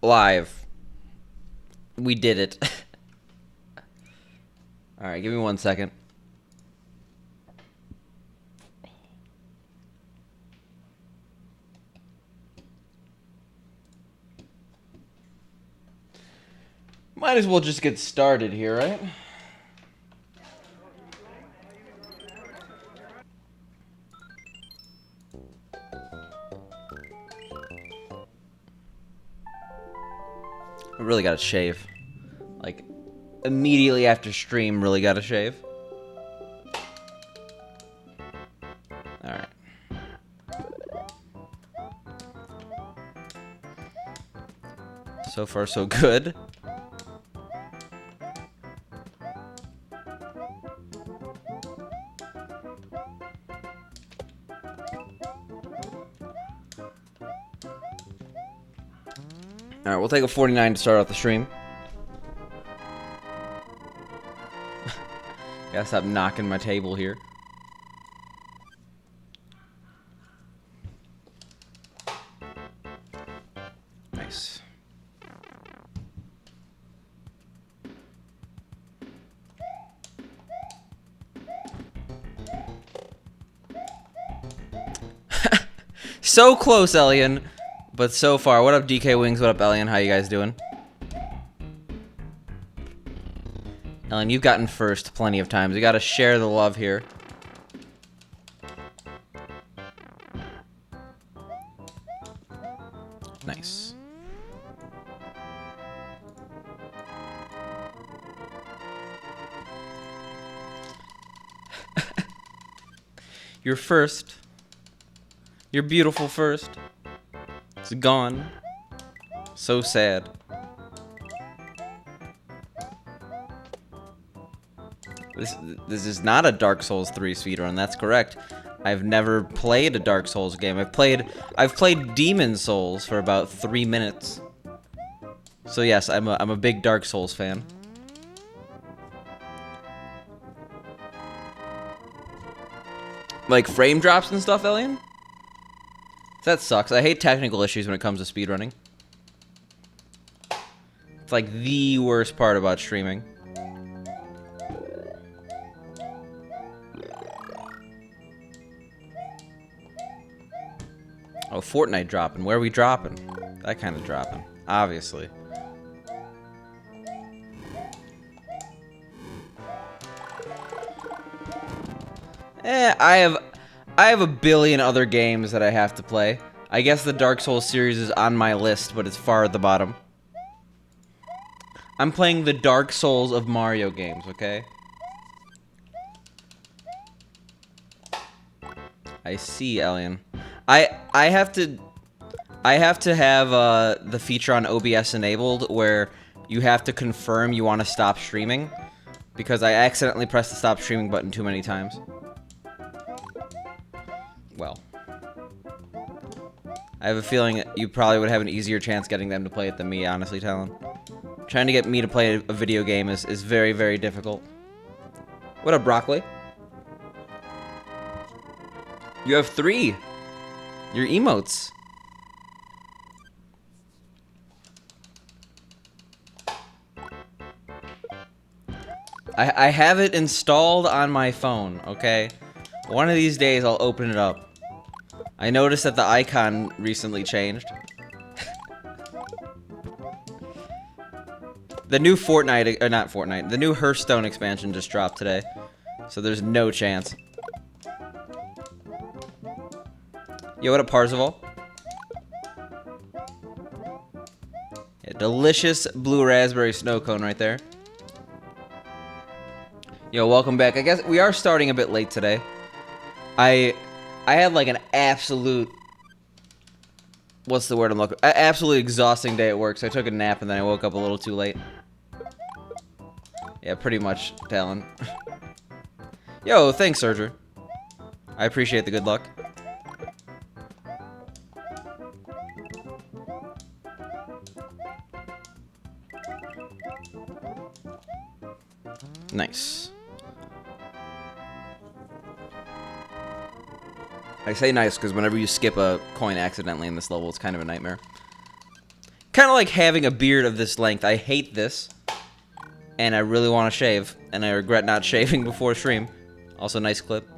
Live. We did it. Alright, give me 1 second. Might as well just get started here, right? I really gotta shave. Like, immediately after stream, really gotta shave. Alright. So far, so good. Alright, we'll take a 49 to start off the stream. Gotta stop knocking my table here. Nice. So close, Elian. But so far, what up, DK Wings? What up, Elian? How you guys doing? Elian, you've gotten first plenty of times. You gotta share the love here. Nice. You're first. You're beautiful first. It's gone. So sad. This is not a Dark Souls 3 speedrun, that's correct. I've never played a Dark Souls game. I've played Demon Souls for about 3 minutes. So yes, I'm a big Dark Souls fan. Like frame drops and stuff, Elian? That sucks. I hate technical issues when it comes to speedrunning. It's like the worst part about streaming. Oh, Fortnite dropping. Where are we dropping? That kind of dropping. Obviously. I have a billion other games that I have to play. I guess the Dark Souls series is on my list, but it's far at the bottom. I'm playing the Dark Souls of Mario games, okay? I see, Elian. I have to have the feature on OBS enabled where you have to confirm you want to stop streaming because I accidentally pressed the stop streaming button too many times. Well, I have a feeling you probably would have an easier chance getting them to play it than me, honestly, Talon. Trying to get me to play a video game is very, very difficult. What up, Broccoli? You have 3. Your emotes. I have it installed on my phone, okay? One of these days I'll open it up. I noticed that the icon recently changed. The new Fortnite, or not Fortnite, the new Hearthstone expansion just dropped today. So there's no chance. Yo, what up, Parzival? Yeah, delicious blue raspberry snow cone right there. Yo, welcome back. I guess we are starting a bit late today. I had like an absolute... What's the word I'm looking for? Absolutely exhausting day at work, so I took a nap and then I woke up a little too late. Yeah, pretty much, Talon. Yo, thanks, Serger. I appreciate the good luck. Nice. I say nice because whenever you skip a coin accidentally in this level, it's kind of a nightmare. Kind of like having a beard of this length. I hate this. And I really want to shave. And I regret not shaving before stream. Also, nice clip.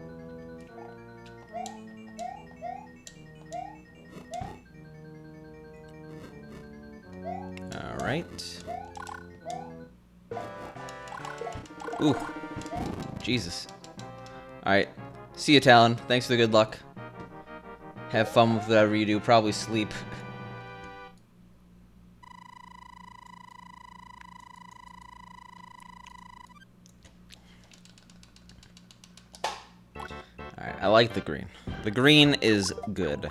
Alright. Ooh. Jesus. Alright. See you, Talon. Thanks for the good luck. Have fun with whatever you do. Probably sleep. Alright, I like the green. The green is good.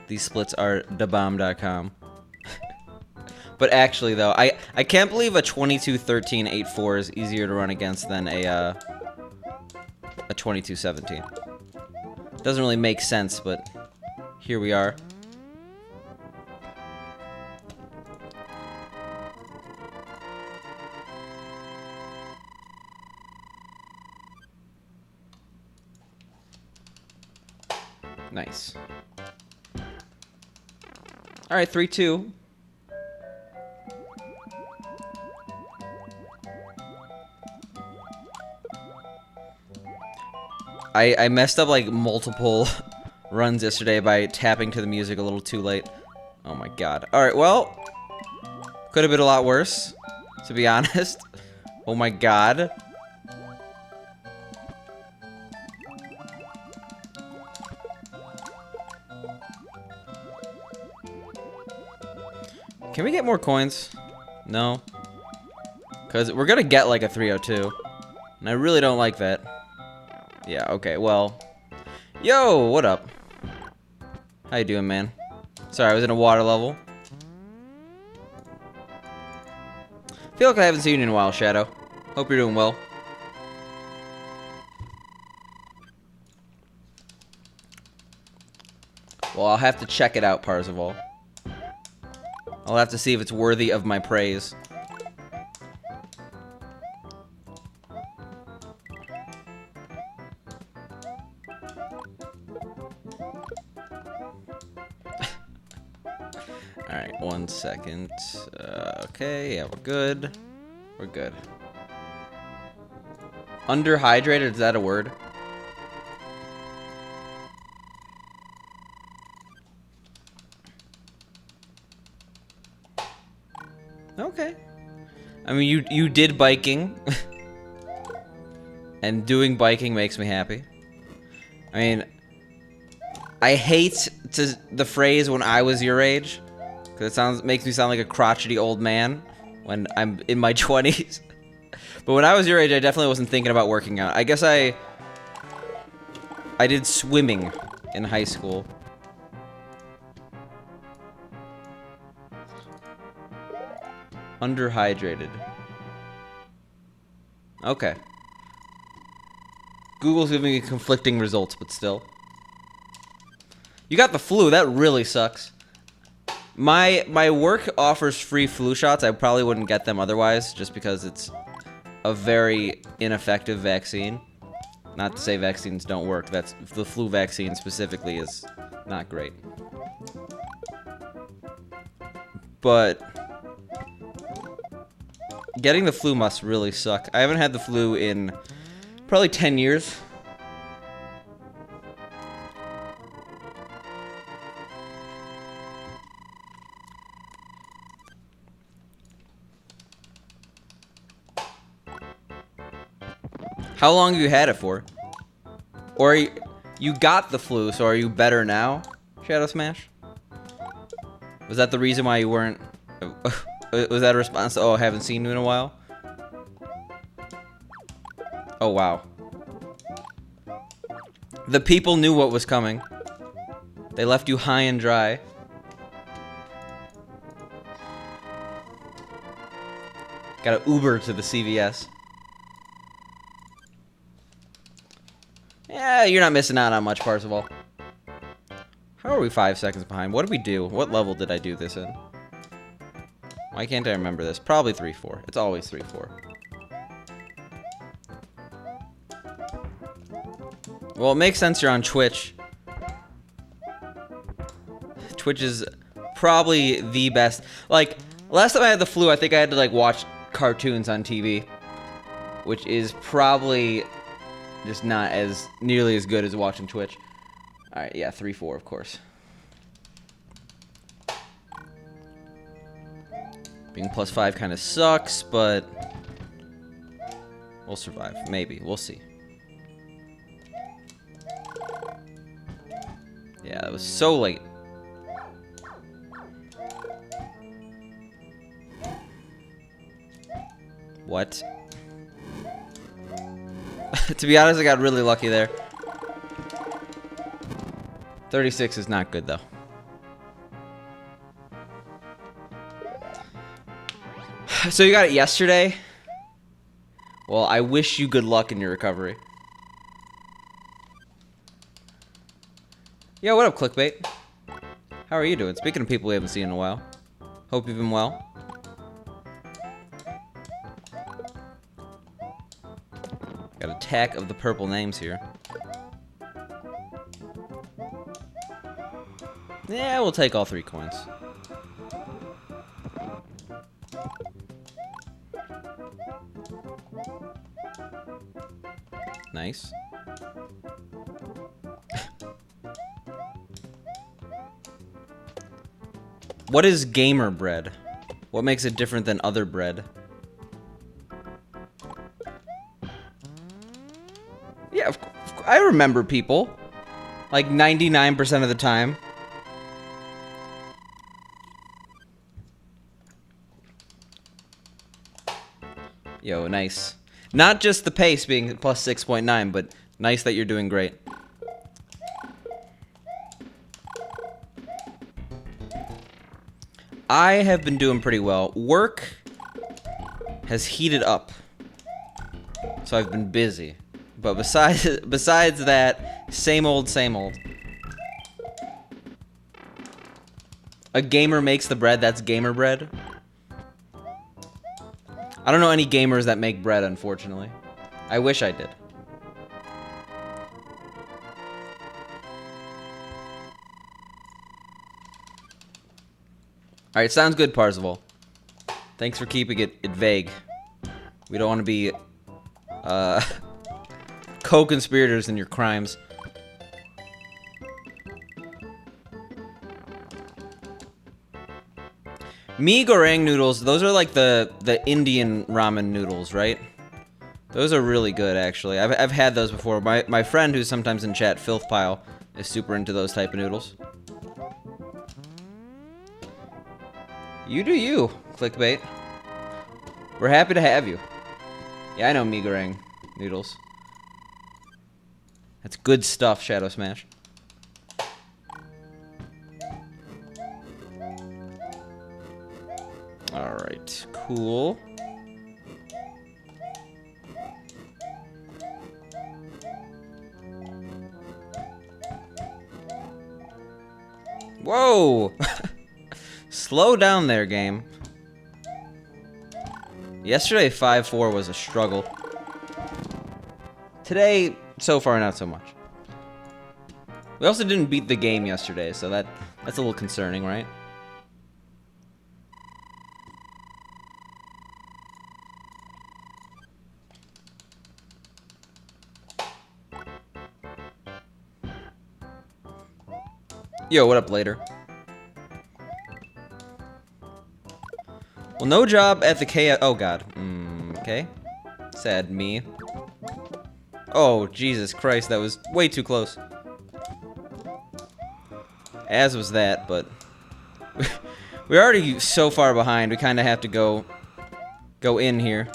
These splits are dabomb.com. But actually, though, I can't believe a 22-13-8-4 is easier to run against than a 22-17. Doesn't really make sense, but here we are. Nice. Alright, 3-2. I messed up like multiple runs yesterday by tapping to the music a little too late. Oh my god. Alright, well, could have been a lot worse, to be honest. Oh my god. Can we get more coins? No. Because we're gonna get like a 302. And I really don't like that. Yeah, okay, well. Yo, what up? How you doing, man? Sorry, I was in a water level. Feel like I haven't seen you in a while, Shadow. Hope you're doing well. Well, I'll have to check it out, Parzival. I'll have to see if it's worthy of my praise. Alright, 1 second. Okay, yeah, we're good. We're good. Underhydrated, is that a word? Okay. I mean, you did biking. And doing biking makes me happy. I mean, I hate the phrase "when I was your age," because it makes me sound like a crotchety old man when I'm in my 20s. But when I was your age, I definitely wasn't thinking about working out. I guess I did swimming in high school. Underhydrated. Okay. Google's giving me conflicting results, but still. You got the flu. That really sucks. My work offers free flu shots. I probably wouldn't get them otherwise, just because it's a very ineffective vaccine. Not to say vaccines don't work. The flu vaccine specifically is not great. But getting the flu must really suck. I haven't had the flu in probably 10 years. How long have you had it for? Or you got the flu, so are you better now, Shadow Smash? Was that the reason why you weren't... Was that a response to, oh, I haven't seen you in a while? Oh, wow. The people knew what was coming. They left you high and dry. Gotta Uber to the CVS. Yeah, you're not missing out on much, Parzival. How are we 5 seconds behind? What did we do? What level did I do this in? Why can't I remember this? Probably 3-4. It's always 3-4. Well, it makes sense you're on Twitch. Twitch is probably the best. Like, last time I had the flu, I think I had to, like, watch cartoons on TV, which is probably just not as nearly as good as watching Twitch. Alright, yeah, 3-4, of course. Being +5 kind of sucks, but we'll survive. Maybe. We'll see. Yeah, that was so late. What? To be honest, I got really lucky there. 36 is not good, though. So you got it yesterday? Well, I wish you good luck in your recovery. Yo, what up, Clickbait? How are you doing? Speaking of people we haven't seen in a while. Hope you've been well. Got a tack of the purple names here. Yeah, we'll take all 3 coins. Nice. What is gamer bread? What makes it different than other bread? Yeah, I remember people. Like 99% of the time. Yo, nice. Not just the pace being plus 6.9, but nice that you're doing great. I have been doing pretty well. Work has heated up, so I've been busy. But besides that, same old, same old. A gamer makes the bread, that's gamer bread. I don't know any gamers that make bread, unfortunately. I wish I did. Alright, sounds good, Parzival. Thanks for keeping it vague. We don't want to be co-conspirators in your crimes. Mee goreng noodles, those are like the Indian ramen noodles, right? Those are really good, actually. I've had those before. My friend, who's sometimes in chat, Filthpile, is super into those type of noodles. You do you, Clickbait. We're happy to have you. Yeah, I know mee goreng noodles. That's good stuff, Shadow Smash. Alright, cool. Whoa! Slow down there, game. Yesterday, 5-4 was a struggle. Today, so far, not so much. We also didn't beat the game yesterday, so that's a little concerning, right? Yo, what up, later? Well, no job at the K. Oh, God. Okay. Sad me. Oh, Jesus Christ, that was way too close. As was that, but we're already so far behind. We kind of have to go in here.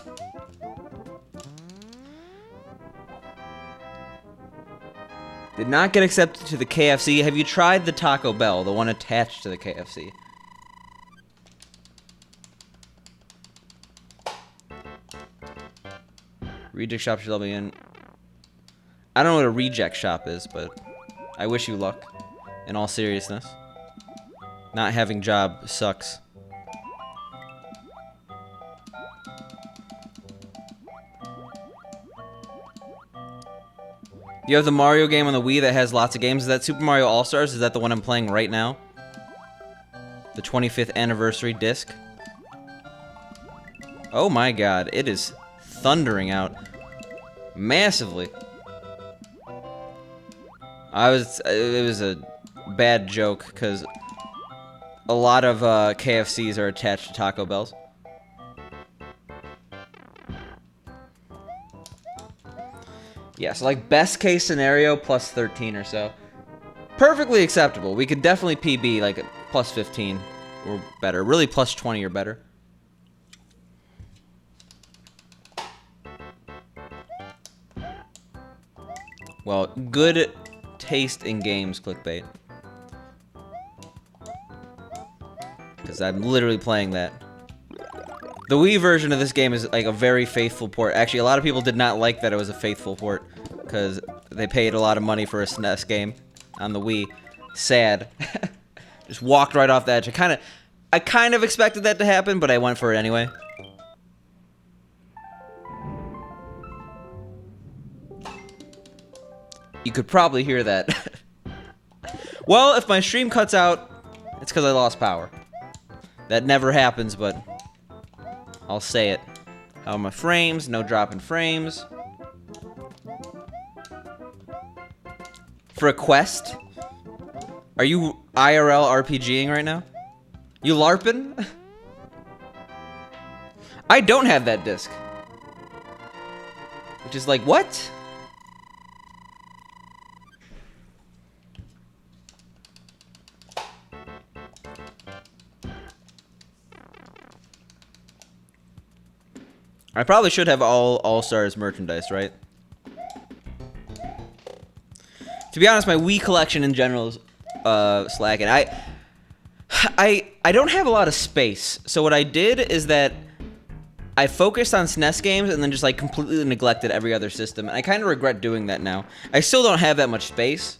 Did not get accepted to the KFC. Have you tried the Taco Bell, the one attached to the KFC? Reject shop should let me in. I don't know what a reject shop is, but I wish you luck. In all seriousness. Not having job sucks. You have the Mario game on the Wii that has lots of games. Is that Super Mario All-Stars? Is that the one I'm playing right now? The 25th anniversary disc. Oh my god, it is thundering out massively. It was a bad joke because a lot of KFCs are attached to Taco Bells. Yeah, so like best case scenario, plus 13 or so. Perfectly acceptable. We could definitely PB like plus 15 or better. Really plus 20 or better. Well, good taste in games, clickbait. Because I'm literally playing that. The Wii version of this game is like a very faithful port. Actually, a lot of people did not like that it was a faithful port because they paid a lot of money for a SNES game on the Wii. Sad. Just walked right off the edge. I kind of expected that to happen, but I went for it anyway. You could probably hear that. Well, if my stream cuts out, it's because I lost power. That never happens, but I'll say it. How are my frames? No drop in frames. For a quest? Are you IRL RPGing right now? You LARPing? I don't have that disc. Which is like, what? I probably should have All-Stars merchandise, right? To be honest, my Wii collection in general is slacking. I don't have a lot of space. So what I did is that I focused on SNES games and then just like completely neglected every other system. And I kind of regret doing that now. I still don't have that much space,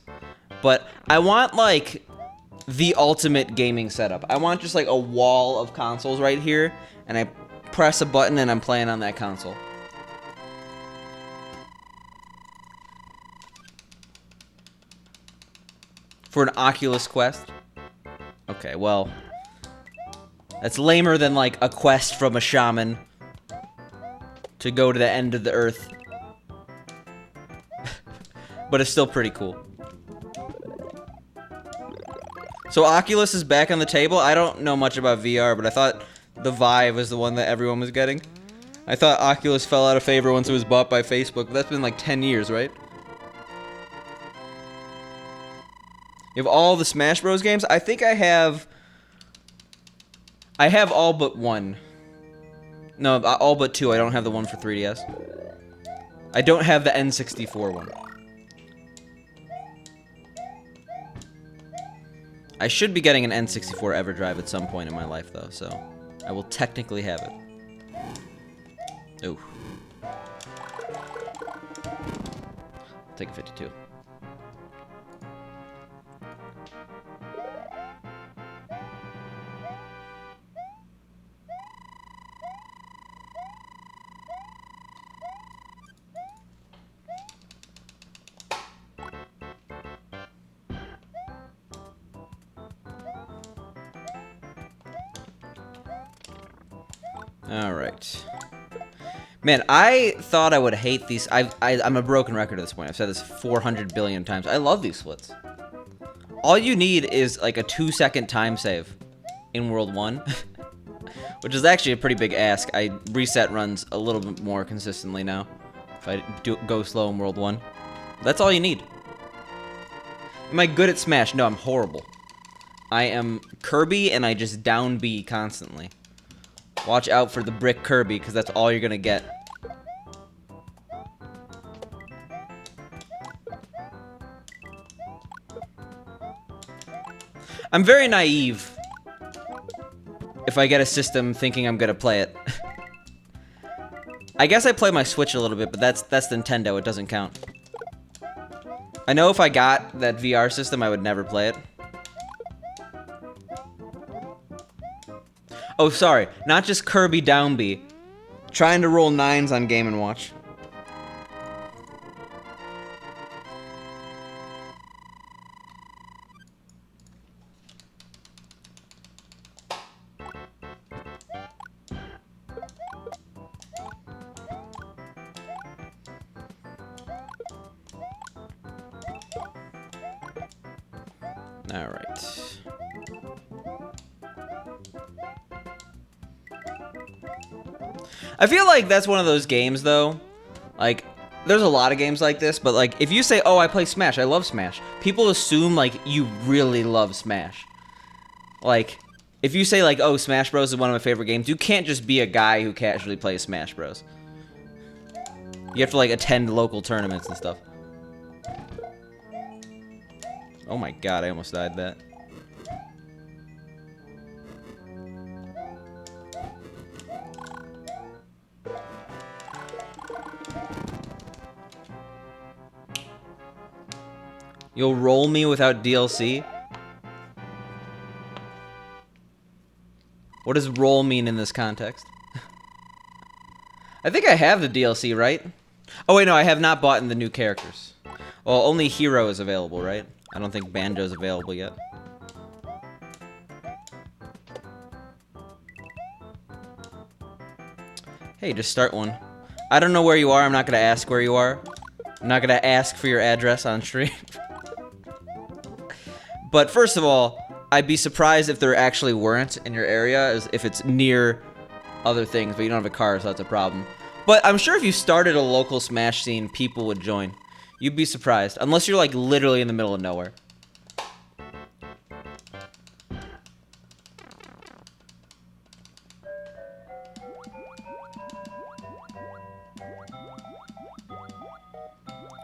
but I want like the ultimate gaming setup. I want just like a wall of consoles right here, and I press a button and I'm playing on that console. For an Oculus Quest? Okay, well, that's lamer than like a quest from a shaman to go to the end of the earth. But it's still pretty cool. So Oculus is back on the table. I don't know much about VR, but I thought the Vive was the one that everyone was getting. I thought Oculus fell out of favor once it was bought by Facebook, but that's been like 10 years, right? You have all the Smash Bros. Games? I think I have all but one. No, all but two. I don't have the one for 3DS. I don't have the N64 one. I should be getting an N64 EverDrive at some point in my life, though, so I will technically have it. Ooh. Take a 52. All right. Man, I thought I would hate these. I'm a broken record at this point. I've said this 400 billion times. I love these splits. All you need is like a 2-second time save in World 1, which is actually a pretty big ask. I reset runs a little bit more consistently now if I go slow in World 1. That's all you need. Am I good at Smash? No, I'm horrible. I am Kirby, and I just down B constantly. Watch out for the brick Kirby, because that's all you're going to get. I'm very naive if I get a system thinking I'm going to play it. I guess I play my Switch a little bit, but that's Nintendo. It doesn't count. I know if I got that VR system, I would never play it. Oh, sorry. Not just Kirby down B. Trying to roll 9s on Game & Watch. Alright. I feel like that's one of those games, though. Like, there's a lot of games like this, but, like, if you say, oh, I play Smash, I love Smash, people assume, like, you really love Smash. Like, if you say, like, oh, Smash Bros. Is one of my favorite games, you can't just be a guy who casually plays Smash Bros. You have to, like, attend local tournaments and stuff. Oh my god, I almost died that. You'll roll me without DLC? What does roll mean in this context? I think I have the DLC, right? Oh wait, no, I have not bought in the new characters. Well, only Hero is available, right? I don't think Banjo's available yet. Hey, just start one. I don't know where you are, I'm not gonna ask where you are. I'm not gonna ask for your address on stream. But first of all, I'd be surprised if there actually weren't in your area, as if it's near other things, but you don't have a car, so that's a problem. But I'm sure if you started a local Smash scene, people would join. You'd be surprised, unless you're like literally in the middle of nowhere.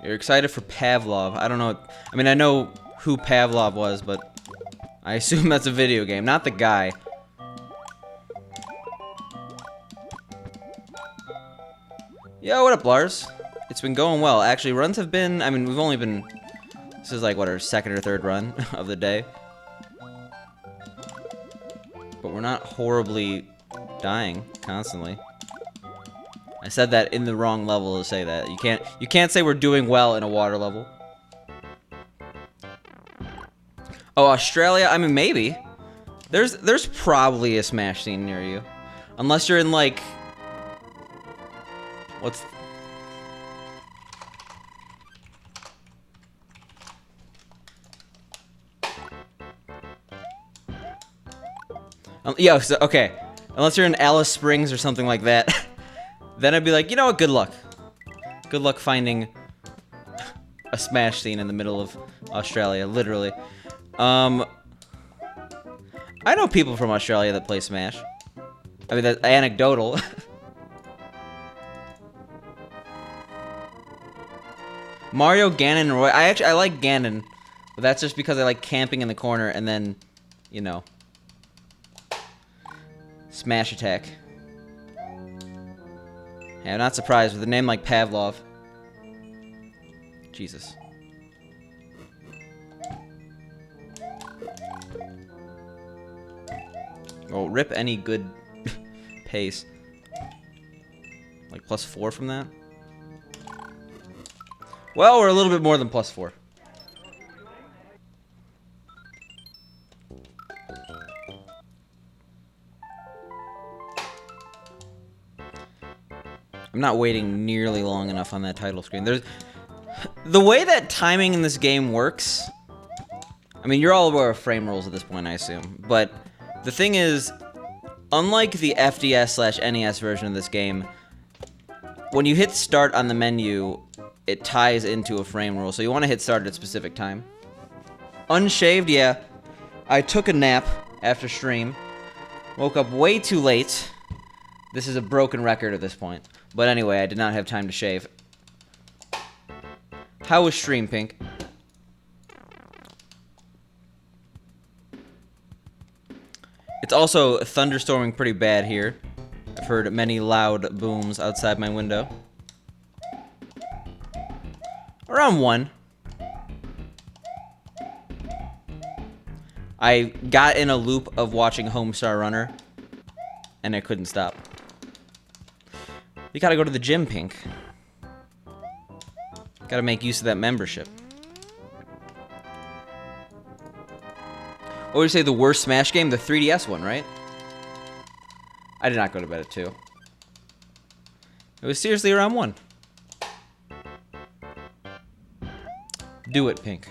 You're excited for Pavlov. I don't know. I mean, I know who Pavlov was, but I assume that's a video game, not the guy. Yo, what up, Lars? It's been going well. Actually, runs have been... I mean, we've only been... This is like, what, our second or third run of the day. But we're not horribly dying constantly. I said that in the wrong level to say that. You can't say we're doing well in a water level. Oh, Australia? I mean, maybe. There's probably a Smash scene near you. Unless you're in, like... What's... Yeah, so, okay. Unless you're in Alice Springs or something like that. Then I'd be like, you know what, good luck. Good luck finding a Smash scene in the middle of Australia, literally. I know people from Australia that play Smash. I mean, that's anecdotal. Mario, Ganon, and Roy. I like Ganon, but that's just because I like camping in the corner and then, you know, smash attack. Yeah, I'm not surprised with a name like Pavlov. Jesus. Oh, rip any good pace. Like +4 from that? Well, we're a little bit more than +4. I'm not waiting nearly long enough on that title screen. The way that timing in this game works... I mean, you're all aware of frame rules at this point, I assume. But the thing is, unlike the FDS/NES version of this game, when you hit start on the menu, it ties into a frame rule. So you want to hit start at a specific time. Unshaved, yeah. I took a nap after stream. Woke up way too late. This is a broken record at this point. But anyway, I did not have time to shave. How was stream, Pink? It's also thunderstorming pretty bad here. I've heard many loud booms outside my window. Around 1. I got in a loop of watching Homestar Runner, and I couldn't stop. You gotta go to the gym, Pink. Gotta make use of that membership. What would you say the worst Smash game? The 3DS one, right? I did not go to bed at 2. It was seriously around 1. Do it, Pink.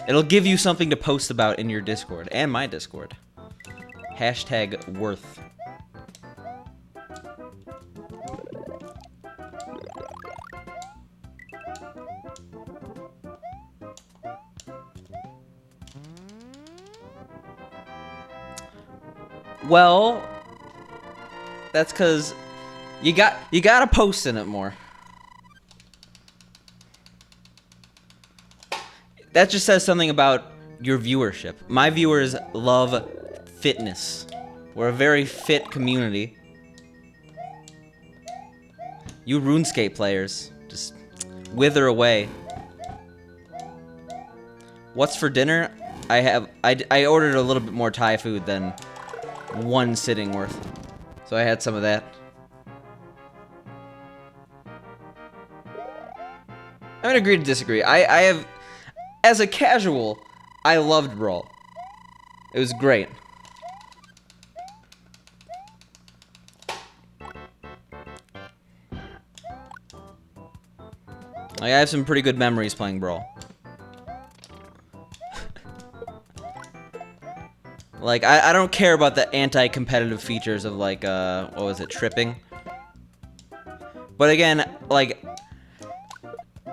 It'll give you something to post about in your Discord and my Discord. Hashtag worth. Well, that's because you gotta post in it more. That just says something about your viewership. My viewers love fitness. We're a very fit community. You RuneScape players just wither away. What's for dinner? I ordered a little bit more Thai food than one sitting worth. So I had some of that. I'm gonna agree to disagree. I have, as a casual, I loved Brawl. It was great. Like, I have some pretty good memories playing Brawl. Like, I don't care about the anti-competitive features of, like, what was it, tripping? But again, like,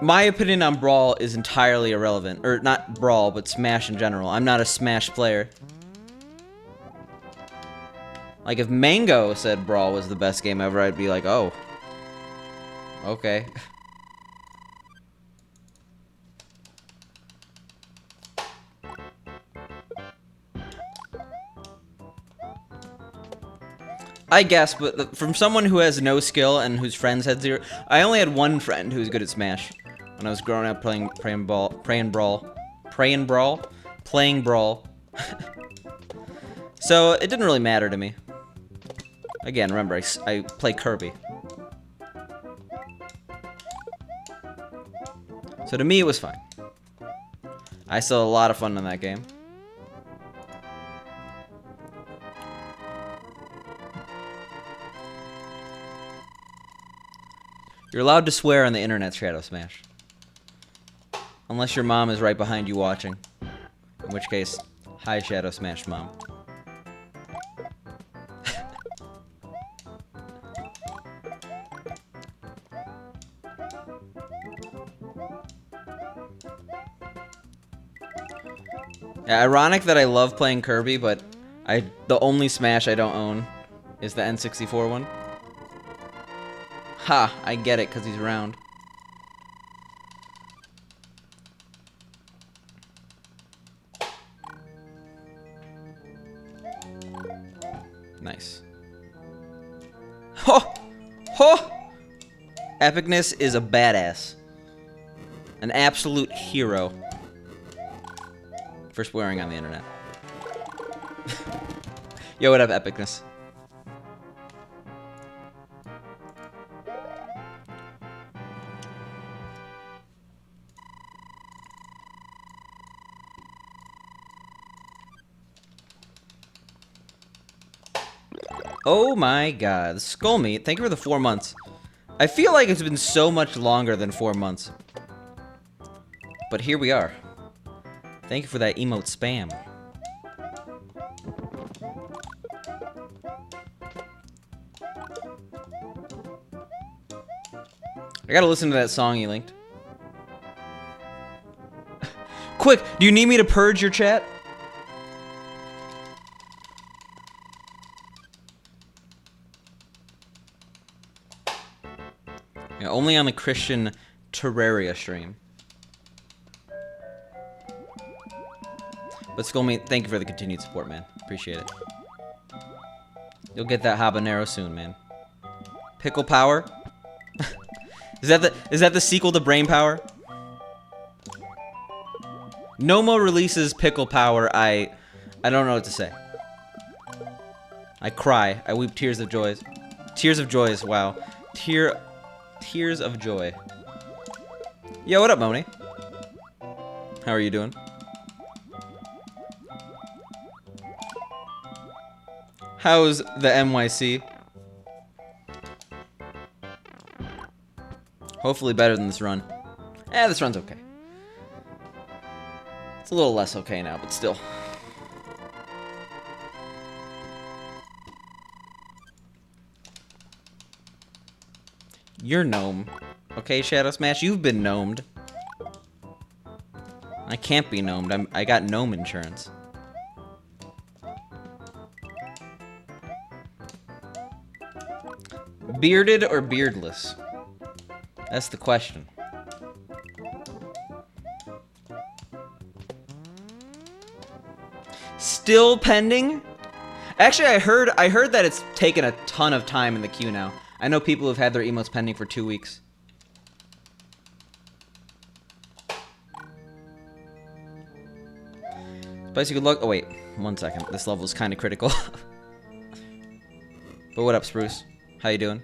my opinion on Brawl is entirely irrelevant. Or, not Brawl, but Smash in general. I'm not a Smash player. Like, if Mango said Brawl was the best game ever, I'd be like, oh. Okay. I guess, but from someone who has no skill and whose friends had zero... I only had one friend who was good at Smash when I was growing up playing Brawl. So, it didn't really matter to me. Again, remember, I play Kirby. So to me, it was fine. I still had a lot of fun in that game. You're allowed to swear on the internet, Shadow Smash. Unless your mom is right behind you watching. In which case, hi, Shadow Smash mom. Yeah, ironic that I love playing Kirby, but the only Smash I don't own is the N64 one. Ha, I get it, because he's round. Nice. Ho! Ho! Epicness is a badass. An absolute hero. For swearing on the internet. Yo, what up, Epicness? Oh my god. Skull Meat, thank you for the 4 months. I feel like it's been so much longer than 4 months. But here we are. Thank you for that emote spam. I gotta listen to that song you linked. Quick, do you need me to purge your chat? Yeah, only on the Christian Terraria stream. But Skullmeat, thank you for the continued support, man. Appreciate it. You'll get that habanero soon, man. Pickle Power? Is that the sequel to Brain Power? Nomo releases Pickle Power, I don't know what to say. I cry. I weep tears of joy. Tears of joys, wow. Tears of joy. Yo, what up, Moni? How are you doing? How's the NYC? Hopefully better than this run. This run's okay. It's a little less okay now, but still. You're gnome. Okay, Shadow Smash, you've been gnomed. I can't be gnomed. I got gnome insurance. Bearded or beardless? That's the question. Still pending? Actually, I heard that it's taken a ton of time in the queue now. I know people who've had their emotes pending for 2 weeks. Spicy, good luck. Oh wait, 1 second. This level is kind of critical. But what up, Spruce? How you doing?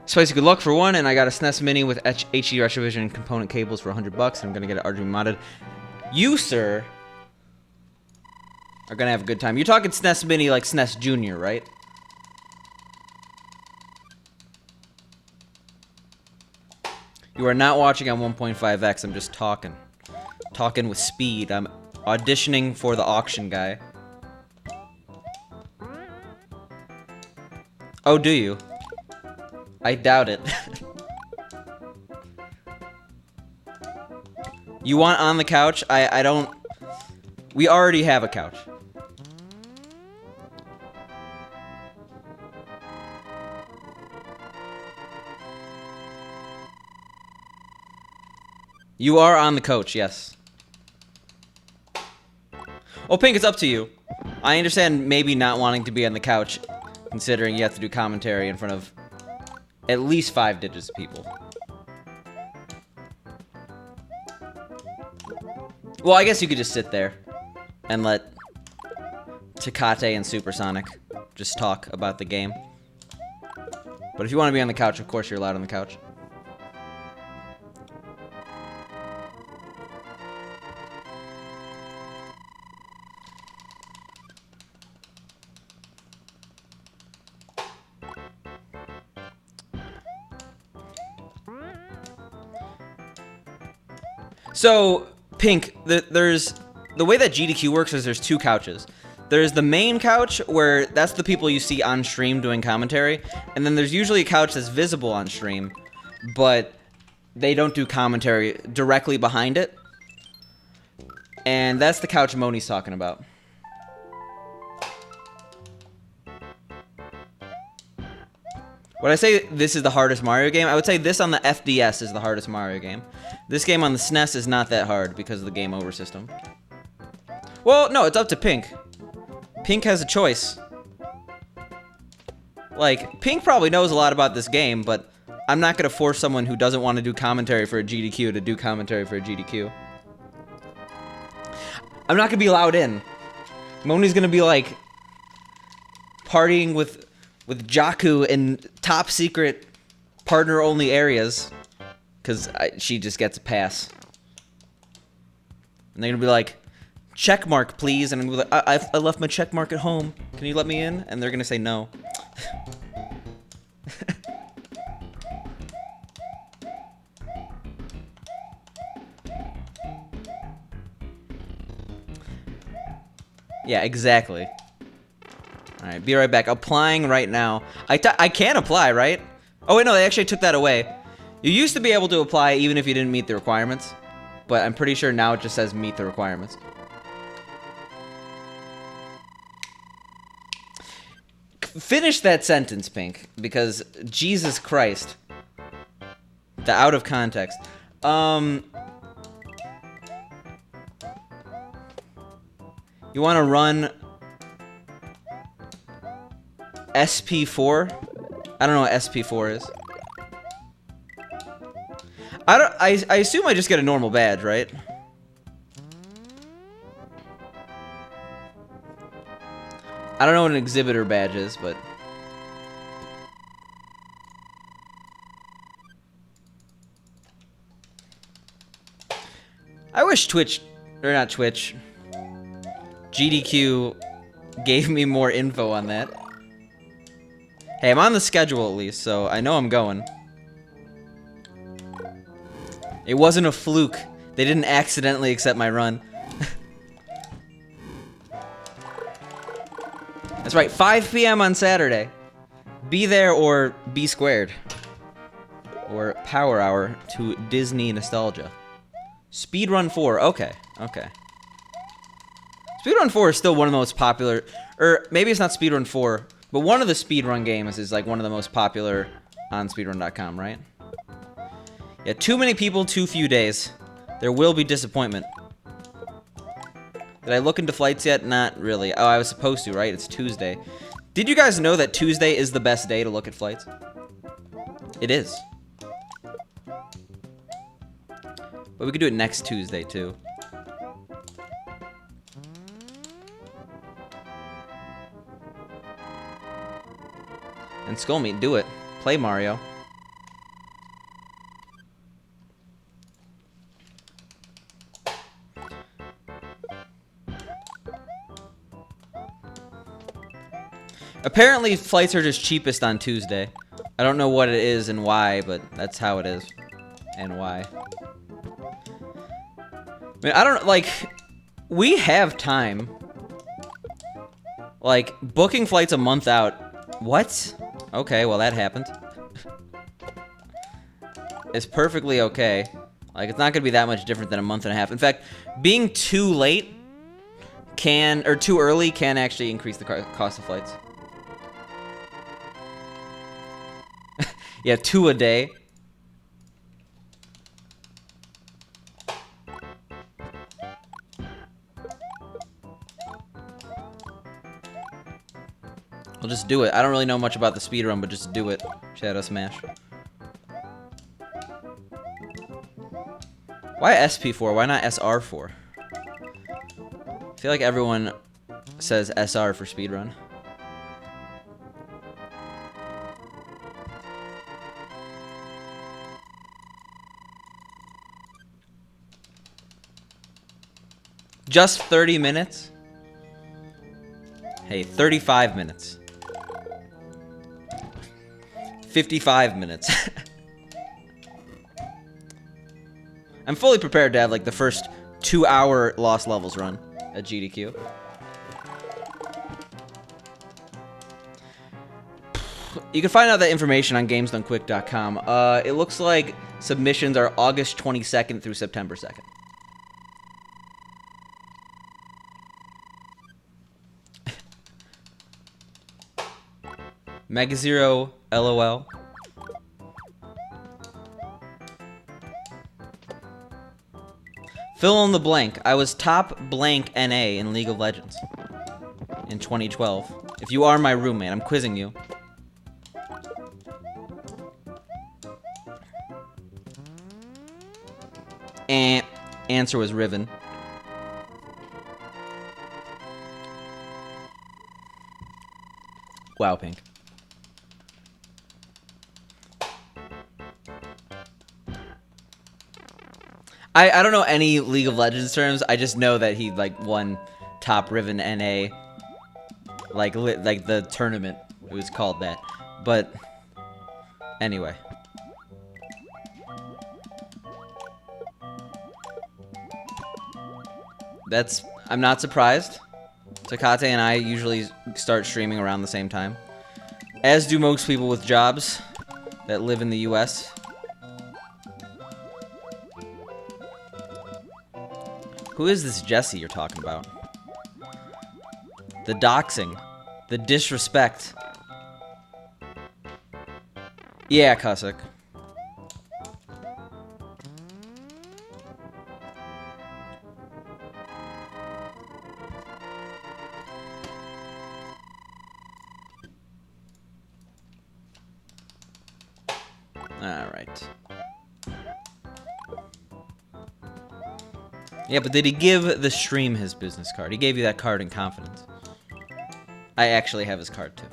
Spicy, good luck for 1, and I got a SNES Mini with HD Retrovision component cables for $100, and I'm gonna get it RGB modded. You, sir, are gonna have a good time. You're talking SNES Mini like SNES Junior, right? You are not watching on 1.5x. I'm just talking. Talking with speed. I'm auditioning for the auction guy. Oh, do you? I doubt it. You want on the couch? I don't... We already have a couch. You are on the coach, yes. Oh, Pink, it's up to you. I understand maybe not wanting to be on the couch, considering you have to do commentary in front of at least 5 digits of people. Well, I guess you could just sit there and let Tecate and Supersonic just talk about the game. But if you want to be on the couch, of course you're allowed on the couch. So, Pink, there's the way that GDQ works is there's 2 couches. There's the main couch, where that's the people you see on stream doing commentary, and then there's usually a couch that's visible on stream, but they don't do commentary directly behind it. And that's the couch Moni's talking about. Would I say this is the hardest Mario game? I would say this on the FDS is the hardest Mario game. This game on the SNES is not that hard because of the game over system. Well, no, it's up to Pink. Pink has a choice. Like, Pink probably knows a lot about this game, but I'm not going to force someone who doesn't want to do commentary for a GDQ to do commentary for a GDQ. I'm not going to be allowed in. Moni's going to be like partying with Jakku in top secret partner only areas because she just gets a pass. And they're going to be like, check mark, please. And I'm going to be like, I left my check mark at home. Can you let me in? And they're going to say no. Yeah, exactly. Alright, be right back. Applying right now. I can apply, right? Oh, wait, no, they actually took that away. You used to be able to apply even if you didn't meet the requirements. But I'm pretty sure now it just says meet the requirements. Finish that sentence, Pink, because Jesus Christ. The out of context. You want to run SP4? I don't know what SP4 is. I assume I just get a normal badge, right? I don't know what an exhibitor badge is, but I wish Twitch, or not Twitch, GDQ gave me more info on that. Hey, I'm on the schedule at least, so I know I'm going. It wasn't a fluke. They didn't accidentally accept my run. That's right, 5 p.m. on Saturday. Be there or be squared. Or Power Hour to Disney nostalgia. Speedrun 4, okay, okay. Speedrun 4 is still one of the most popular, or maybe it's not Speedrun 4, but one of the speedrun games is like one of the most popular on speedrun.com, right? Yeah, too many people, too few days. There will be disappointment. Did I look into flights yet? Not really. Oh, I was supposed to, right? It's Tuesday. Did you guys know that Tuesday is the best day to look at flights? It is. But we could do it next Tuesday, too. And Skullmeat, do it. Play Mario. Apparently, flights are just cheapest on Tuesday. I don't know what it is and why, but that's how it is. And why. I mean, I don't, like, we have time. Like, booking flights a month out. What? Okay, well, that happened. It's perfectly okay. Like, it's not gonna be that much different than a month and a half. In fact, being too late can, or too early can actually increase the cost of flights. Yeah, 2 a day. I'll just do it. I don't really know much about the speedrun, but just do it. Shadow Smash. Why SP4? Why not SR4? I feel like everyone says SR for speedrun. Just 30 minutes? Hey, 35 minutes. 55 minutes. I'm fully prepared to have like the first 2-hour Lost Levels run at GDQ. You can find out that information on gamesdonequick.com. It looks like submissions are August 22nd through September 2nd. Megazero, LOL. Fill in the blank. I was top blank NA in League of Legends in 2012. If you are my roommate, I'm quizzing you. Answer was Riven. Wow, Pink. I don't know any League of Legends terms. I just know that he like won top Riven NA, like the tournament. It was called that. But anyway, I'm not surprised. Takate and I usually start streaming around the same time, as do most people with jobs that live in the US. Who is this Jesse you're talking about? The doxing. The disrespect. Yeah, Cussack. Alright. Yeah, but did he give the stream his business card? He gave you that card in confidence. I actually have his card, too.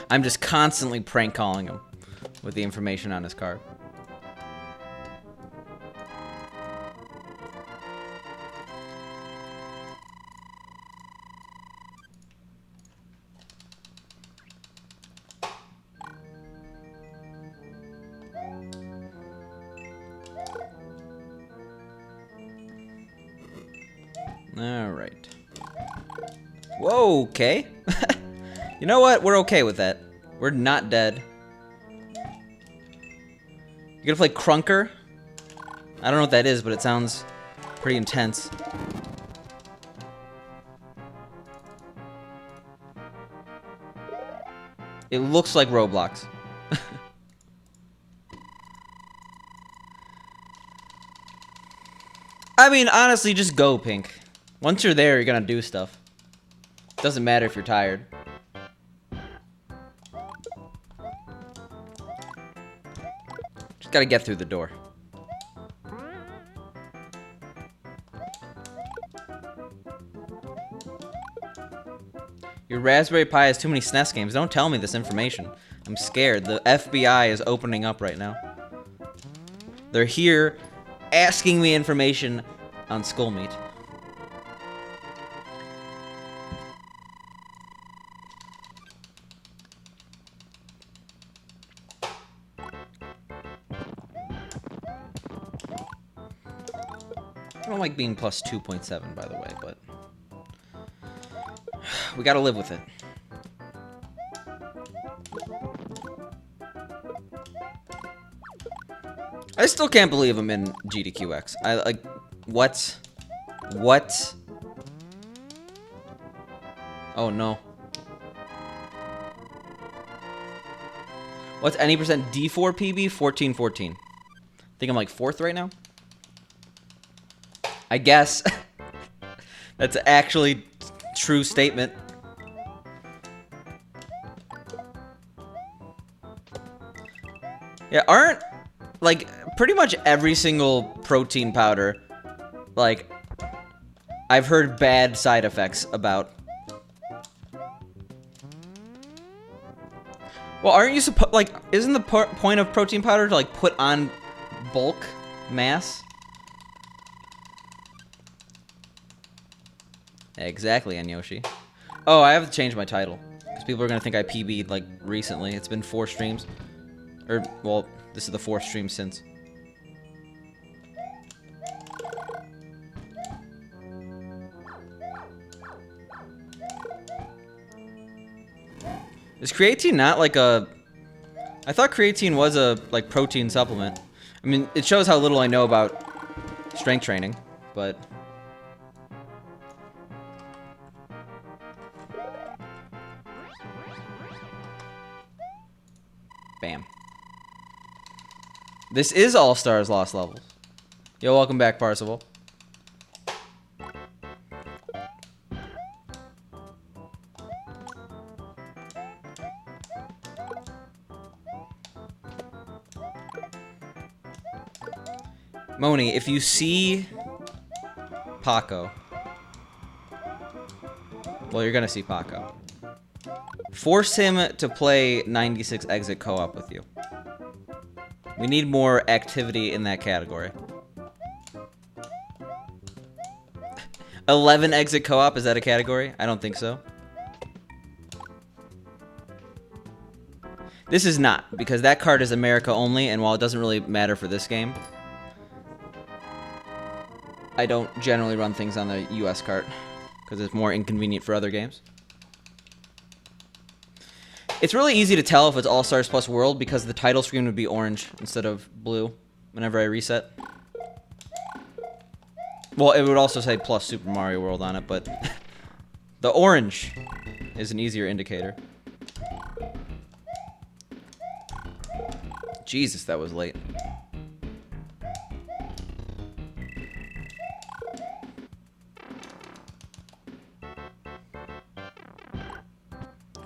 I'm just constantly prank calling him with the information on his card. All right. Whoa, okay. You know what? We're okay with that. We're not dead. You gonna play Crunker? I don't know what that is, but it sounds pretty intense. It looks like Roblox. I mean, honestly, just go, Pink. Once you're there, you're gonna do stuff. Doesn't matter if you're tired. Just gotta get through the door. Your Raspberry Pi has too many SNES games. Don't tell me this information. I'm scared. The FBI is opening up right now. They're here asking me information on Skullmeat. I don't like being plus 2.7, by the way, but we gotta live with it. I still can't believe I'm in GDQx. I like, what? What? Oh no. What's any percent D4 PB? 1414. I think I'm like 4th right now. I guess. That's actually true statement. Yeah, aren't, like, pretty much every single protein powder, like, I've heard bad side effects about. Well, aren't you supposed, like, isn't the point of protein powder to, like, put on bulk mass? Exactly, Anyoshi. Oh, I have to change my title. Because people are going to think I PB'd, like, recently. It's been 4 streams. Or, well, this is the 4th stream since. Is creatine not, like, a... I thought creatine was a, like, protein supplement. I mean, it shows how little I know about strength training, but... Bam. This is All-Stars Lost Levels. Yo, welcome back, Parsival. Moni, if you see Paco, well, you're gonna see Paco. Force him to play 96 Exit Co-op with you. We need more activity in that category. 11 Exit Co-op, is that a category? I don't think so. This is not, because that card is America only, and while it doesn't really matter for this game, I don't generally run things on the US cart, because it's more inconvenient for other games. It's really easy to tell if it's All-Stars plus World, because the title screen would be orange instead of blue whenever I reset. Well, it would also say plus Super Mario World on it, but the orange is an easier indicator. Jesus, that was late.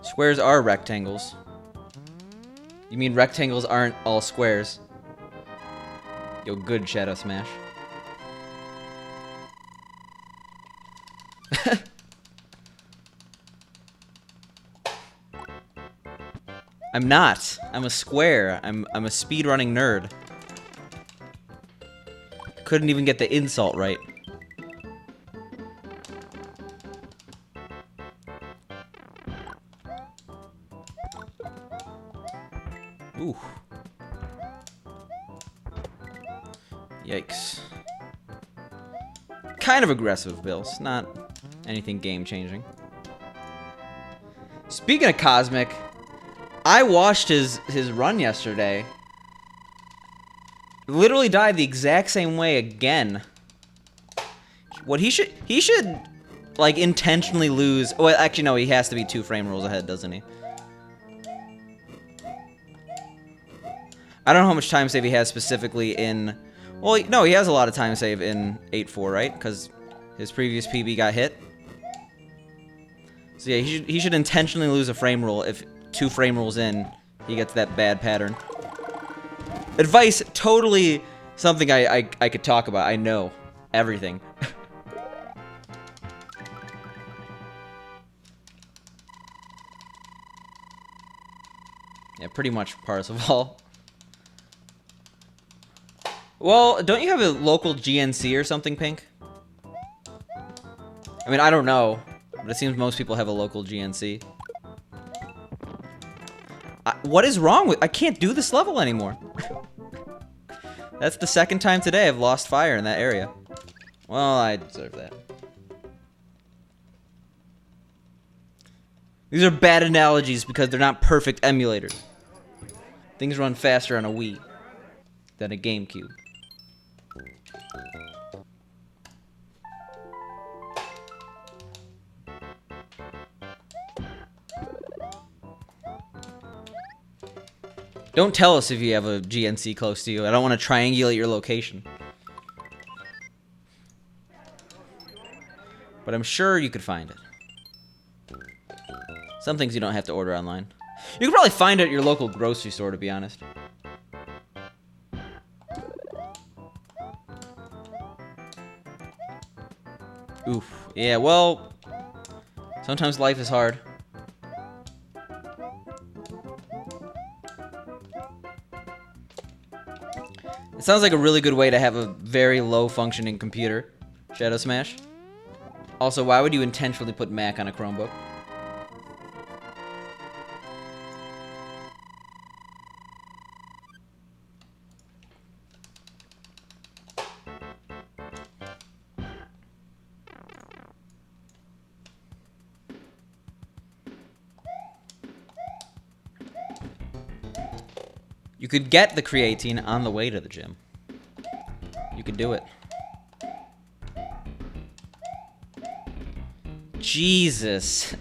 Squares are rectangles. You mean rectangles aren't all squares? Yo, good Shadow Smash. I'm not. I'm a square. I'm a speedrunning nerd. Couldn't even get the insult right. Ooh. Yikes. kind of aggressive builds, not anything game-changing. Speaking of Cosmic, I watched his run yesterday. Literally died the exact same way again. What he should like intentionally lose. Well, actually no, he has to be 2 frame rules ahead, doesn't he? I don't know how much time save he has specifically in. Well, no, he has a lot of time save in 8-4, right? Because his previous PB got hit. So yeah, he should intentionally lose a frame rule if 2 frame rules in he gets that bad pattern. Advice, totally something I could talk about. I know everything. Yeah, pretty much Parzival. Well, don't you have a local GNC or something, Pink? I mean, I don't know, but it seems most people have a local GNC. What is wrong with... I can't do this level anymore. That's the 2nd time today I've lost fire in that area. Well, I deserve that. These are bad analogies because they're not perfect emulators. Things run faster on a Wii than a GameCube. Don't tell us if you have a GNC close to you. I don't want to triangulate your location. But I'm sure you could find it. Some things you don't have to order online. You could probably find it at your local grocery store, to be honest. Oof. Yeah, well, sometimes life is hard. It sounds like a really good way to have a very low functioning computer. Shadow Smash. Also, why would you intentionally put Mac on a Chromebook? You could get the creatine on the way to the gym. You could do it. Jesus.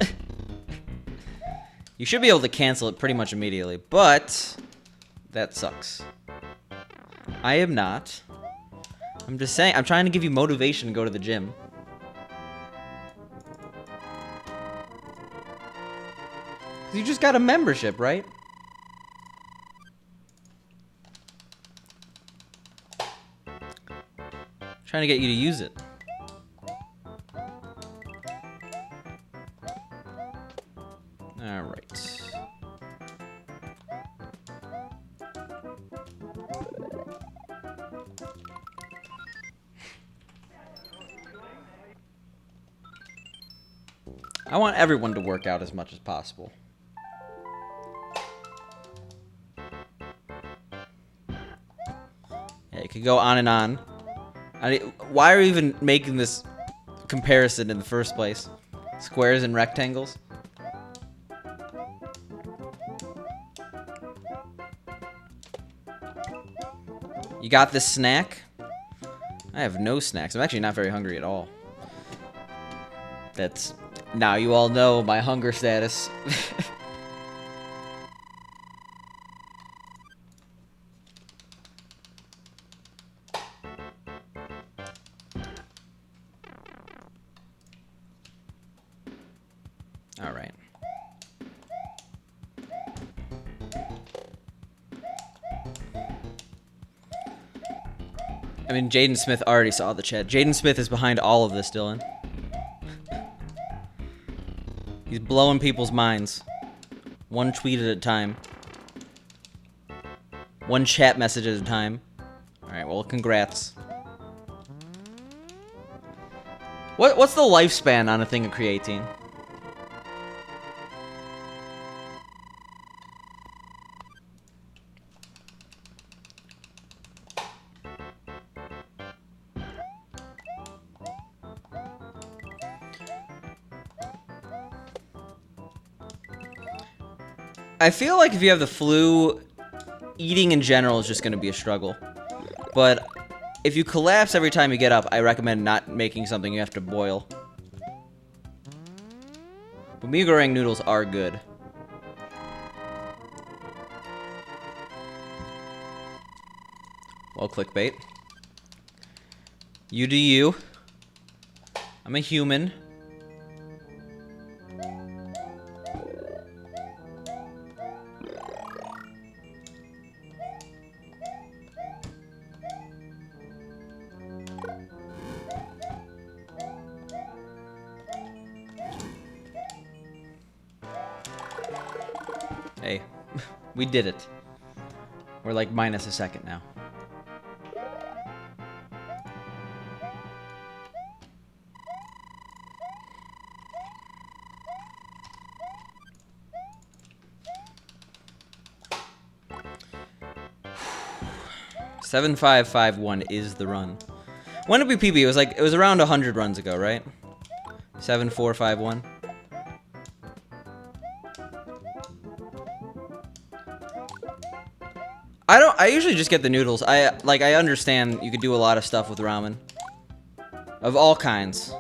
You should be able to cancel it pretty much immediately, but that sucks. I am not. I'm just saying, I'm trying to give you motivation to go to the gym. You just got a membership, right? Trying to get you to use it. All right. I want everyone to work out as much as possible. Yeah, it could go on and on. Why are we even making this comparison in the first place? Squares and rectangles? You got this snack? I have no snacks. I'm actually not very hungry at all. That's... Now you all know my hunger status. All right. I mean, Jaden Smith already saw the chat. Jaden Smith is behind all of this, Dylan. He's blowing people's minds. One tweet at a time. One chat message at a time. Alright, well, congrats. What's the lifespan on a thing of creatine? I feel like if you have the flu, eating in general is just going to be a struggle. But if you collapse every time you get up, I recommend not making something you have to boil. But mee goreng noodles are good. Well, clickbait. You do you. I'm a human. Hey, we did it. We're like minus a second now. $7,551 is the run. When did we PB? It was around 100 runs ago, right? 7,451. I usually just get the noodles. I understand you could do a lot of stuff with ramen. Of all kinds.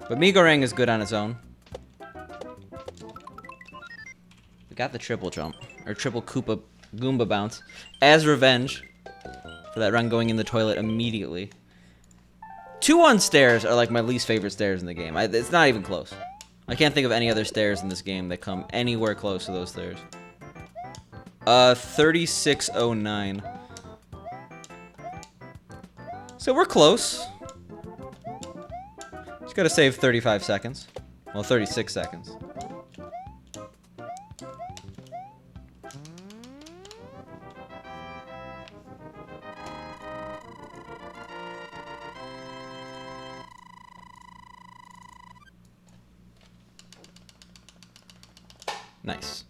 But mee goreng is good on its own. We got the triple jump. Or triple Koopa Goomba bounce. As revenge. For that run going in the toilet immediately. 2-1 stairs are like my least favorite stairs in the game. It's not even close. I can't think of any other stairs in this game that come anywhere close to those stairs. 3609. So we're close. Just gotta save 35 seconds. Well, 36 seconds. Nice.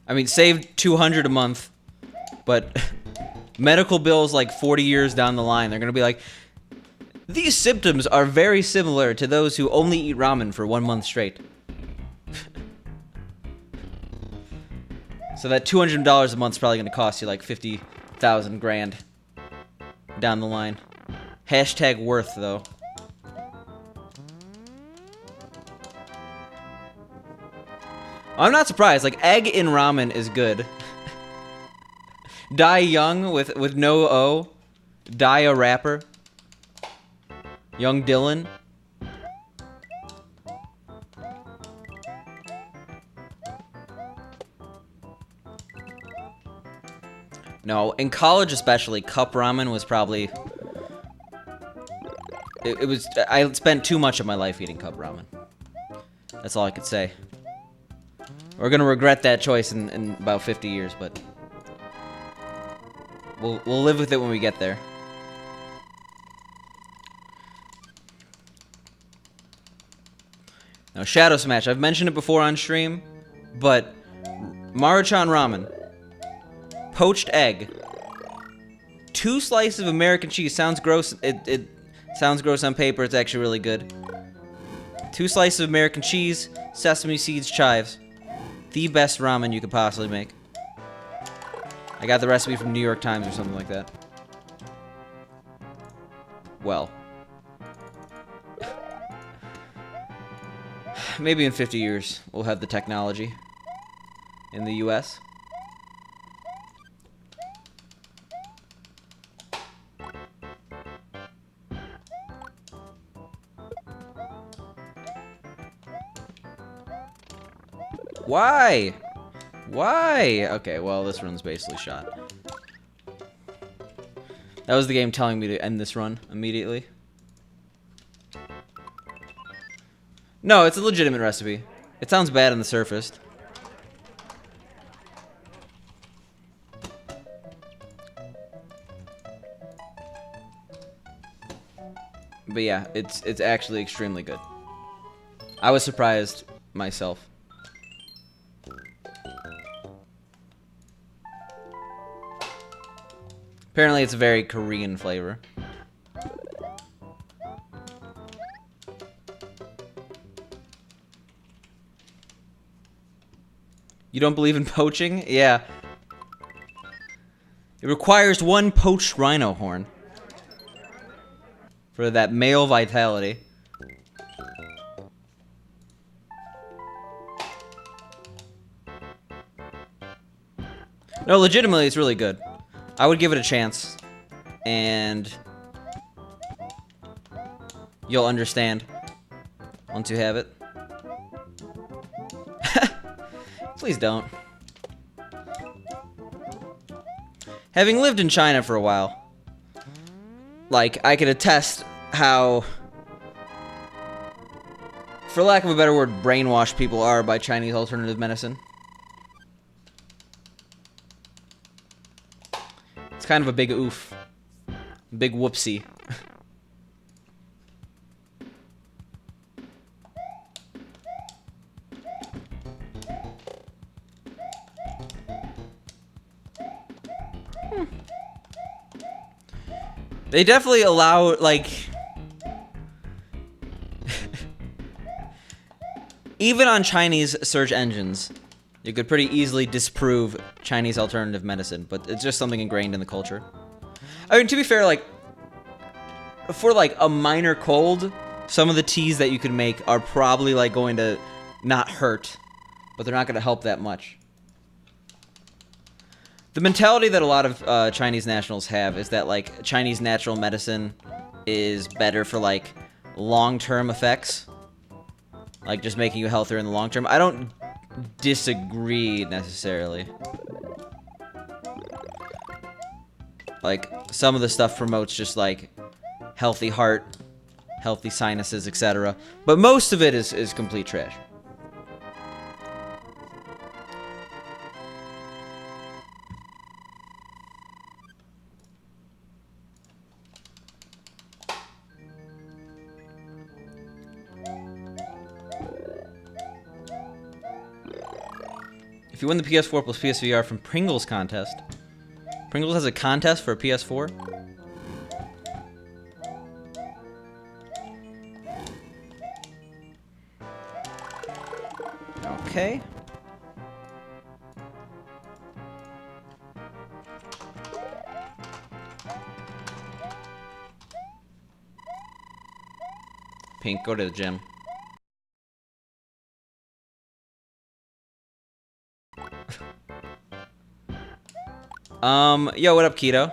I mean, saved 200 a month, but medical bills like 40 years down the line, they're gonna be like, these symptoms are very similar to those who only eat ramen for 1 month straight. So that $200 a month is probably gonna cost you like 50,000 grand down the line. Hashtag worth, though. I'm not surprised. Like, egg in ramen is good. Die young with no O. Die a rapper. Young Dylan. No, in college especially, cup ramen was probably... It was... I spent too much of my life eating cup ramen. That's all I could say. We're gonna regret that choice in about 50 years, but... We'll live with it when we get there. Now, Shadow Smash. I've mentioned it before on stream, but... Maruchan ramen. Poached egg. 2 slices of American cheese. Sounds gross. It sounds gross on paper. It's actually really good. 2 slices of American cheese, sesame seeds, chives. The best ramen you could possibly make. I got the recipe from New York Times or something like that. Well. Maybe in 50 years we'll have the technology in the US. Why? Why? Okay, well, this run's basically shot. That was the game telling me to end this run immediately. No, it's a legitimate recipe. It sounds bad on the surface. But yeah, it's actually extremely good. I was surprised myself. Apparently it's a very Korean flavor. You don't believe in poaching? Yeah. It requires 1 poached rhino horn for that male vitality. No, legitimately, it's really good. I would give it a chance. And you'll understand once you have it. Please don't. Having lived in China for a while, like, I could attest how, for lack of a better word, brainwashed people are by Chinese alternative medicine. It's kind of a big oof. Big whoopsie. They definitely allow, like... even on Chinese search engines, you could pretty easily disprove Chinese alternative medicine, but it's just something ingrained in the culture. I mean, to be fair, like, for, like, a minor cold, some of the teas that you can make are probably, like, going to not hurt, but they're not going to help that much. The mentality that a lot of Chinese nationals have is that, like, Chinese natural medicine is better for, like, long-term effects. Like, just making you healthier in the long term. I don't disagree, necessarily. Like, some of the stuff promotes just, like, healthy heart, healthy sinuses, etc. But most of it is complete trash. If you win the PS4 plus PSVR from Pringles contest. Pringles has a contest for a PS4? Okay. Pink, go to the gym. Yo, what up, Keto?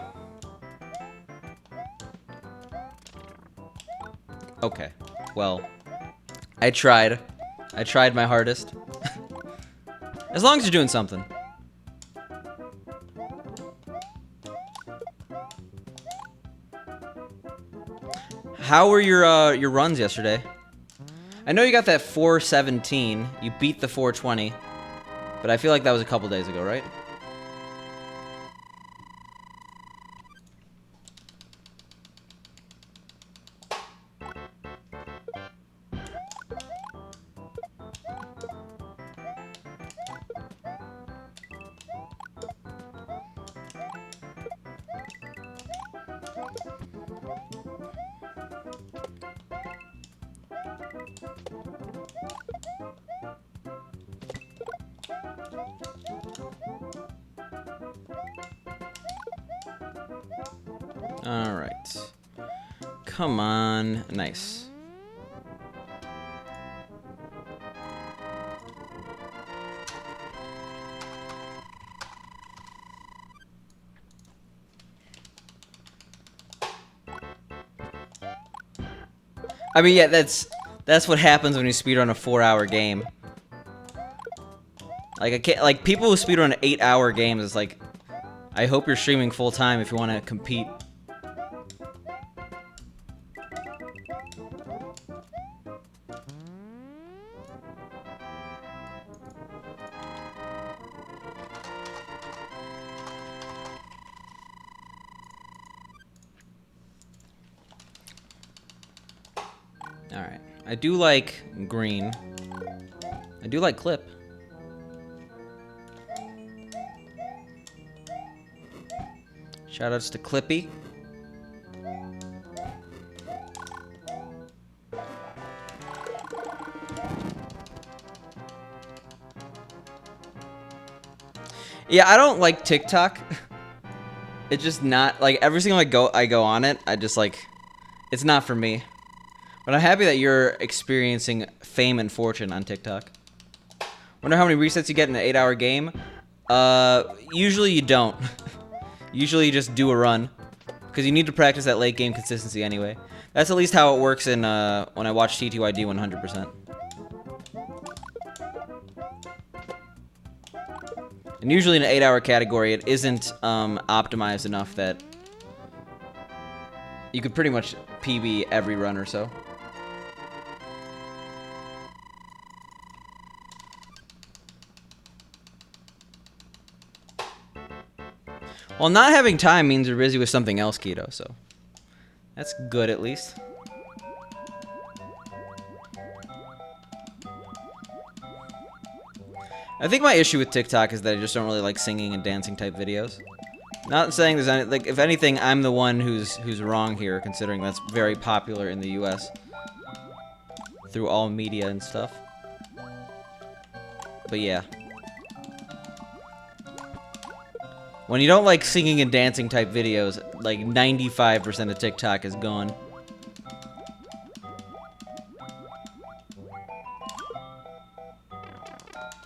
Okay, well, I tried my hardest. As long as you're doing something. How were your runs yesterday? I know you got that 417. You beat the 420, but I feel like that was a couple days ago, right? Alright. Come on. Nice. I mean, yeah, that's what happens when you speedrun a 4-hour game. Like, I can't, like, people who speedrun 8-hour games, it's like, I hope you're streaming full time if you want to compete. Alright. I do like green. I do like clip. Shoutouts to Clippy. Yeah, I don't like TikTok. It's just not like every single I go on it, I just like it's not for me. But I'm happy that you're experiencing fame and fortune on TikTok. Wonder how many resets you get in an 8-hour game? Usually you don't. Usually you just do a run. Because you need to practice that late game consistency anyway. That's at least how it works in when I watch TTYD 100%. And usually in an 8-hour category, it isn't optimized enough that you could pretty much PB every run or so. Well, not having time means you're busy with something else, Keto, so that's good at least. I think my issue with TikTok is that I just don't really like singing and dancing type videos. Not saying there's any, like, if anything, I'm the one who's wrong here, considering that's very popular in the US through all media and stuff. But yeah. When you don't like singing and dancing type videos, like 95% of TikTok is gone.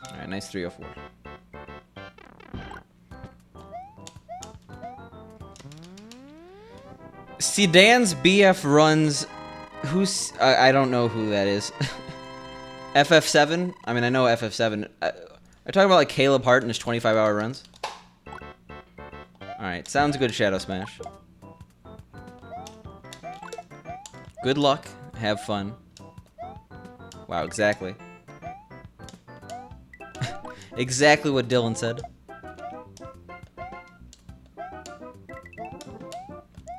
Alright, nice 304. Sedan's BF runs... Who's... I don't know who that is. FF7? I mean, I know FF7. I talk about like Caleb Hart and his 25-hour runs. Alright, sounds good, Shadow Smash. Good luck. Have fun. Wow, exactly. Exactly what Dylan said.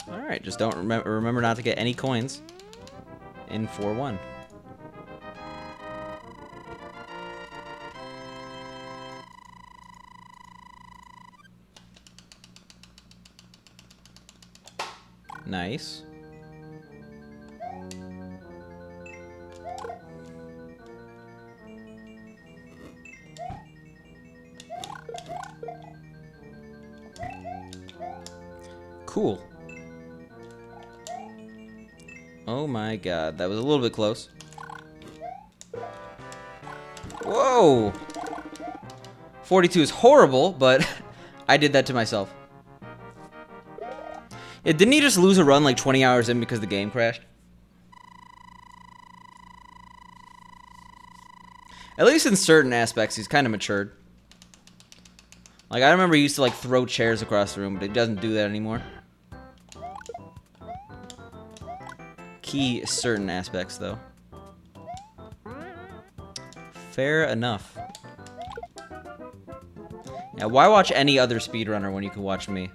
Alright, just don't remember not to get any coins in 4-1. Nice. Cool. Oh my god, that was a little bit close. Whoa! 42 is horrible, but I did that to myself. Yeah, didn't he just lose a run like 20 hours in because the game crashed? At least in certain aspects, he's kind of matured. Like, I remember he used to, like, throw chairs across the room, but he doesn't do that anymore. Key certain aspects, though. Fair enough. Yeah, why watch any other speedrunner when you can watch me?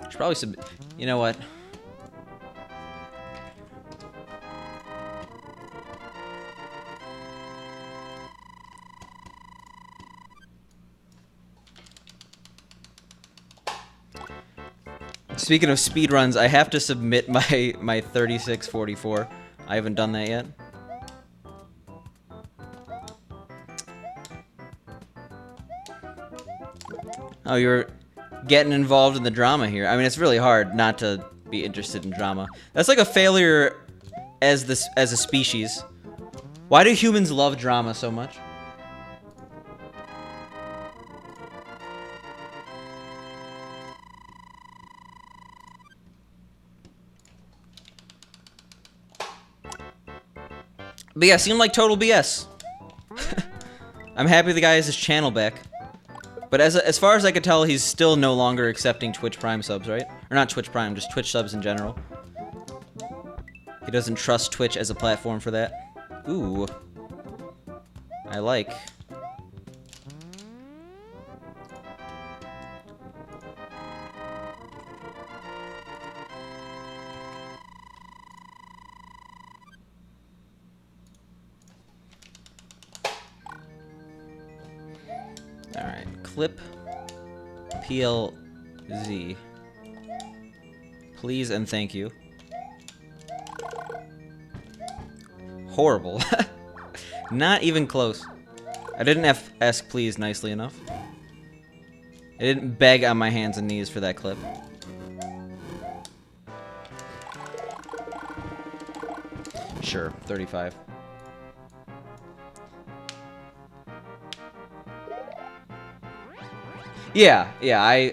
Should probably submit. You know what? Speaking of speedruns, I have to submit my 3644. I haven't done that yet. Oh, you're getting involved in the drama here. I mean, it's really hard not to be interested in drama. That's like a failure as a species. Why do humans love drama so much? But yeah, seemed like total BS. I'm happy the guy has his channel back. But as far as I could tell, he's still no longer accepting Twitch Prime subs, right? Or not Twitch Prime, just Twitch subs in general. He doesn't trust Twitch as a platform for that. Ooh. I like. Alright, clip PLZ. Please and thank you. Horrible. Not even close. I didn't ask please nicely enough. I didn't beg on my hands and knees for that clip. Sure, 35. Yeah,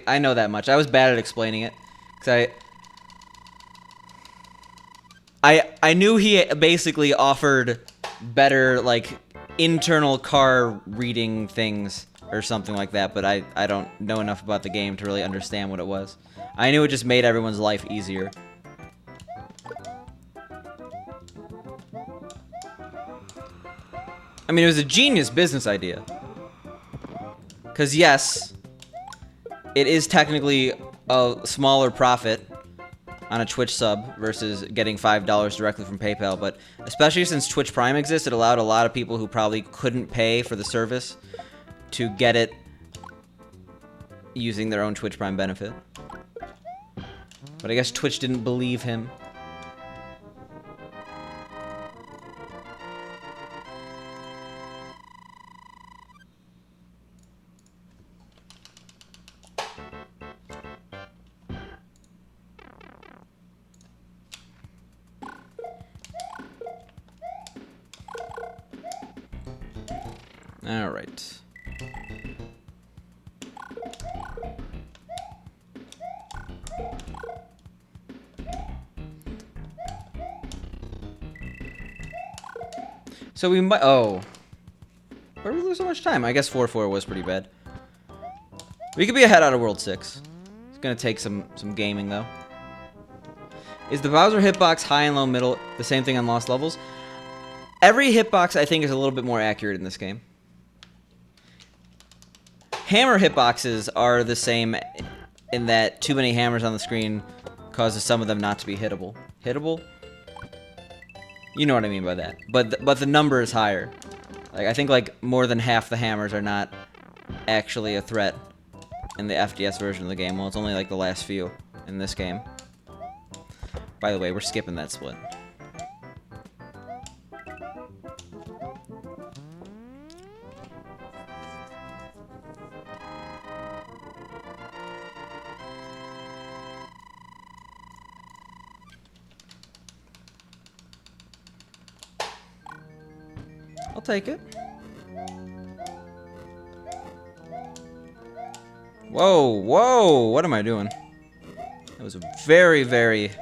I know that much. I was bad at explaining it. Because I knew he basically offered better, like, internal car reading things or something like that, but I don't know enough about the game to really understand what it was. I knew it just made everyone's life easier. I mean, it was a genius business idea. Because, yes, it is technically a smaller profit on a Twitch sub versus getting $5 directly from PayPal, but especially since Twitch Prime exists, it allowed a lot of people who probably couldn't pay for the service to get it using their own Twitch Prime benefit. But I guess Twitch didn't believe him. All right. So we might. Oh. Where did we lose so much time? I guess 4-4 was pretty bad. We could be ahead out of World 6. It's gonna take some gaming though. Is the Bowser hitbox high and low middle the same thing on Lost Levels? Every hitbox I think is a little bit more accurate in this game. Hammer hitboxes are the same in that too many hammers on the screen causes some of them not to be hittable. Hittable? You know what I mean by that. But the number is higher. Like I think like more than half the hammers are not actually a threat in the FDS version of the game. Well, it's only like the last few in this game. By the way, we're skipping that split. I'll take it. Whoa, whoa, what am I doing? That was a very, very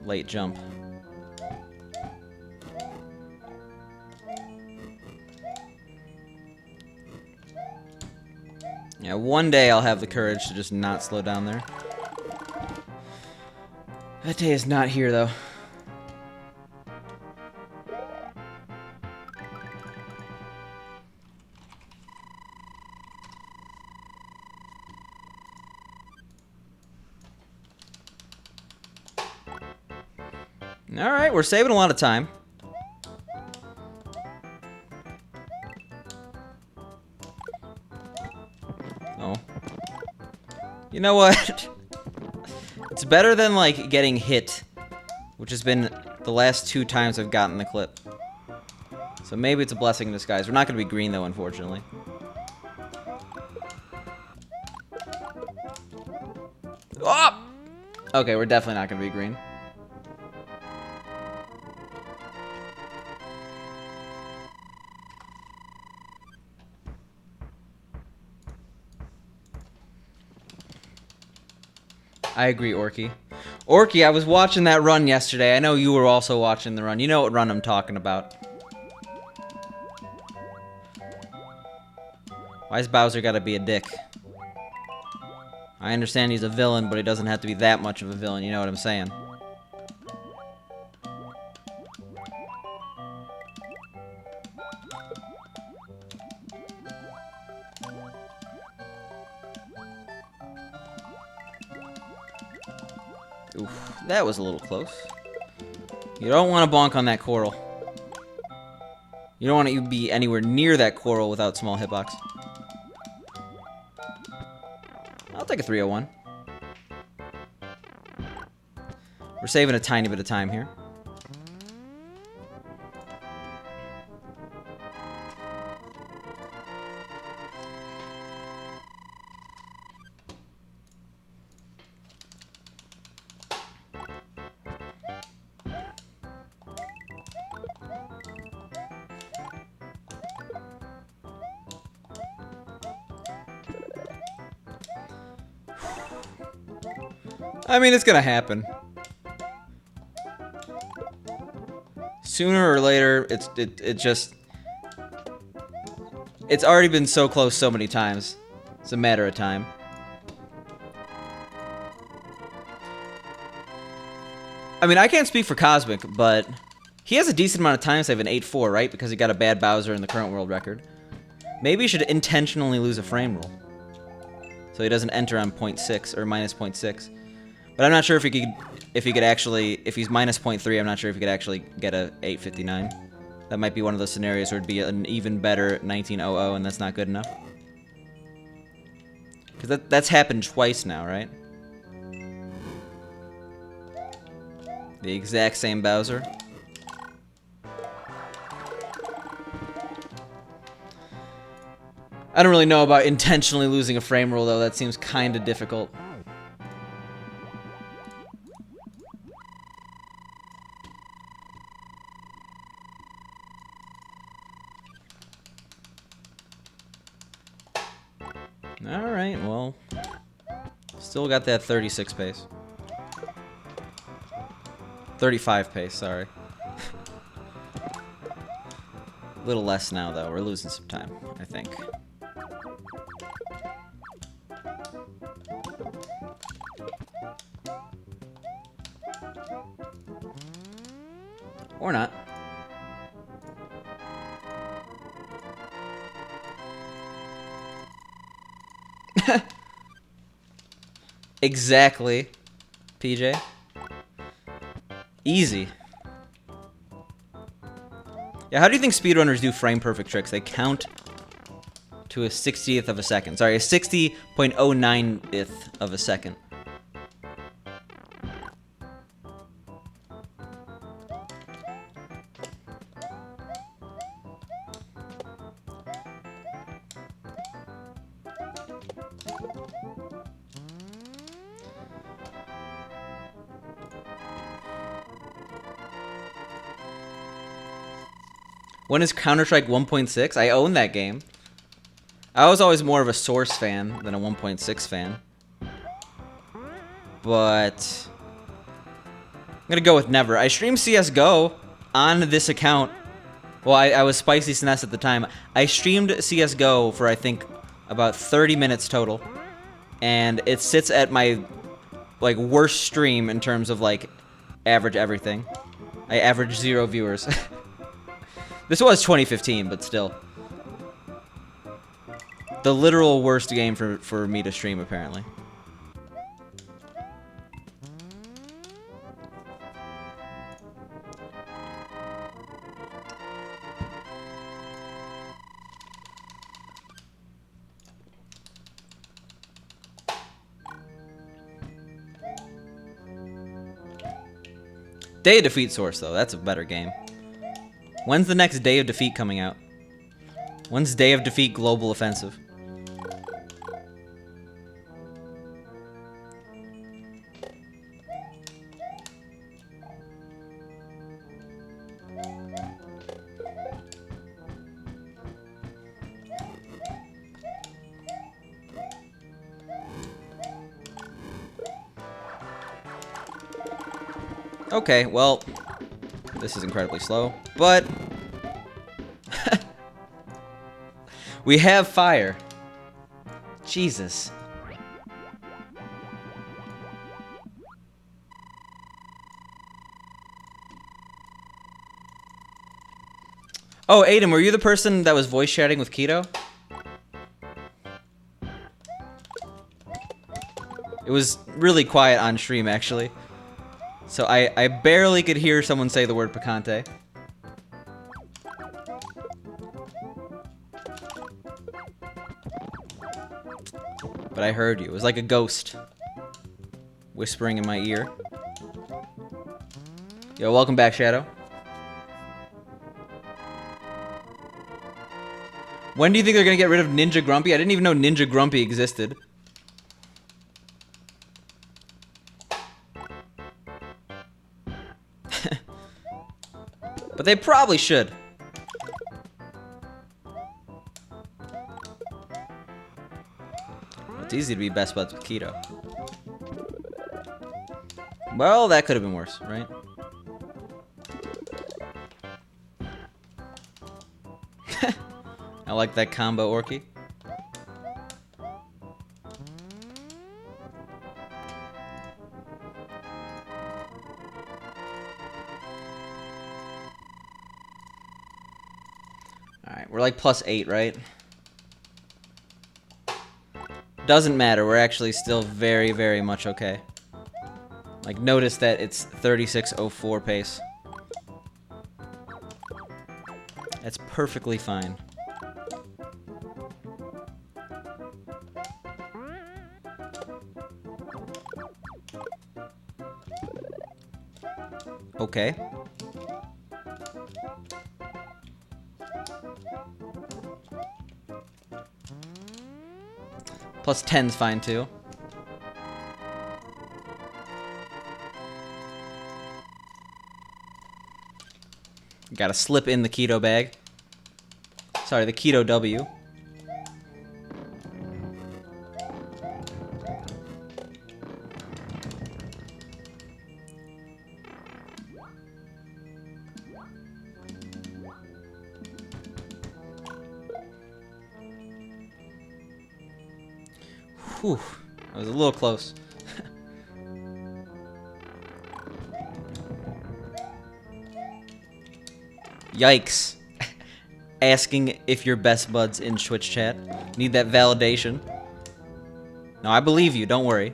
late jump. Yeah, one day I'll have the courage to just not slow down there. That day is not here, though. Alright, we're saving a lot of time. Oh. You know what? It's better than, like, getting hit, which has been the last 2 times I've gotten the clip. So maybe it's a blessing in disguise. We're not going to be green, though, unfortunately. Oh! Okay, we're definitely not going to be green. I agree, Orky. Orky, I was watching that run yesterday. I know you were also watching the run. You know what run I'm talking about. Why's Bowser gotta be a dick? I understand he's a villain, but he doesn't have to be that much of a villain. You know what I'm saying? Oof, that was a little close. You don't want to bonk on that coral. You don't want to be anywhere near that coral without small hitbox. I'll take a 301. We're saving a tiny bit of time here. I mean, it's gonna happen. Sooner or later, it's already been so close so many times. It's a matter of time. I mean, I can't speak for Cosmic, but he has a decent amount of time save in 8-4, right? Because he got a bad Bowser in the current world record. Maybe he should intentionally lose a frame rule, so he doesn't enter on 0.6 or minus 0.6. But I'm not sure if he could actually, if he's minus 0.3, I'm not sure if he could actually get a 859. That might be one of those scenarios where it'd be an even better 1900, and that's not good enough. Because that's happened twice now, right? The exact same Bowser. I don't really know about intentionally losing a frame rule, though. That seems kind of difficult. Alright, well, still got that 36 pace. 35 pace, sorry. A little less now, though. We're losing some time, I think. Or not. Exactly, PJ. Easy. Yeah, how do you think speedrunners do frame perfect tricks? They count to a 60th of a second. Sorry, a 60.09th of a second. When is Counter-Strike 1.6? I own that game. I was always more of a Source fan than a 1.6 fan. But I'm gonna go with never. I streamed CSGO on this account. Well, I was Spicy SNES at the time. I streamed CSGO for, I think, about 30 minutes total. And it sits at my, like, worst stream in terms of, like, average everything. I average 0 viewers. This was 2015, but still. The literal worst game for me to stream, apparently. Day of Defeat Source, though. That's a better game. When's the next Day of Defeat coming out? When's Day of Defeat Global Offensive? Okay, well, this is incredibly slow, but we have fire. Jesus. Oh, Aiden, were you the person that was voice chatting with Keto? It was really quiet on stream, actually. So I barely could hear someone say the word picante. But I heard you. It was like a ghost whispering in my ear. Yo, welcome back, Shadow. When do you think they're gonna get rid of Ninja Grumpy? I didn't even know Ninja Grumpy existed. But they probably should. It's easy to be best buds with Keto. Well, that could have been worse, right? I like that combo, Orky. Alright, we're like +8, right? Doesn't matter, we're actually still very, very much okay. Like, notice that it's 36:04 pace. That's perfectly fine. Okay. +10's fine too. Gotta slip in the keto bag. Sorry, the keto W. Whew, that was a little close. Yikes. Asking if your best bud's in Twitch chat. Need that validation. No, I believe you, don't worry.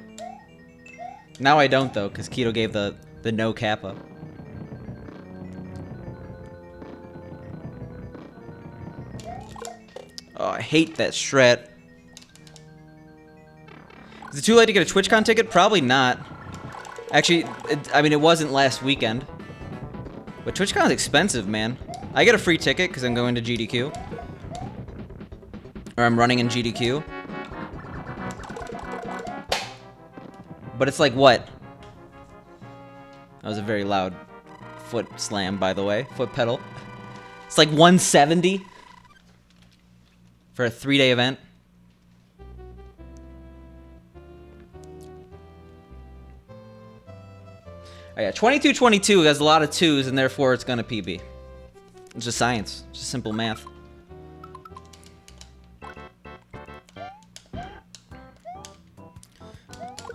Now I don't, though, because Keto gave the no kappa. Oh, I hate that strat. Is it too late to get a TwitchCon ticket? Probably not. Actually, I mean, it wasn't last weekend. But TwitchCon's expensive, man. I get a free ticket because I'm going to GDQ. Or I'm running in GDQ. But it's like what? That was a very loud foot slam, by the way. Foot pedal. It's like 170 for a 3-day event. Oh yeah, 22-22 has a lot of 2s, and therefore it's gonna PB. It's just science. It's just simple math.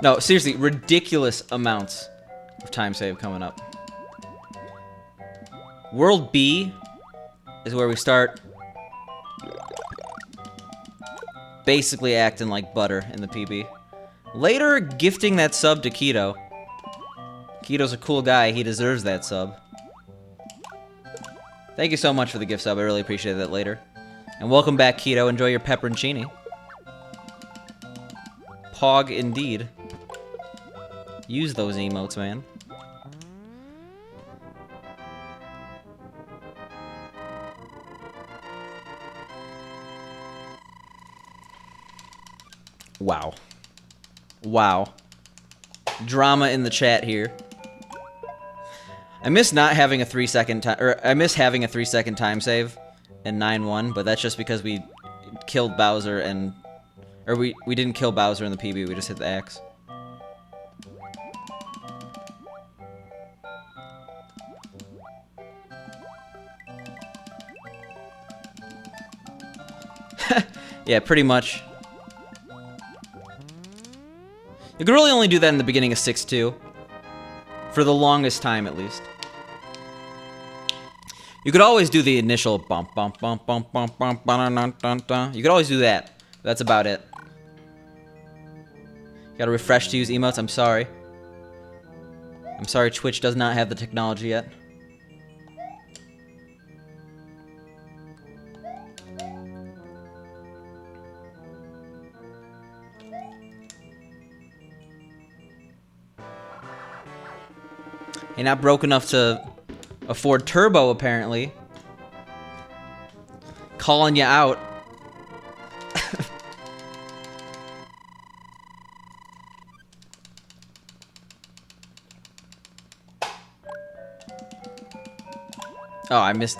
No, seriously, ridiculous amounts of time save coming up. World B is where we start basically acting like butter in the PB. Later, gifting that sub to Keto. Keto's a cool guy. He deserves that sub. Thank you so much for the gift sub. I really appreciate that later. And welcome back, Keto. Enjoy your pepperoncini. Pog indeed. Use those emotes, man. Wow. Wow. Drama in the chat here. I miss not having a 3-second time, or I miss having a 3-second time save in 9-1, but that's just because we killed Bowser and, or we didn't kill Bowser in the PB, we just hit the axe. Yeah, pretty much. You could really only do that in the beginning of 6-2. For the longest time, at least. You could always do the initial bump, bump, bump, bump, bump, bump, bump, bump, bump. You could always do that. That's about it. Gotta refresh to use emotes. I'm sorry. I'm sorry, Twitch does not have the technology yet. You're not broke enough to afford turbo, apparently. Calling you out. Oh, I missed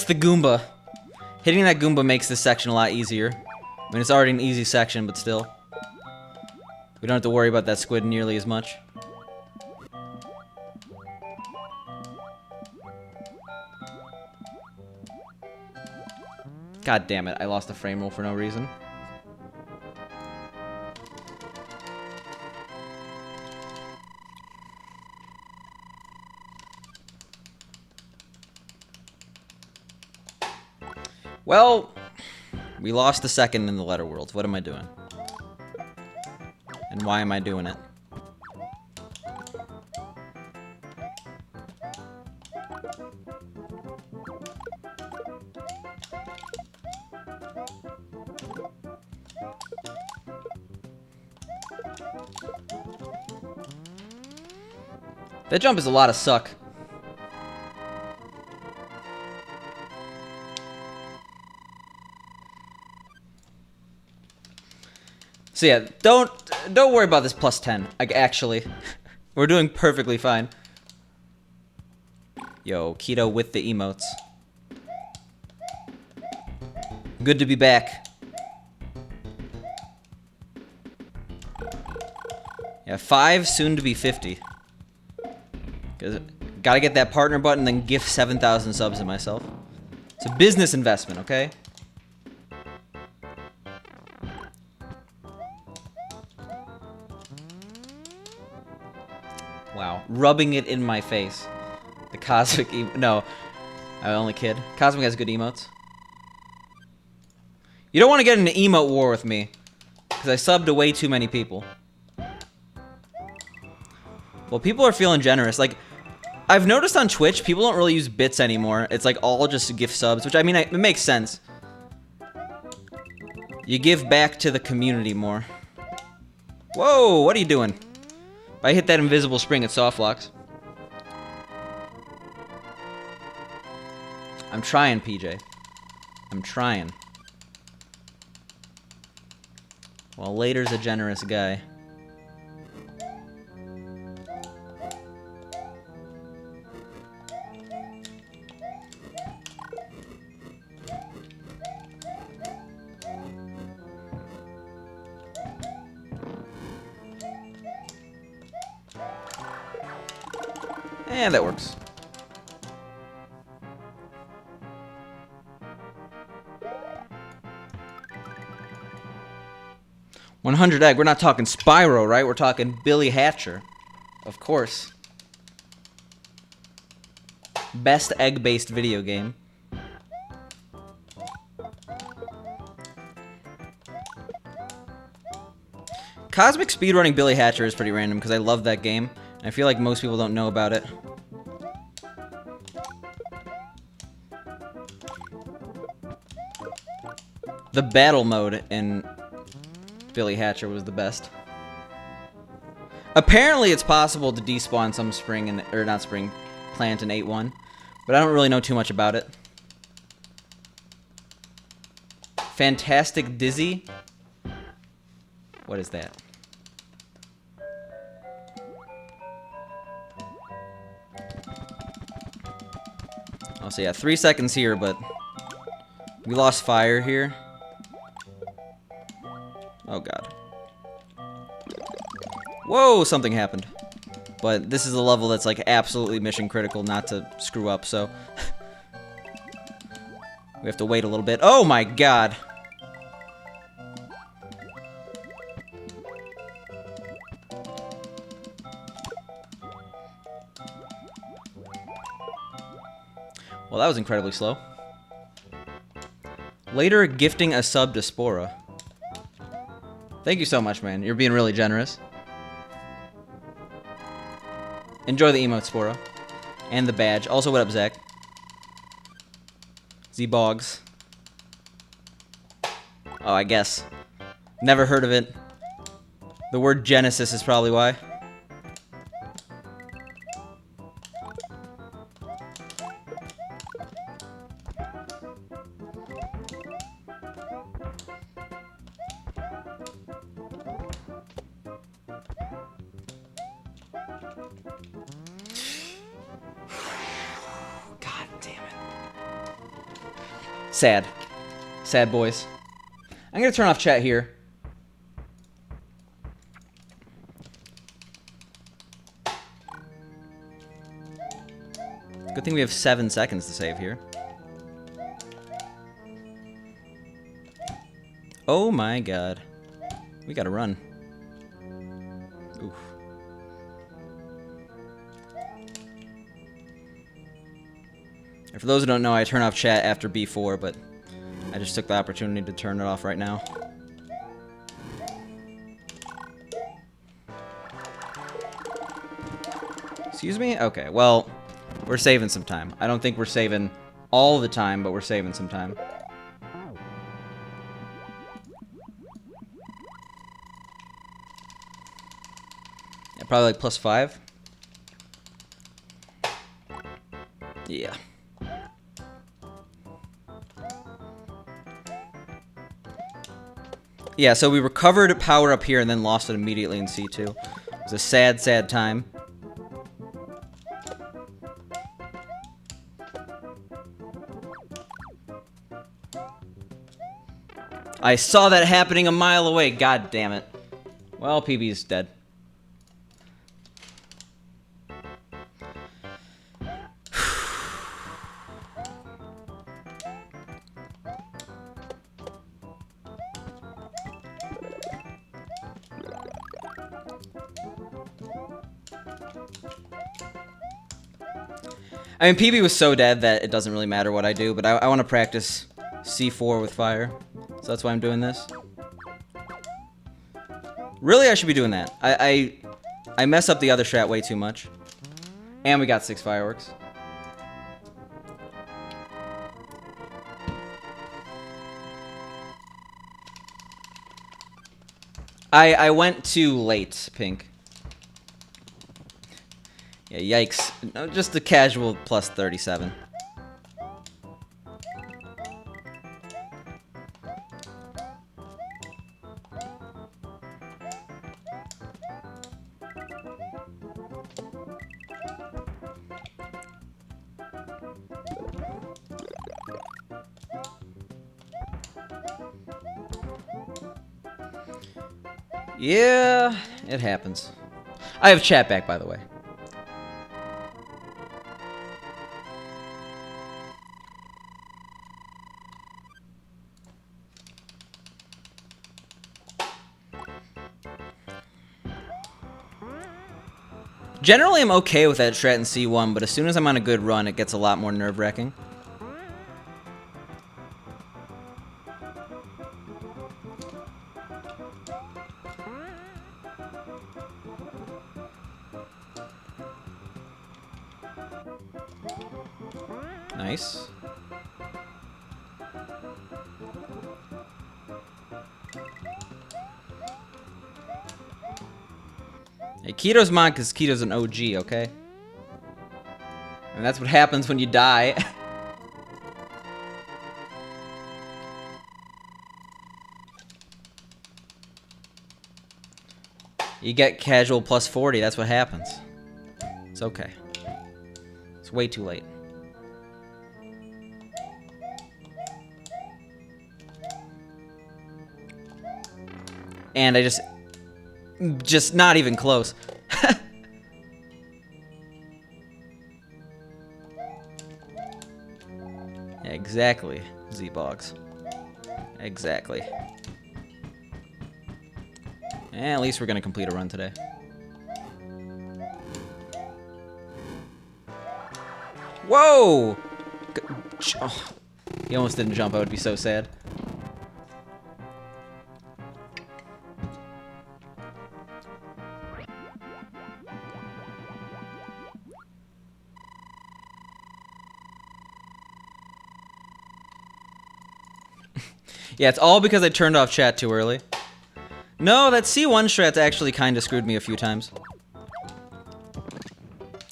the Goomba. Hitting that Goomba makes this section a lot easier. I mean, it's already an easy section, but still. We don't have to worry about that squid nearly as much. God damn it, I lost a frame roll for no reason. Well, we lost a second in the letter world. What am I doing? And why am I doing it? That jump is a lot of suck. So yeah, don't worry about this plus 10. Like, actually, we're doing perfectly fine. Yo, Keto with the emotes. Good to be back. Yeah, 5, soon to be 50. Gotta get that partner button, then gift 7,000 subs to myself. It's a business investment, okay? Wow. Rubbing it in my face. The Cosmic no. I only kid. Cosmic has good emotes. You don't want to get in an emote war with me. Because I subbed to way too many people. Well, people are feeling generous. Like, I've noticed on Twitch, people don't really use bits anymore. It's like all just gift subs, which I mean, it makes sense. You give back to the community more. Whoa, what are you doing? If I hit that invisible spring, it soft locks. I'm trying, PJ. I'm trying. Well, Later's a generous guy. And that works. $100 egg. We're not talking Spyro, right? We're talking Billy Hatcher. Of course. Best egg-based video game. Cosmic speedrunning Billy Hatcher is pretty random because I love that game. And I feel like most people don't know about it. The battle mode in Billy Hatcher was the best. Apparently it's possible to despawn some spring, or not spring, plant in 8.1. But I don't really know too much about it. Fantastic Dizzy? What is that? Oh, so yeah, 3 seconds here, but we lost fire here. Oh god. Whoa, something happened. But this is a level that's like absolutely mission critical not to screw up, so we have to wait a little bit. Oh my god. Well, that was incredibly slow. Later, gifting a sub to Spora. Thank you so much, man. You're being really generous. Enjoy the emote, Spora. And the badge. Also, what up, Zach? Z-Bogs. Oh, I guess. Never heard of it. The word Genesis is probably why. God damn it. Sad. Sad boys. I'm gonna turn off chat here. Good thing we have 7 seconds to save here. Oh my god. We gotta run. Oof. And for those who don't know, I turn off chat after B4, but I just took the opportunity to turn it off right now. Excuse me? Okay, well, we're saving some time. I don't think we're saving all the time, but we're saving some time. Yeah, probably like +5. Yeah. Yeah, so we recovered power up here and then lost it immediately in C2. It was a sad, sad time. I saw that happening a mile away. God damn it. Well, PB's dead. I mean, PB was so dead that it doesn't really matter what I do, but I want to practice C4 with fire. So that's why I'm doing this. Really, I should be doing that. I mess up the other strat way too much. And we got 6 fireworks. I went too late, Pink. Yeah, yikes. No, just a casual +37. Yeah, it happens. I have chat back, by the way. Generally, I'm okay with that strat in C1, but as soon as I'm on a good run, it gets a lot more nerve-wracking. Nice. Hey, Keto's mine because Keto's an OG, okay? And that's what happens when you die. You get casual +40, that's what happens. It's okay. It's way too late. And I just not even close. Exactly, Z-Bogs. Exactly. And at least we're gonna complete a run today. Whoa! Oh, he almost didn't jump. I would be so sad. Yeah, it's all because I turned off chat too early. No, that C1 strat's actually kind of screwed me a few times.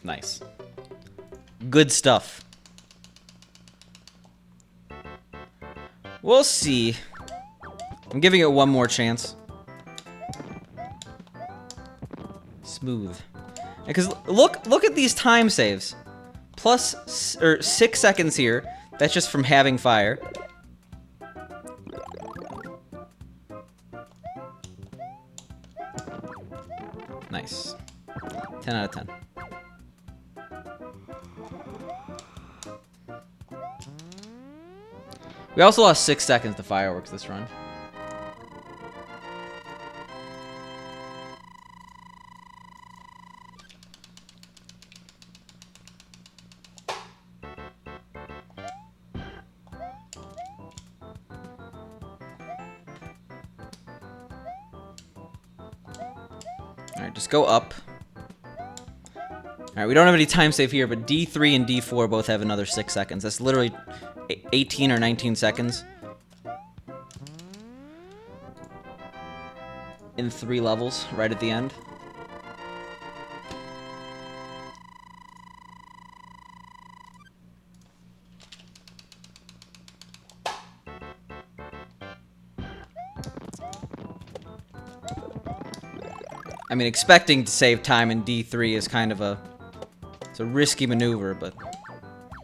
Nice. Good stuff. We'll see. I'm giving it one more chance. Smooth. Because look at these time saves. Plus, or 6 seconds here. That's just from having fire. Nice. 10 out of 10. We also lost 6 seconds to fireworks this run. Alright, just go up. Alright, we don't have any time save here, but D3 and D4 both have another 6 seconds. That's literally 18 or 19 seconds. In 3 levels, right at the end. I mean, expecting to save time in D3 is kind of it's a risky maneuver, but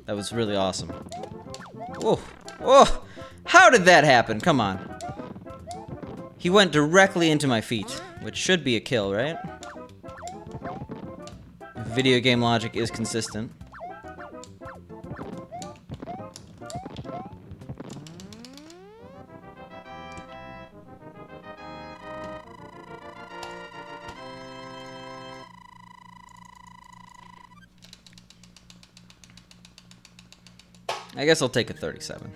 that was really awesome. Whoa, whoa, how did that happen? Come on. He went directly into my feet, which should be a kill, right? Video game logic is consistent. I guess I'll take a 37.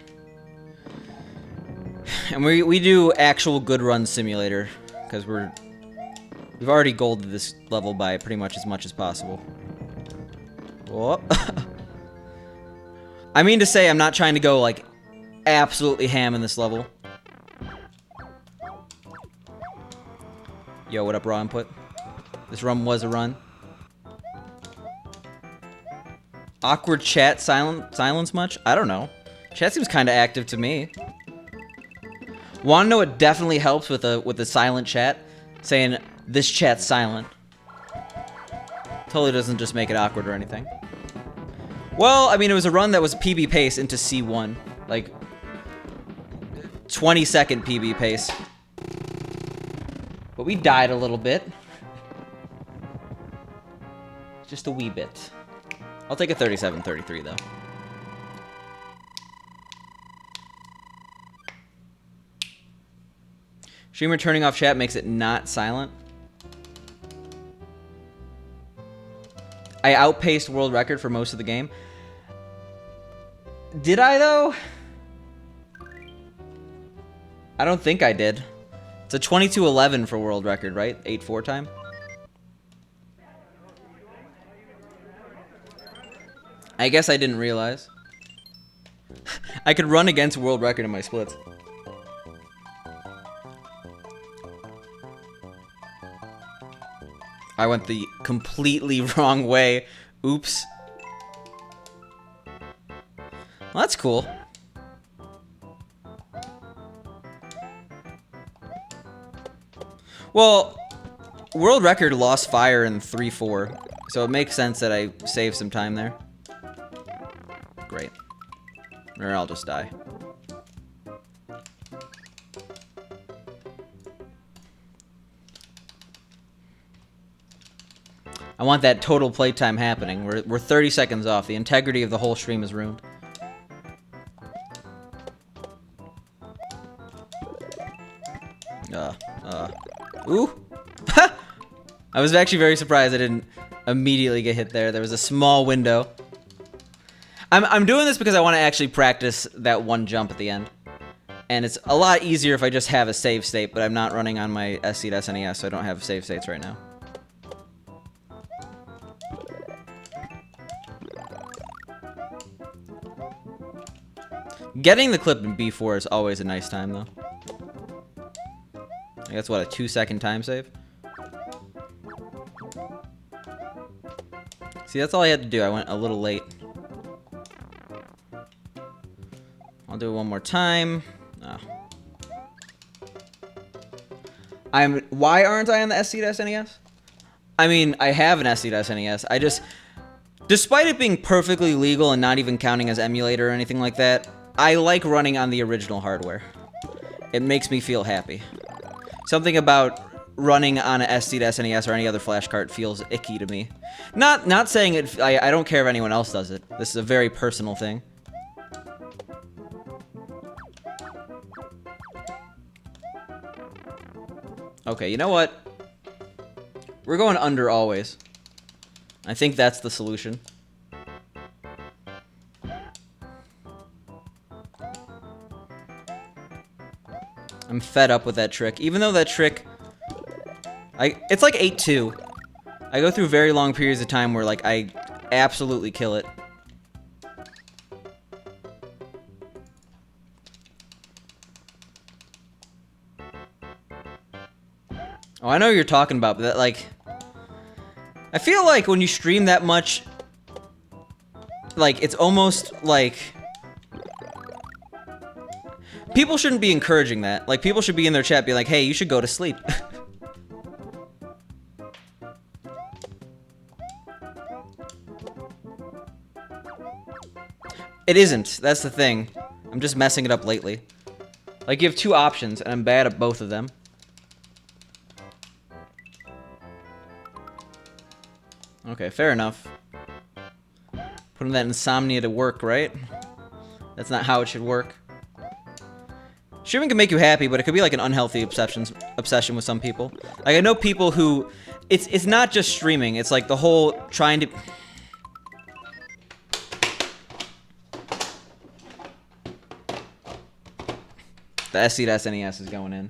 And we do actual good run simulator, because we've already golded this level by pretty much as possible. Whoa. I mean to say, I'm not trying to go, like, absolutely ham in this level. Yo, what up, raw input? This run was a run. Awkward chat silence much? I don't know. Chat seems kind of active to me. Want to know what definitely helps with a silent chat? Saying, this chat's silent. Totally doesn't just make it awkward or anything. Well, I mean, it was a run that was PB pace into C1. Like, 20-second PB pace. But we died a little bit. Just a wee bit. I'll take a 37-33, though. Streamer turning off chat makes it not silent. I outpaced world record for most of the game. Did I, though? I don't think I did. It's a 22:11 for world record, right? 8-4 time? I guess I didn't realize. I could run against world record in my splits. I went the completely wrong way. Oops. Well, that's cool. Well, world record lost fire in 3-4, so it makes sense that I saved some time there. Great. Or I'll just die. I want that total playtime happening. We're 30 seconds off. The integrity of the whole stream is ruined. Ooh! I was actually very surprised I didn't immediately get hit there. There was a small window. I'm doing this because I want to actually practice that one jump at the end. And it's a lot easier if I just have a save state, but I'm not running on my SC-SNES, so I don't have save states right now. Getting the clip in B4 is always a nice time, though. I guess, what, a 2-second time save? See, that's all I had to do. I went a little late. I'll do it one more time. Oh. Why aren't I on the SC-SNES? I mean, I have an SC-SNES. I just... Despite it being perfectly legal and not even counting as emulator or anything like that, I like running on the original hardware. It makes me feel happy. Something about running on a SC-SNES or any other flash card feels icky to me. Not saying it... I don't care if anyone else does it. This is a very personal thing. Okay, you know what? We're going under always. I think that's the solution. I'm fed up with that trick. Even though that trick... It's like 8-2. I go through very long periods of time where, like, I absolutely kill it. Oh, I know what you're talking about, but that, like... I feel like when you stream that much... Like, it's almost like... People shouldn't be encouraging that. Like, people should be in their chat being like, hey, you should go to sleep. It isn't. That's the thing. I'm just messing it up lately. Like, you have two options, and I'm bad at both of them. Okay, fair enough. Putting that insomnia to work, right? That's not how it should work. Streaming can make you happy, but it could be like an unhealthy obsession with some people. Like, I know people who... It's not just streaming. It's like the whole trying to... The SC to SNES is going in.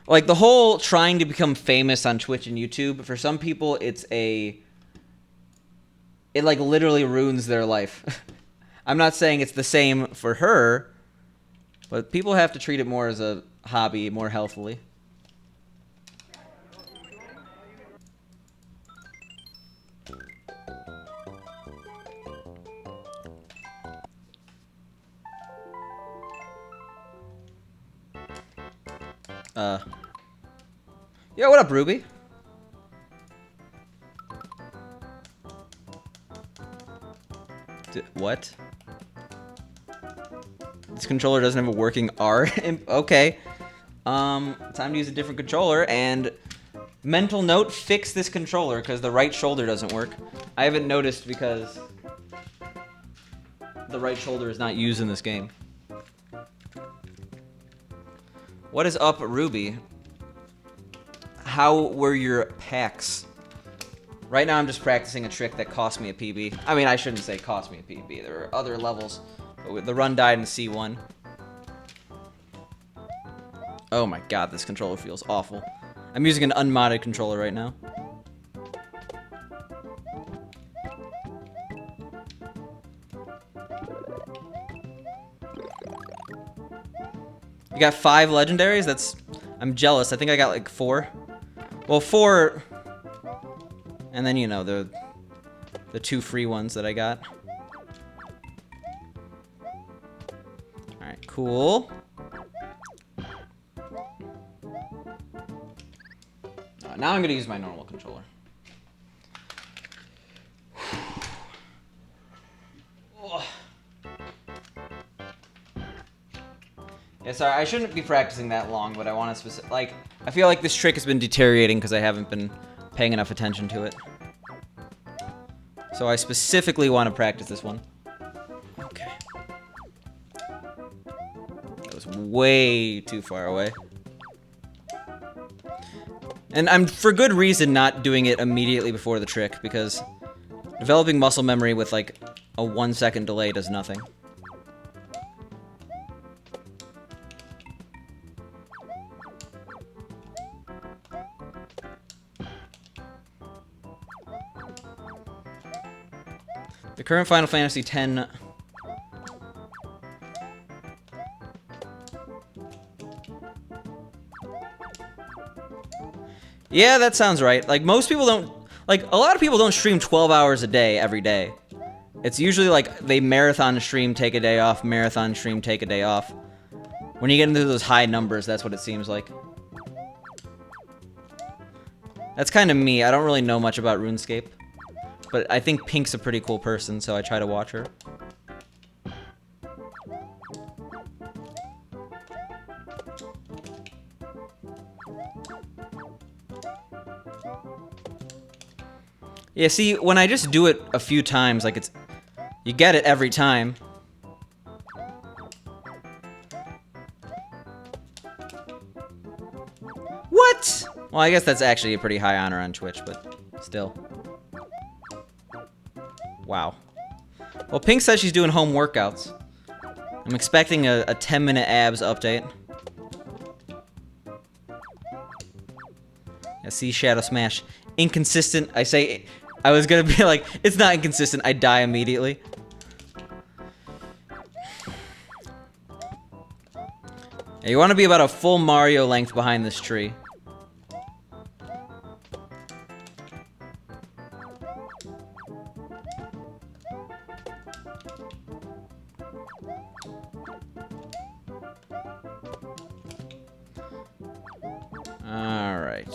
Like, the whole trying to become famous on Twitch and YouTube, for some people, it's a... It, like, literally ruins their life. I'm not saying it's the same for her, but people have to treat it more as a hobby, more healthily. Yo, what up, Ruby? What? This controller doesn't have a working R. Okay. Time to use a different controller, and mental note, fix this controller, because the right shoulder doesn't work. I haven't noticed because the right shoulder is not used in this game. What is up, Ruby? How were your packs? Right now I'm just practicing a trick that cost me a PB. I mean, I shouldn't say cost me a PB. There were other levels. But the run died in C1. Oh my god, this controller feels awful. I'm using an unmodded controller right now. You got 5 legendaries? That's... I'm jealous. I think I got like 4. Well, 4... And then, you know, the 2 free ones that I got. Alright, cool. Now I'm gonna use my normal controller. Yeah, sorry, I shouldn't be practicing that long, but I want to like, I feel like this trick has been deteriorating because I haven't been paying enough attention to it. So I specifically want to practice this one. Okay. That was way too far away. And I'm, for good reason, not doing it immediately before the trick, because developing muscle memory with, like, a 1-second delay does nothing. The current Final Fantasy X... Yeah, that sounds right. Like, most people don't... Like, a lot of people don't stream 12 hours a day, every day. It's usually, like, they marathon stream, take a day off, marathon stream, take a day off. When you get into those high numbers, that's what it seems like. That's kind of me. I don't really know much about RuneScape. But I think Pink's a pretty cool person, so I try to watch her. Yeah, see, when I just do it a few times, like, it's... You get it every time. What? Well, I guess that's actually a pretty high honor on Twitch, but still. Wow. Well, Pink says she's doing home workouts. I'm expecting a 10-minute abs update. I see Shadow Smash. Inconsistent. I say... I was gonna be like, it's not inconsistent. I die immediately. Yeah, you want to be about a full Mario length behind this tree. Alright.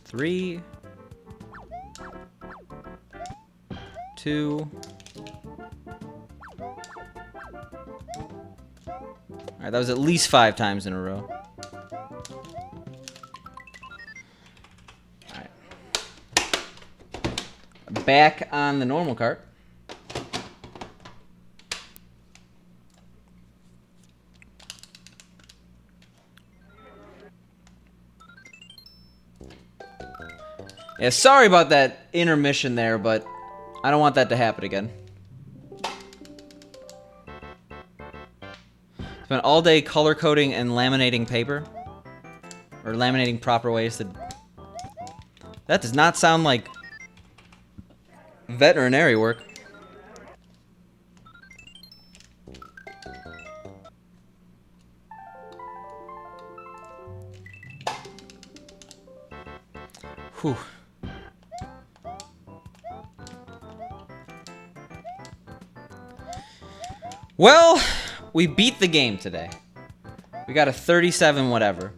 Three, 2. Alright, that was at least 5 times in a row. Alright. Back on the normal cart. Yeah, sorry about that intermission there, but I don't want that to happen again. Spent all day color coding and laminating paper. Or laminating proper ways to... That does not sound like veterinary work. Whew. Well, we beat the game today. We got a 37 whatever.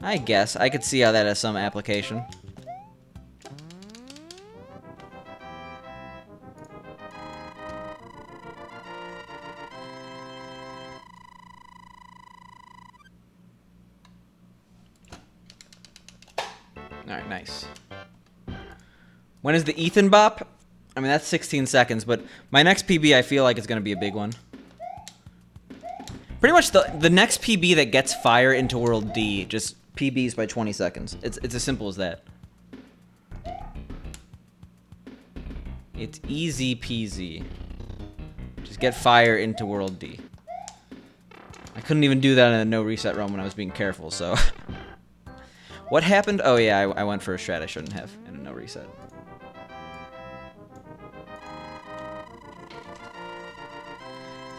I guess. I could see how that has some application. Alright, nice. When is the Ethan Bop? I mean, that's 16 seconds, but my next PB I feel like is going to be a big one. Pretty much the next PB that gets fire into World D just PBs by 20 seconds. It's as simple as that. It's easy peasy. Just get fire into World D. I couldn't even do that in a no reset run when I was being careful, so... What happened? Oh yeah, I went for a strat I shouldn't have in a no reset.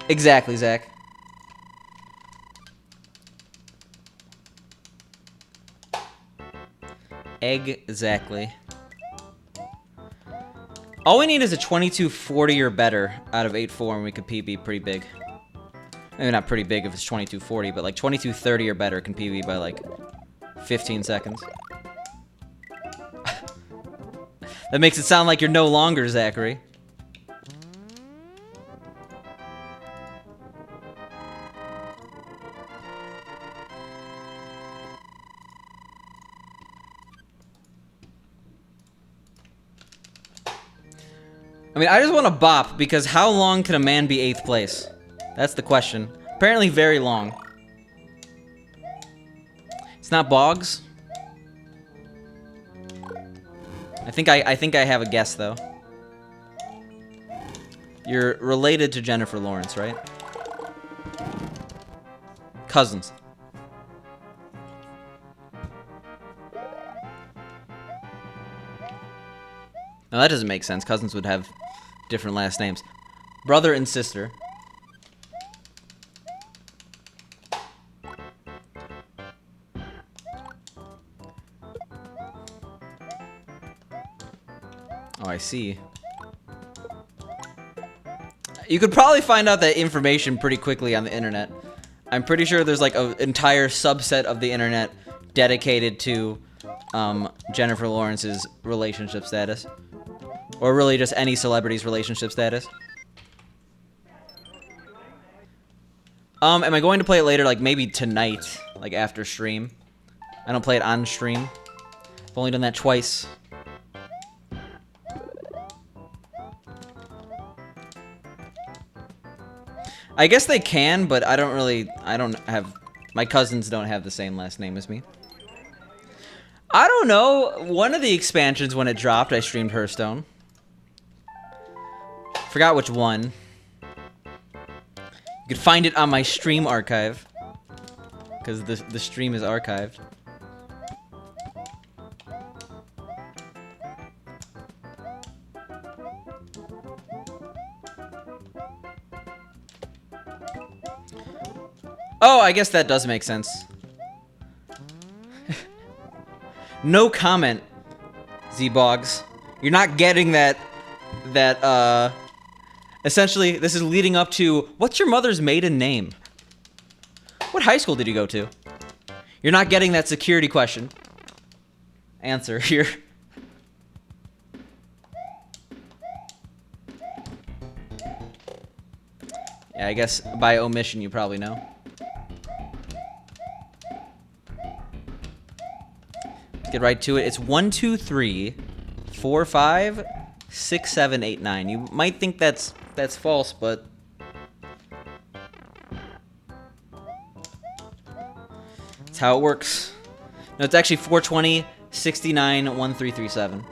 Exactly, Zach. Exactly. All we need is a 2240 or better out of 8-4 and we could PB pretty big. Maybe not pretty big if it's 2240, but like 2230 or better can PB by like 15 seconds. That makes it sound like you're no longer Zachary. I mean, I just want to bop, because how long can a man be 8th place? That's the question. Apparently very long. It's not Boggs? I think I have a guess, though. You're related to Jennifer Lawrence, right? Cousins. No, that doesn't make sense. Cousins would have different last names. Brother and sister. Oh, I see. You could probably find out that information pretty quickly on the internet. I'm pretty sure there's like an entire subset of the internet dedicated to Jennifer Lawrence's relationship status. Or really just any celebrity's relationship status. Am I going to play it later, like maybe tonight, like after stream? I don't play it on stream. I've only done that twice. I guess they can, but I don't have, my cousins don't have the same last name as me. I don't know. One of the expansions when it dropped, I streamed Hearthstone. Forgot which one. You could find it on my stream archive. Because the stream is archived. Oh, I guess that does make sense. No comment, Z-Bogs. You're not getting that, essentially, this is leading up to, what's your mother's maiden name? What high school did you go to? You're not getting that security question answer here. Yeah, I guess by omission you probably know. Get right to it. It's 1, 2, 3, 4, 5, 6, 7, 8, 9. You might think that's false, but that's how it works. No, it's actually 420, 69, 1337.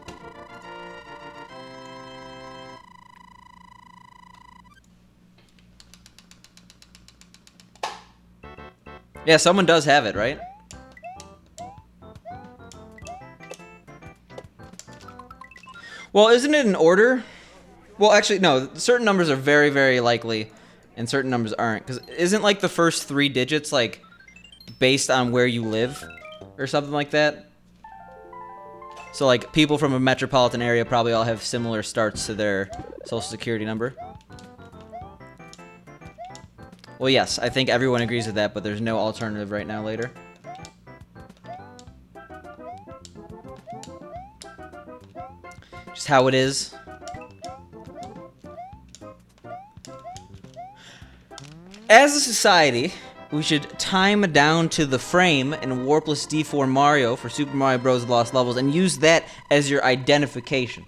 Yeah, someone does have it, right? Well, isn't it in order? Well, actually, no. Certain numbers are very, very likely, and certain numbers aren't. Because isn't, like, the first 3 digits, like, based on where you live? Or something like that? So, like, people from a metropolitan area probably all have similar starts to their social security number. Well, yes, I think everyone agrees with that, but there's no alternative right now later. Just how it is. As a society, we should time down to the frame in Warpless D-4 Mario for Super Mario Bros. Lost Levels and use that as your identification.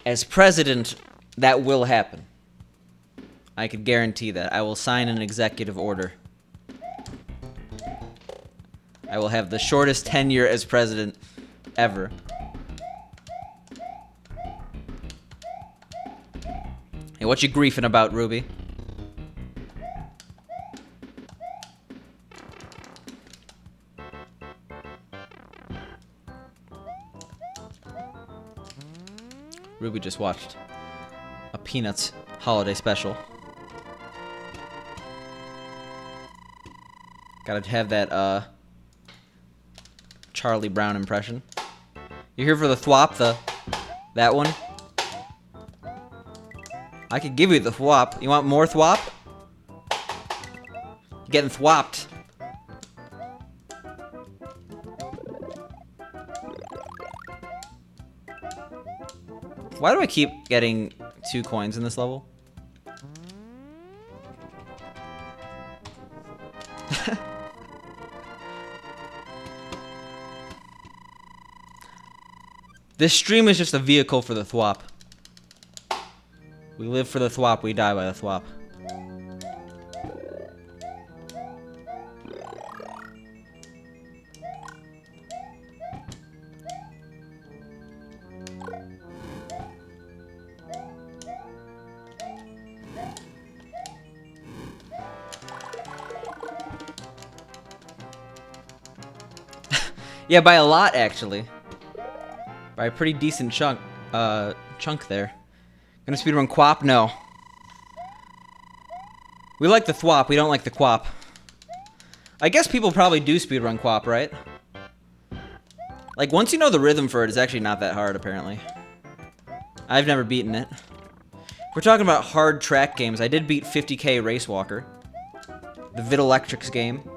As president, that will happen. I could guarantee that. I will sign an executive order. I will have the shortest tenure as president ever. Hey, what you griefing about, Ruby? Ruby just watched a Peanuts holiday special. Gotta have that, Charlie Brown impression. You're here for the thwop, that one? I could give you the thwop. You want more thwop? You're getting thwopped. Why do I keep getting 2 coins in this level? This stream is just a vehicle for the thwop. We live for the thwop, we die by the thwop. Yeah, by a lot, actually. By a pretty decent chunk there. Gonna speedrun Quap? No. We like the thwop, we don't like the quap. I guess people probably do speedrun Quap, right? Like, once you know the rhythm for it, it's actually not that hard, apparently. I've never beaten it. If we're talking about hard track games, I did beat 50K Race Walker. The Vidalectrix game.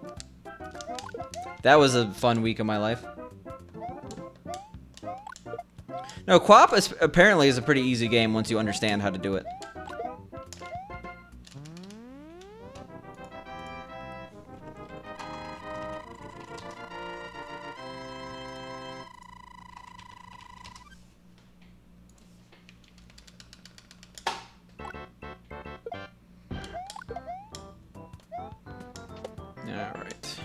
That was a fun week of my life. No, Quap apparently is a pretty easy game once you understand how to do it. Alright.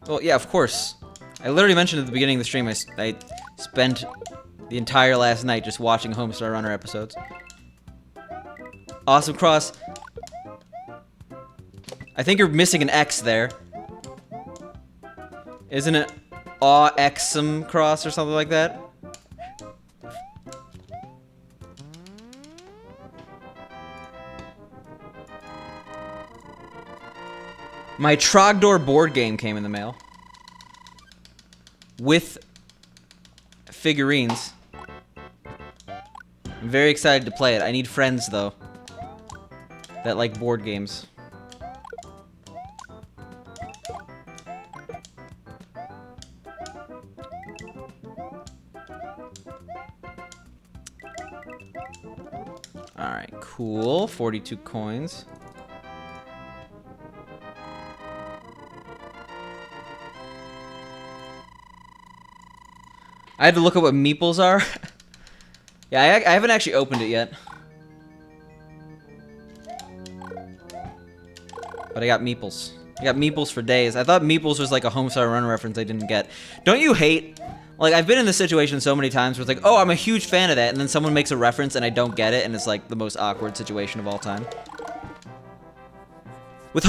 Well, yeah, of course. I literally mentioned at the beginning of the stream, I spent the entire last night just watching Homestar Runner episodes. Awesome Cross. I think you're missing an X there. Isn't it Awesome Cross or something like that? My Trogdor board game came in the mail. With figurines. I'm very excited to play it. I need friends, though, that like board games. Alright, cool. 42 coins. I had to look up what meeples are. Yeah, I haven't actually opened it yet. But I got meeples. I got meeples for days. I thought meeples was like a Homestar Runner reference I didn't get. Don't you hate... Like, I've been in this situation so many times where it's like, oh, I'm a huge fan of that, and then someone makes a reference and I don't get it, and it's like the most awkward situation of all time. With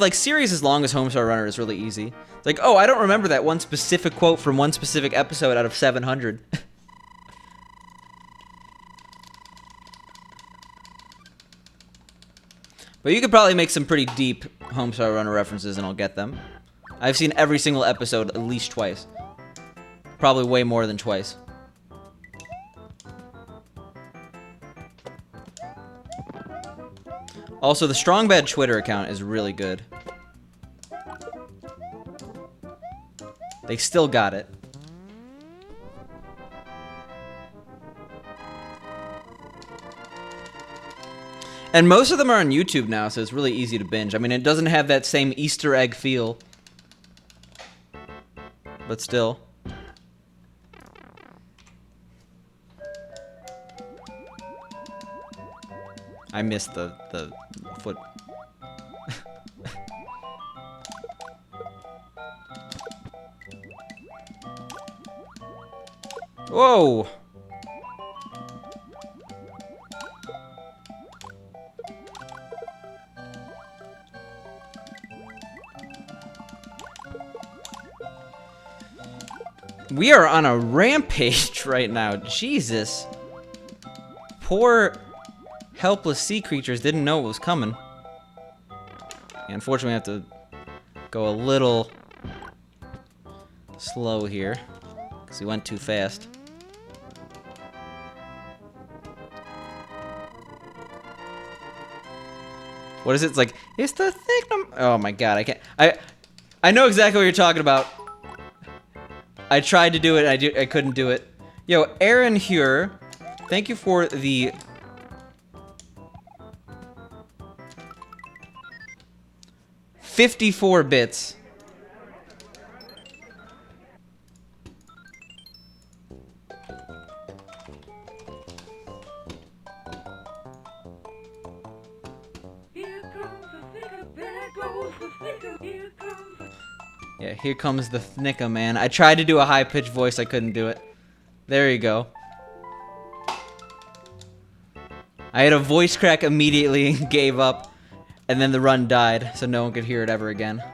like series as long as Homestar Runner is really easy. It's like, oh, I don't remember that one specific quote from one specific episode out of 700. But you could probably make some pretty deep Homestar Runner references and I'll get them. I've seen every single episode at least twice. Probably way more than twice. Also, the Strong Bad Twitter account is really good. They still got it. And most of them are on YouTube now, so it's really easy to binge. I mean, it doesn't have that same Easter egg feel. But still. I missed the foot. Whoa! We are on a rampage right now. Jesus. Poor helpless sea creatures didn't know it was coming. And unfortunately, I have to go a little slow here because he went too fast. What is it? It's like, it's the thick. Oh my god, I can't. I know exactly what you're talking about. I tried to do it, I couldn't do it. Yo, Aaron Hure, thank you for the 54 bits. Yeah, here comes the Thnicka, man. I tried to do a high-pitched voice, I couldn't do it. There you go. I had a voice crack immediately and gave up, and then the run died, so no one could hear it ever again.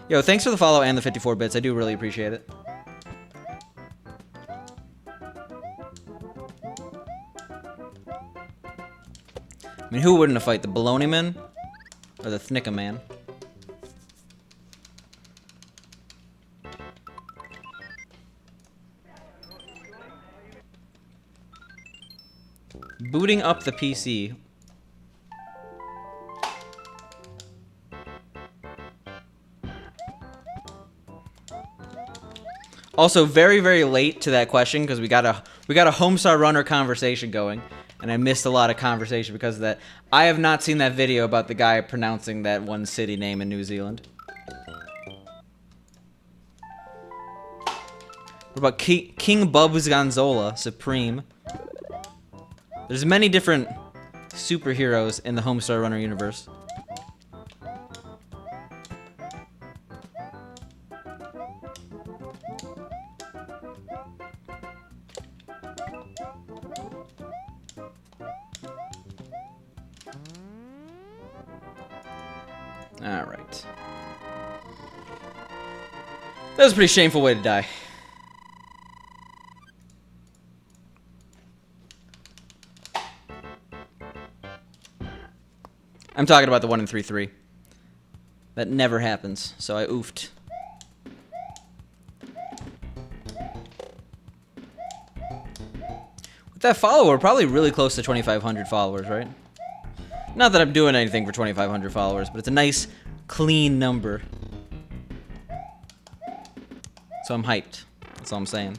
Yo, thanks for the follow and the 54 bits. I do really appreciate it. I mean, who wouldn't have fight? The Baloney Man? Or the Thnicka Man? Booting up the PC. Also, very, very late to that question because we got a Homestar Runner conversation going, and I missed a lot of conversation because of that. I have not seen that video about the guy pronouncing that one city name in New Zealand. What about King Bubs Gonzola, Supreme? There's many different superheroes in the Homestar Runner universe. Alright. That was a pretty shameful way to die. I'm talking about the 1 in 3-3. That never happens, so I oofed. With that follower, we're probably really close to 2,500 followers, right? Not that I'm doing anything for 2,500 followers, but it's a nice, clean number. So I'm hyped. That's all I'm saying.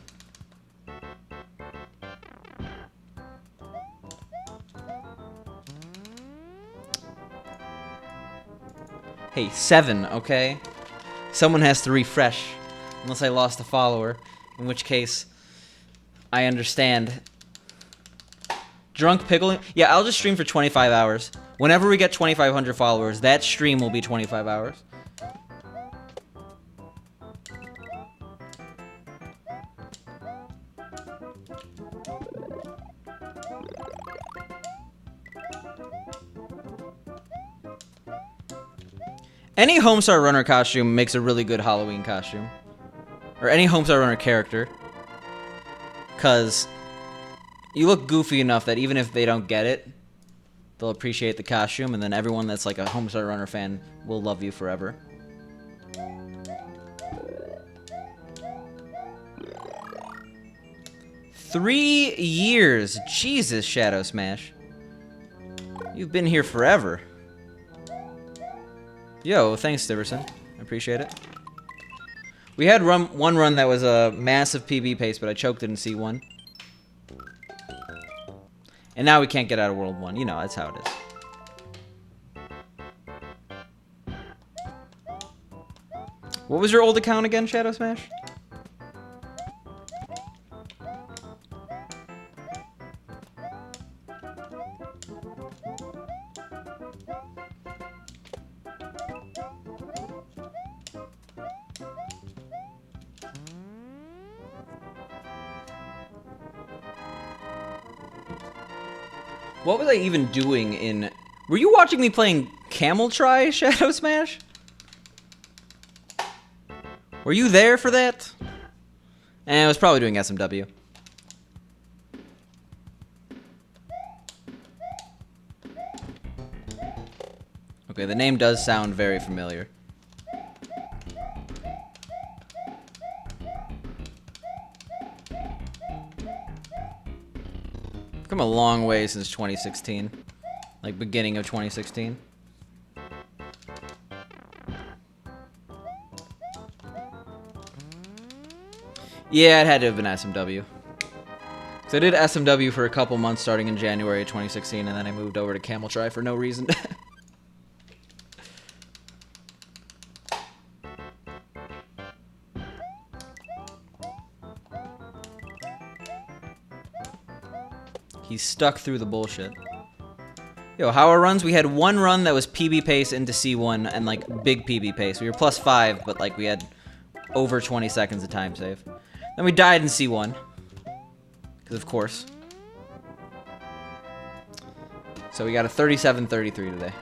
Hey, 7, okay? Someone has to refresh. Unless I lost a follower. In which case, I understand. Drunk Pickle? Yeah, I'll just stream for 25 hours. Whenever we get 2,500 followers, that stream will be 25 hours. Any Homestar Runner costume makes a really good Halloween costume. Or any Homestar Runner character. Because you look goofy enough that even if they don't get it, they'll appreciate the costume, and then everyone that's like a Homestar Runner fan will love you forever. Three years! Jesus, Shadow Smash. You've been here forever. Yo, thanks, Stiverson. I appreciate it. We had one run that was a massive PB pace, but I choked it in C1. And now we can't get out of World 1. You know, that's how it is. What was your old account again, Shadow Smash? What was I even doing in... Were you watching me playing Camel Try, Shadow Smash? Were you there for that? I was probably doing SMW. Okay, the name does sound very familiar. Come a long way since 2016. Like, beginning of 2016. Yeah, it had to have been SMW. So I did SMW for a couple months starting in January of 2016, and then I moved over to Camel Try for no reason. He's stuck through the bullshit. Yo, how our runs? We had one run that was PB pace into C1 and like big PB pace. We were +5, but like we had over 20 seconds of time save. Then we died in C1. Because of course. So we got a 37-33 today.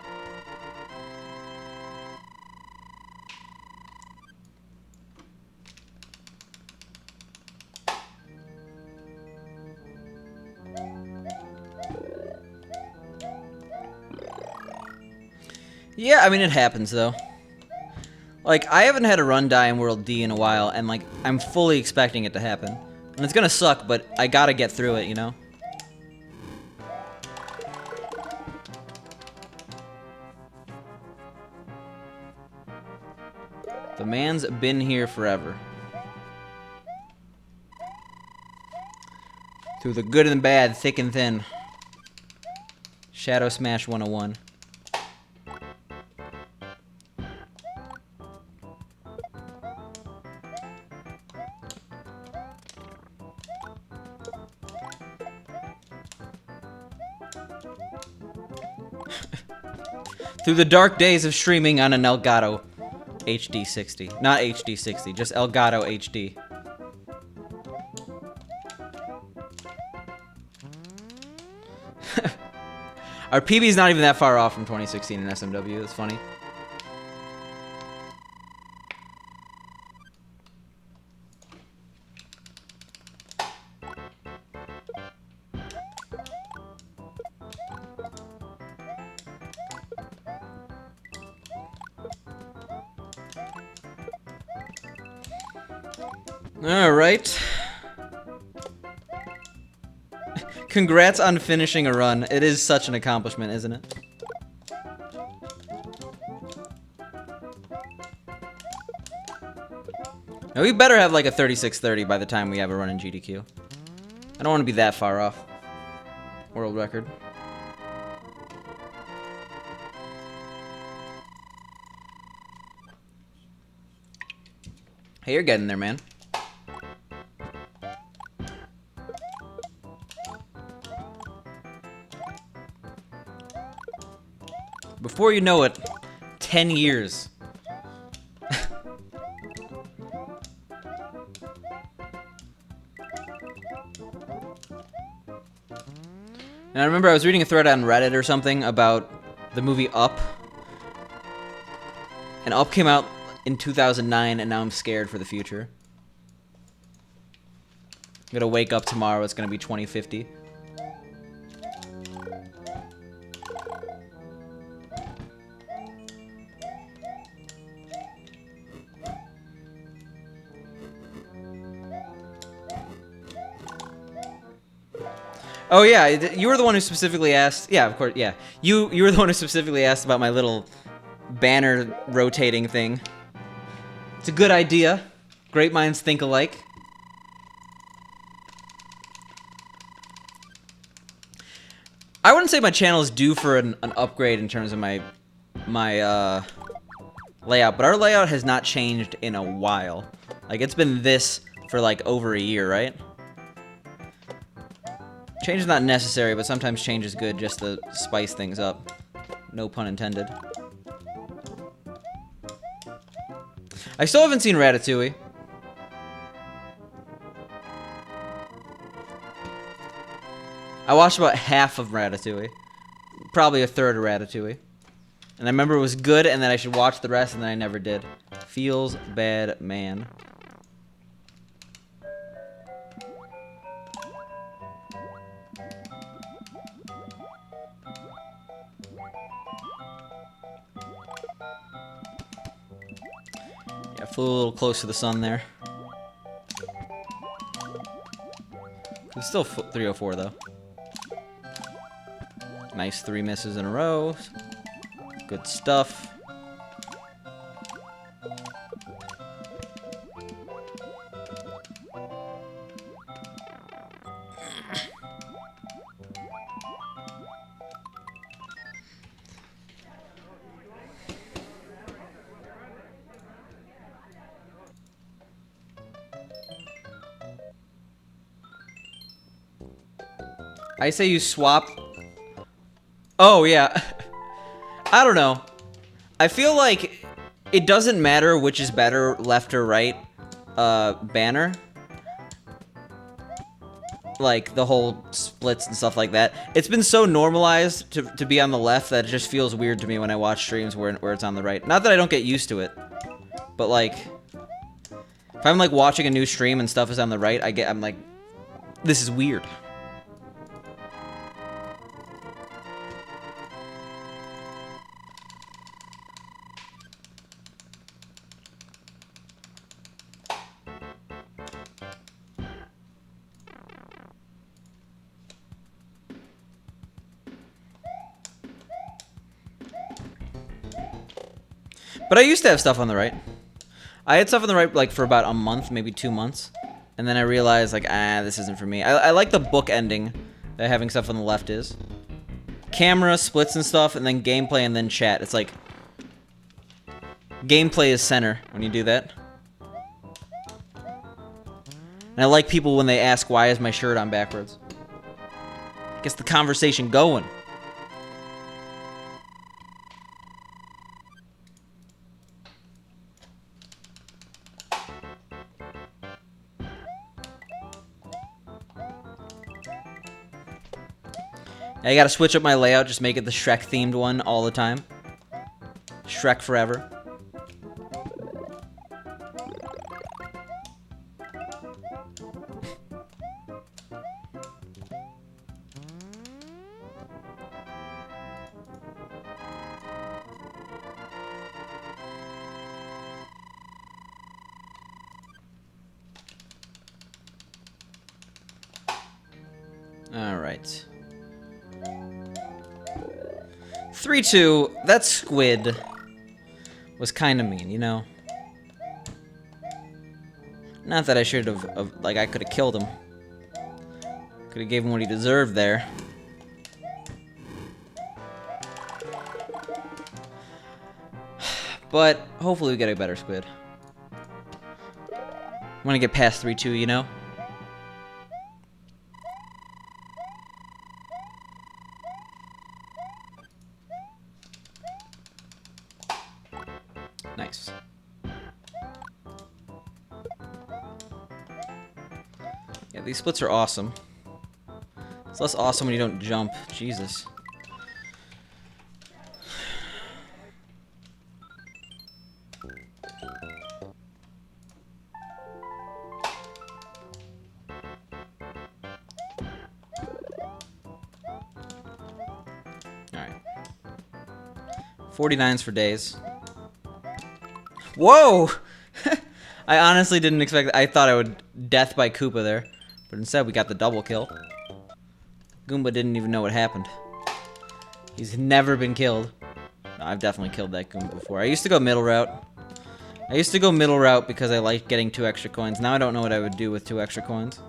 Yeah, I mean, it happens, though. Like, I haven't had a run die in World D in a while, and, like, I'm fully expecting it to happen. And it's gonna suck, but I gotta get through it, you know? The man's been here forever. Through the good and the bad, thick and thin. Shadow Smash 101. Through the dark days of streaming on an Elgato HD 60. Not HD 60, just Elgato HD. Our PB's not even that far off from 2016 in SMW, it's funny. Alright. Congrats on finishing a run. It is such an accomplishment, isn't it? Now, we better have like a 36:30 by the time we have a run in GDQ. I don't want to be that far off. World record. Hey, you're getting there, man. Before you know it, 10 years. And I remember I was reading a thread on Reddit or something about the movie Up. And Up came out in 2009, and now I'm scared for the future. I'm gonna wake up tomorrow, it's gonna be 2050. Oh yeah, you were the one who specifically asked. Yeah, of course. Yeah, you were the one who specifically asked about my little banner rotating thing. It's a good idea. Great minds think alike. I wouldn't say my channel is due for an upgrade in terms of my layout, but our layout has not changed in a while. Like, it's been this for like over a year, right? Change is not necessary, but sometimes change is good just to spice things up. No pun intended. I still haven't seen Ratatouille. I watched about half of Ratatouille. Probably a third of Ratatouille. And I remember it was good, and then I should watch the rest, and then I never did. Feels bad, man. Yeah, flew a little close to the sun there. It's still 304 though. Nice 3 misses in a row. Good stuff. I say you swap. Oh, yeah. I don't know. I feel like it doesn't matter which is better, left or right, banner. Like, the whole splits and stuff like that. It's been so normalized to be on the left that it just feels weird to me when I watch streams where it's on the right. Not that I don't get used to it, but, like, if I'm, like, watching a new stream and stuff is on the right, I'm like, this is weird. But I used to have stuff on the right. I had stuff on the right like for about a month, maybe 2 months. And then I realized like, this isn't for me. I like the book ending that having stuff on the left is. Camera, splits and stuff, and then gameplay and then chat. It's like, gameplay is center when you do that. And I like people when they ask, why is my shirt on backwards? Gets the conversation going. I gotta switch up my layout, just make it the Shrek-themed one all the time. Shrek forever. Alright. 3-2. That squid was kind of mean, you know? Not that I should have, like, I could have killed him. Could have gave him what he deserved there. But hopefully we get a better squid. I want to get past 3-2, you know? Nice. Yeah, these splits are awesome. It's less awesome when you don't jump. Jesus. Alright. 49s for days. Whoa! I honestly didn't expect that. I thought I would death by Koopa there. But instead we got the double kill. Goomba didn't even know what happened. He's never been killed. No, I've definitely killed that Goomba before. I used to go middle route. I used to go middle route because I liked getting 2 extra coins. Now I don't know what I would do with 2 extra coins.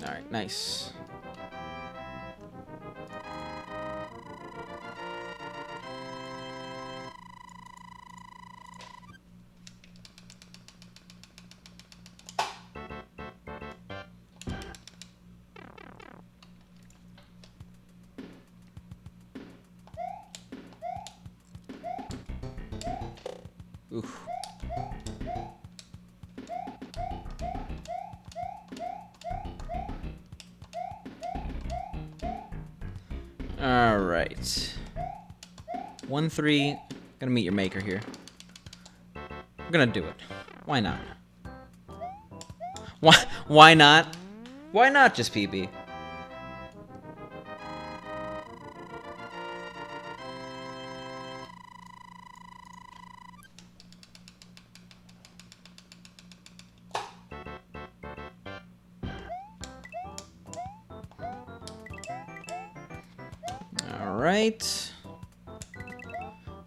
Alright, nice. Oof. Alright. 1-3. Gonna meet your maker here. I'm gonna do it. Why not? Why not? Why not just PB? Alright.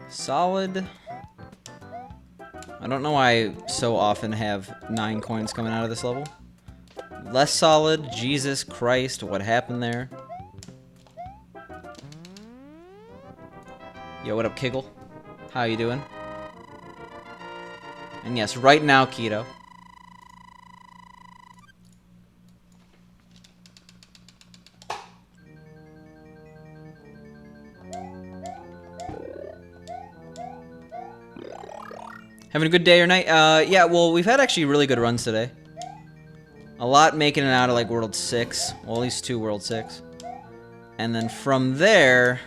Solid. I don't know why I so often have 9 coins coming out of this level. Less solid. Jesus Christ, what happened there? Yo, what up, Kiggle? How you doing? And yes, right now, Keto. Having a good day or night? Yeah, well, we've had actually really good runs today. A lot making it out of, like, World 6. Well, at least 2 World 6. And then from there,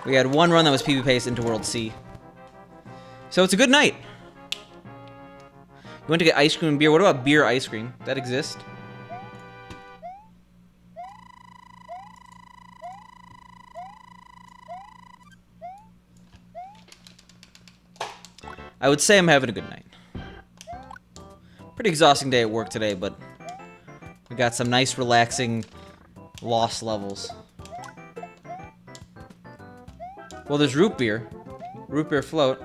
we had 1 run that was PB paced into World C. So it's a good night. You went to get ice cream and beer. What about beer ice cream? That exists? I would say I'm having a good night. Pretty exhausting day at work today, but we got some nice, relaxing, lost levels. Well, there's root beer. Root beer float.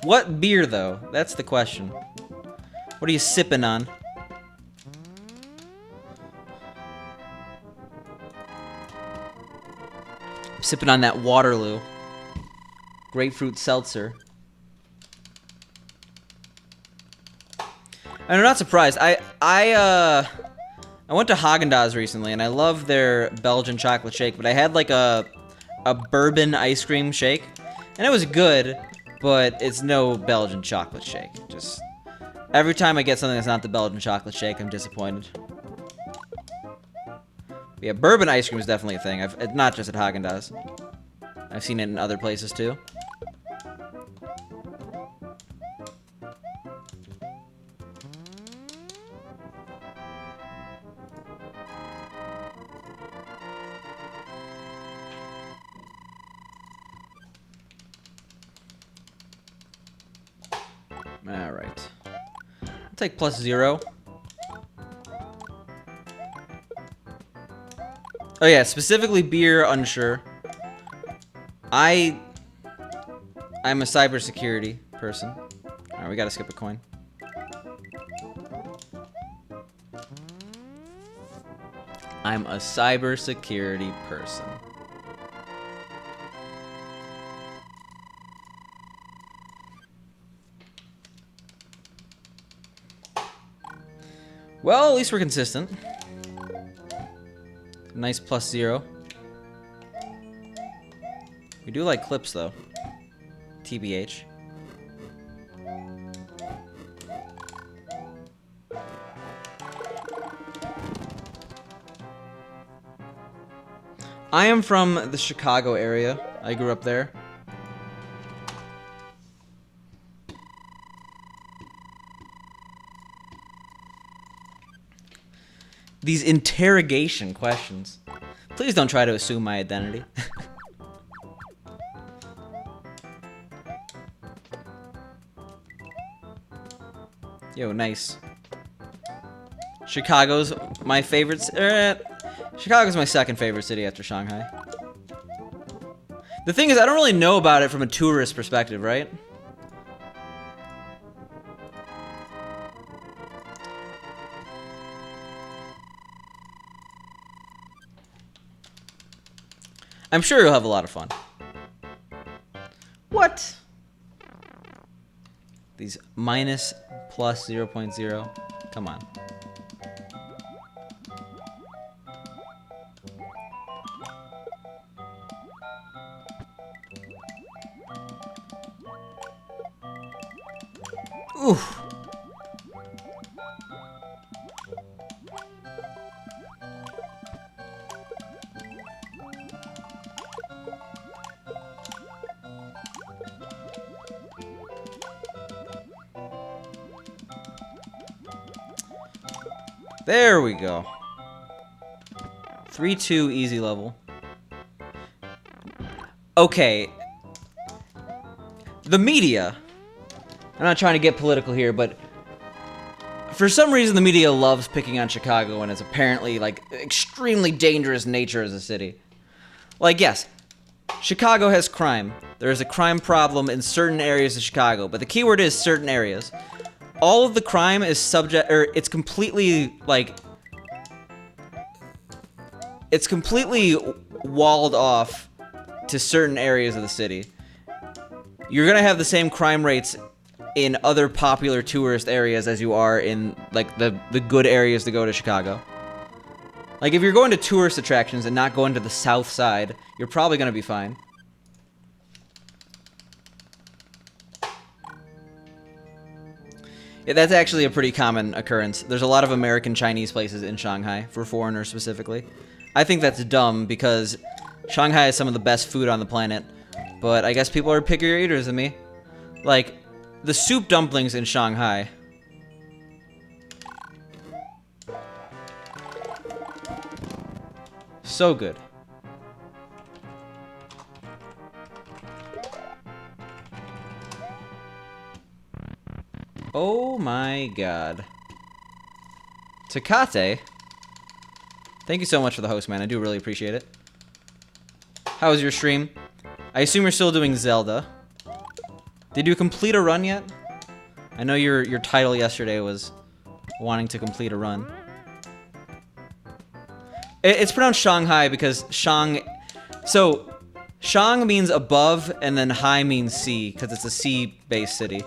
What beer, though? That's the question. What are you sipping on? Sipping on that Waterloo. Grapefruit seltzer. And I'm not surprised. I went to Haagen-Dazs recently, and I love their Belgian chocolate shake, but I had like a bourbon ice cream shake, and it was good, but it's no Belgian chocolate shake. Just every time I get something that's not the Belgian chocolate shake, I'm disappointed. Yeah, bourbon ice cream is definitely a thing. It's not just at Haagen-Dazs. I've seen it in other places too. Alright. I'll take +0. Oh yeah, specifically beer, unsure. I'm a cybersecurity person. Alright, we gotta skip a coin. I'm a cybersecurity person. Well, at least we're consistent. Nice +0. We do like clips, though. TBH. I am from the Chicago area. I grew up there. These interrogation questions. Please don't try to assume my identity. Yo, nice. Chicago's my favorite. Chicago's my second favorite city after Shanghai. The thing is, I don't really know about it from a tourist perspective, right? I'm sure you'll have a lot of fun. What? These minus plus 0.0. Come on. Oof. There we go. 3-2 easy level. Okay. The media. I'm not trying to get political here, but for some reason the media loves picking on Chicago and its apparently, like, extremely dangerous nature as a city. Like, yes, Chicago has crime. There is a crime problem in certain areas of Chicago, but the keyword is certain areas. All of the crime is subject, or it's completely, like, it's completely walled off to certain areas of the city. You're gonna have the same crime rates in other popular tourist areas as you are in, like, the good areas to go to Chicago. Like, if you're going to tourist attractions and not going to the south side, you're probably gonna be fine. Yeah, that's actually a pretty common occurrence. There's a lot of American Chinese places in Shanghai, for foreigners specifically. I think that's dumb, because Shanghai has some of the best food on the planet, but I guess people are pickier eaters than me. Like, the soup dumplings in Shanghai. So good. Oh my god. Takate? Thank you so much for the host, man. I do really appreciate it. How was your stream? I assume you're still doing Zelda. Did you complete a run yet? I know your title yesterday was wanting to complete a run. It's pronounced Shanghai because so Shang means above and then Hai means sea because it's a sea-based city.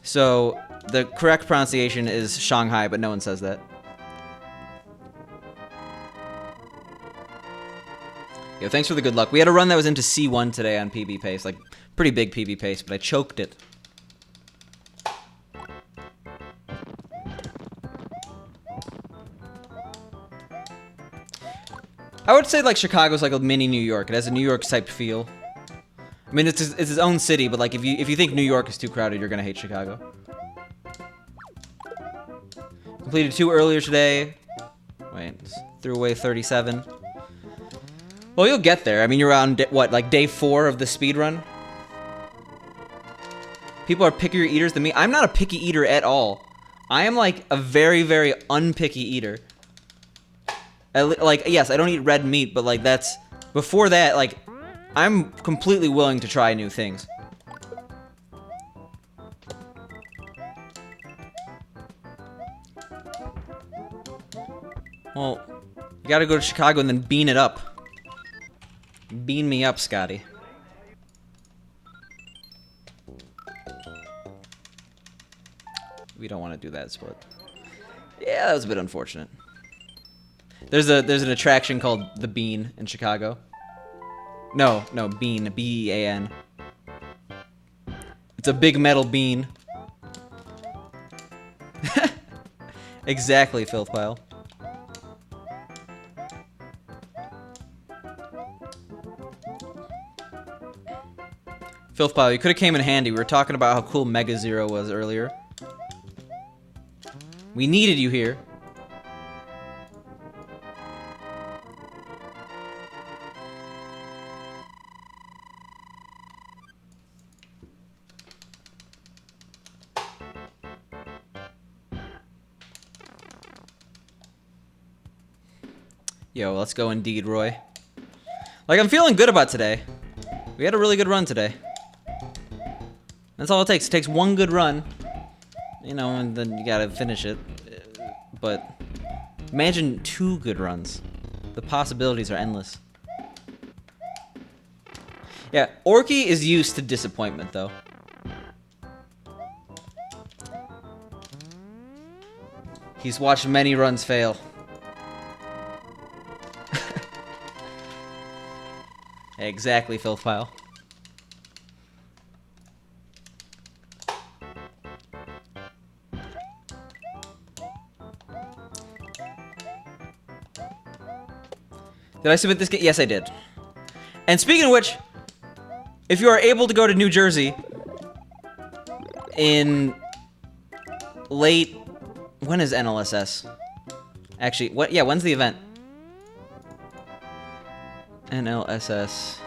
So the correct pronunciation is Shanghai, but no one says that. Yo, thanks for the good luck. We had a run that was into C1 today on PB pace, like pretty big PB pace, but I choked it. I would say like Chicago's like a mini New York. It has a New York type feel. I mean, it's its own city, but like if you think New York is too crowded, you're gonna hate Chicago. Completed 2 earlier today. Wait, threw away 37. Well, you'll get there. I mean, you're on what, like day 4 of the speedrun? People are pickier eaters than me. I'm not a picky eater at all. I am like a very, very unpicky eater. Like, yes, I don't eat red meat, but like that's... Before that, like, I'm completely willing to try new things. Well, you gotta go to Chicago and then bean it up. Bean me up, Scotty. We don't want to do that split. Yeah, that was a bit unfortunate. There's an attraction called the Bean in Chicago. No, Bean, B-E-A-N. It's a big metal bean. Exactly, filth pile. Filth pile, you could have came in handy. We were talking about how cool Mega Zero was earlier. We needed you here. Yo, let's go indeed, Roy. Like, I'm feeling good about today. We had a really good run today. That's all it takes. It takes one good run. You know, and then you gotta finish it. But imagine 2 good runs. The possibilities are endless. Yeah, Orky is used to disappointment, though. He's watched many runs fail. Exactly, filth pile. Did I submit this game? Yes, I did. And speaking of which, if you are able to go to New Jersey in late... When is NLSS? Actually, what? Yeah, when's the event? NLSS.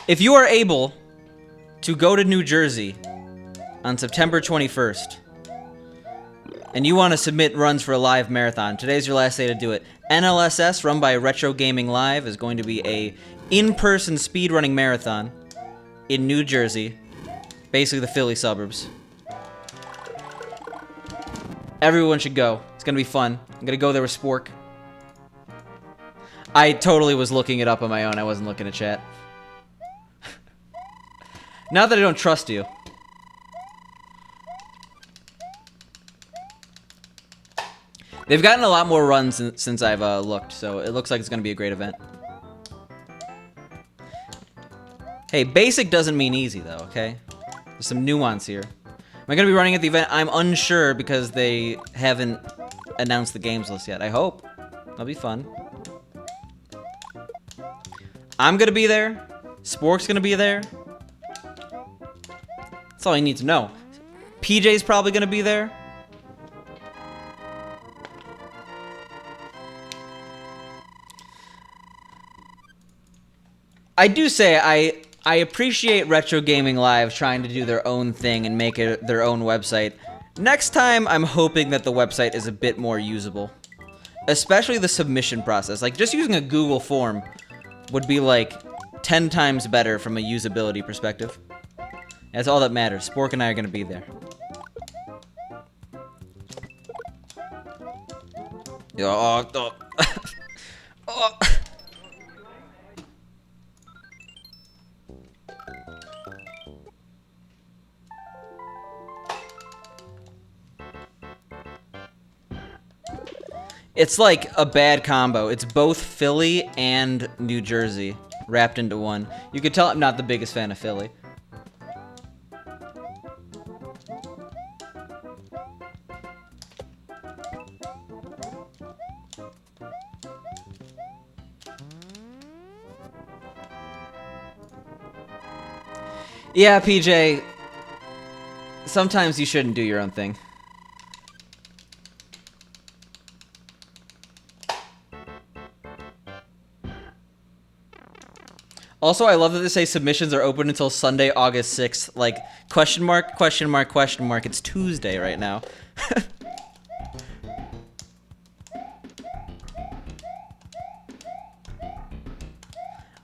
If you are able to go to New Jersey on September 21st, and you want to submit runs for a live marathon, today's your last day to do it. NLSS, run by Retro Gaming Live, is going to be a in-person speedrunning marathon in New Jersey, basically the Philly suburbs. Everyone should go. It's gonna be fun. I'm gonna go there with Spork. I totally was looking it up on my own. I wasn't looking at chat. Not that I don't trust you. They've gotten a lot more runs since I've looked, so it looks like it's gonna be a great event. Hey, basic doesn't mean easy, though, okay? There's some nuance here. Am I gonna be running at the event? I'm unsure because they haven't announced the games list yet. I hope. That'll be fun. I'm gonna be there. Spork's gonna be there. That's all you need to know. PJ's probably gonna be there. I do say I appreciate Retro Gaming Live trying to do their own thing and make it their own website. Next time, I'm hoping that the website is a bit more usable. Especially the submission process. Like, just using a Google form would be, like, 10 times better from a usability perspective. That's all that matters. Spork and I are going to be there. Oh. Oh. It's like a bad combo. It's both Philly and New Jersey wrapped into one. You could tell I'm not the biggest fan of Philly. Yeah, PJ. Sometimes you shouldn't do your own thing. Also, I love that they say submissions are open until Sunday, August 6th. Like, question mark, question mark, question mark. It's Tuesday right now.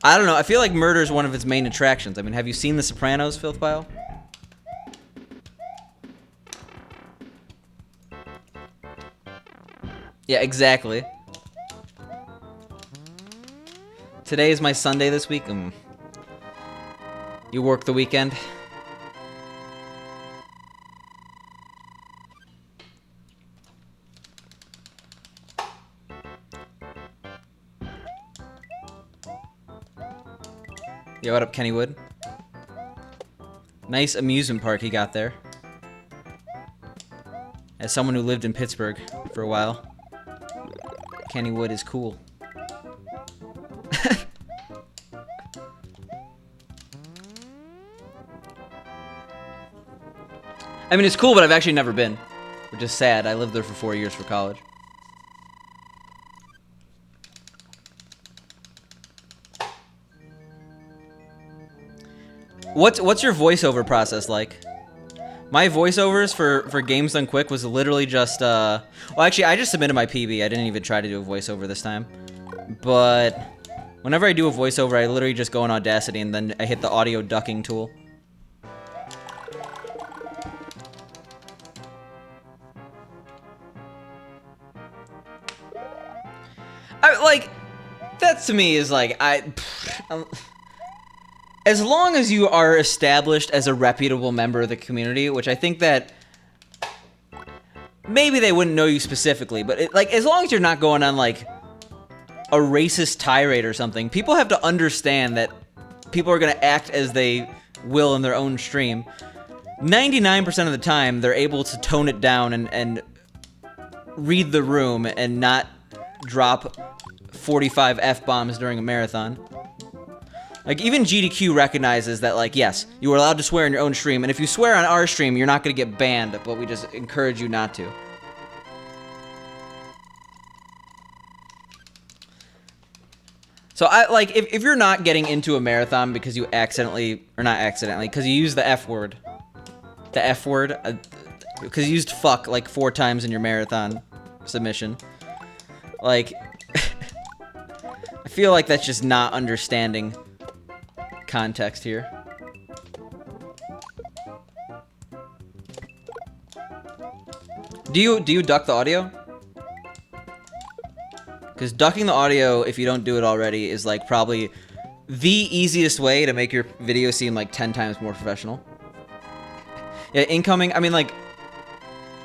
I don't know. I feel like murder is one of its main attractions. I mean, have you seen The Sopranos, Filth Pile? Yeah, exactly. Today is my Sunday this week. You work the weekend? Yo, what up, Kennywood? Nice amusement park he got there. As someone who lived in Pittsburgh for a while, Kennywood is cool. I mean, it's cool, but I've actually never been, which is sad. I lived there for 4 years for college. What's your voiceover process like? My voiceovers for Games Done Quick was literally just, well, actually, I just submitted my PB. I didn't even try to do a voiceover this time. But whenever I do a voiceover, I literally just go on Audacity and then I hit the audio ducking tool. Like, that to me is like, as long as you are established as a reputable member of the community, which I think that maybe they wouldn't know you specifically, but like, as long as you're not going on like a racist tirade or something, people have to understand that people are going to act as they will in their own stream. 99% of the time, they're able to tone it down and read the room and not drop 45 F-bombs during a marathon. Like, even GDQ recognizes that, like, yes, you are allowed to swear in your own stream, and if you swear on our stream, you're not going to get banned, but we just encourage you not to. So, like, if you're not getting into a marathon because you accidentally, or not accidentally, because you used the F word, because you used fuck, like, 4 times in your marathon submission, like, I feel like that's just not understanding context here. Do you duck the audio? Because ducking the audio, if you don't do it already, is like probably the easiest way to make your video seem like 10 times more professional. Yeah, incoming, I mean, like,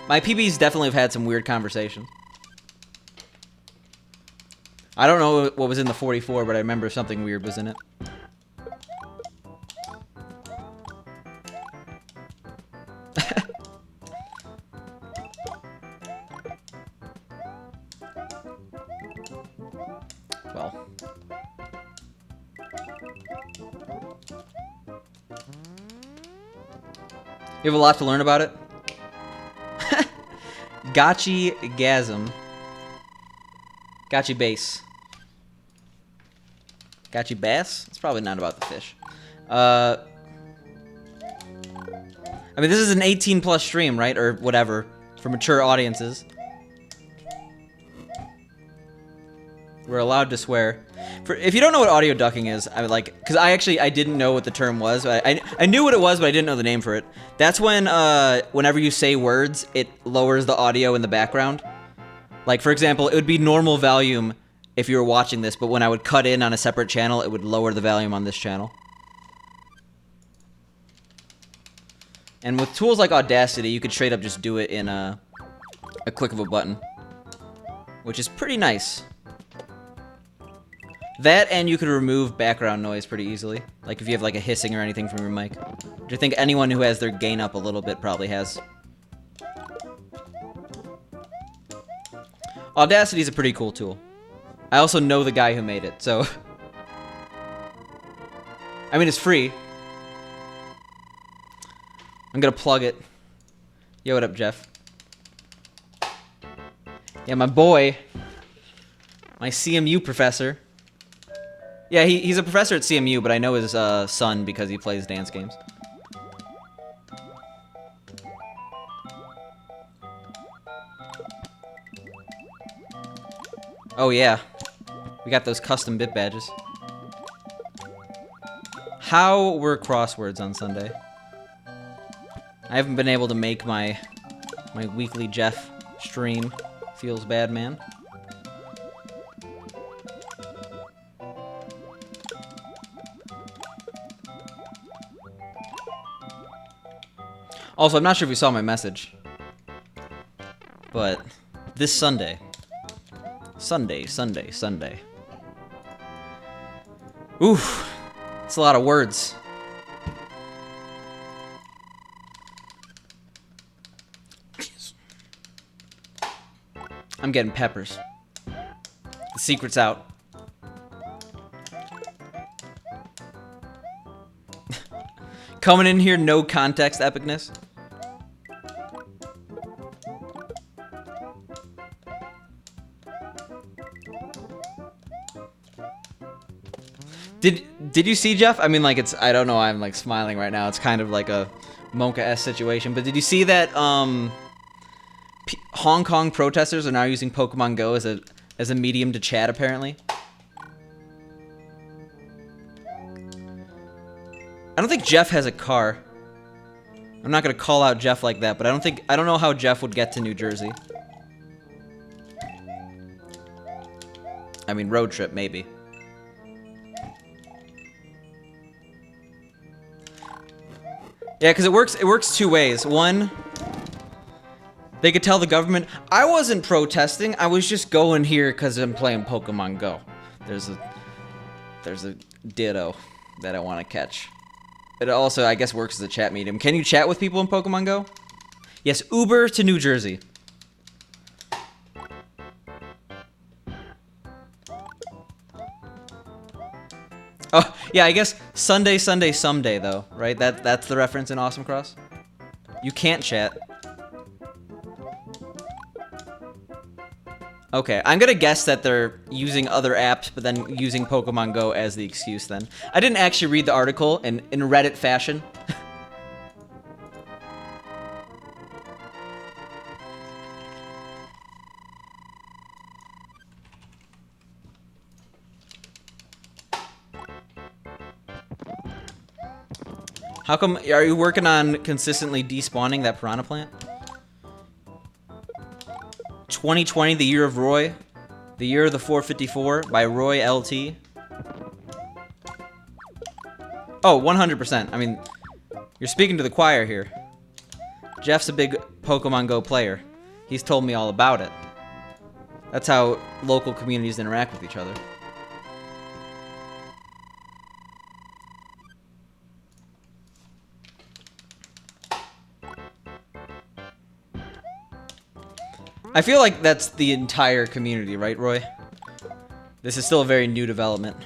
my PBs definitely have had some weird conversations. I don't know what was in the 44, but I remember something weird was in it. Well. You have a lot to learn about it? Gotchi-gasm. Gotchi base. Gotchi bass? It's probably not about the fish. I mean, this is an 18+ stream, right? Or whatever. For mature audiences. We're allowed to swear. If you don't know what audio ducking is, I would like, because I didn't know what the term was. I knew what it was, but I didn't know the name for it. That's when whenever you say words, it lowers the audio in the background. Like, for example, it would be normal volume if you were watching this, but when I would cut in on a separate channel, it would lower the volume on this channel. And with tools like Audacity, you could straight up just do it in a click of a button, which is pretty nice. That, and you could remove background noise pretty easily. Like if you have like a hissing or anything from your mic. Which I think anyone who has their gain up a little bit probably has. Audacity is a pretty cool tool. I also know the guy who made it, so... I mean, it's free. I'm gonna plug it. Yo, what up, Jeff? Yeah, my boy. My CMU professor. Yeah, he's a professor at CMU, but I know his son because he plays dance games. Oh yeah, we got those custom bit badges. How were crosswords on Sunday? I haven't been able to make my weekly Jeff stream. Feels bad, man. Also, I'm not sure if you saw my message, but this Sunday. Sunday. Oof, it's a lot of words. I'm getting peppers. The secret's out. Coming in here, no context epicness. Did you see, Jeff? I mean, like, it's, I don't know, I'm like smiling right now. It's kind of like a Monka-esque situation. But did you see that Hong Kong protesters are now using Pokemon Go as a medium to chat, apparently? I don't think Jeff has a car. I'm not gonna call out Jeff like that, but I don't know how Jeff would get to New Jersey. I mean, road trip, maybe. Yeah, because it works two ways. One, they could tell the government, I wasn't protesting, I was just going here because I'm playing Pokemon Go. There's a ditto that I want to catch. It also, I guess, works as a chat medium. Can you chat with people in Pokemon Go? Yes, Uber to New Jersey. Oh, yeah, I guess Sunday, someday, though, right? That's the reference in Awesome Cross? You can't chat. Okay, I'm gonna guess that they're using other apps, but then using Pokemon Go as the excuse then. I didn't actually read the article in Reddit fashion. How come, are you working on consistently despawning that piranha plant? 2020, the year of Roy. The year of the 454 by Roy LT. Oh, 100%. I mean, you're speaking to the choir here. Jeff's a big Pokemon Go player. He's told me all about it. That's how local communities interact with each other. I feel like that's the entire community, right, Roy? This is still a very new development.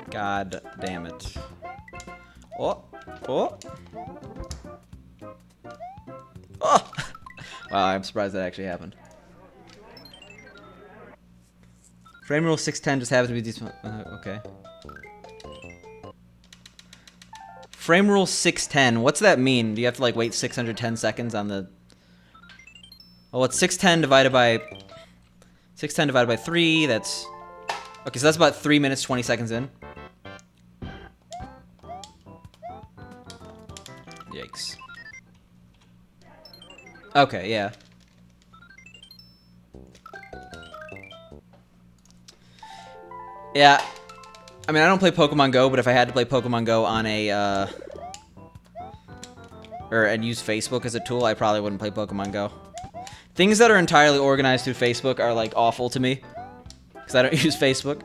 God damn it. Oh. Oh. Oh. Wow, I'm surprised that actually happened. Frame rule 610 just happens to be these. Okay. Frame rule 610. What's that mean? Do you have to like wait 610 seconds on the? Oh, it's 610 divided by 3. That's okay. So that's about 3 minutes 20 seconds in. Yikes. Okay, yeah. Yeah. I mean, I don't play Pokemon Go, but if I had to play Pokemon Go on a, and use Facebook as a tool, I probably wouldn't play Pokemon Go. Things that are entirely organized through Facebook are, like, awful to me. Because I don't use Facebook.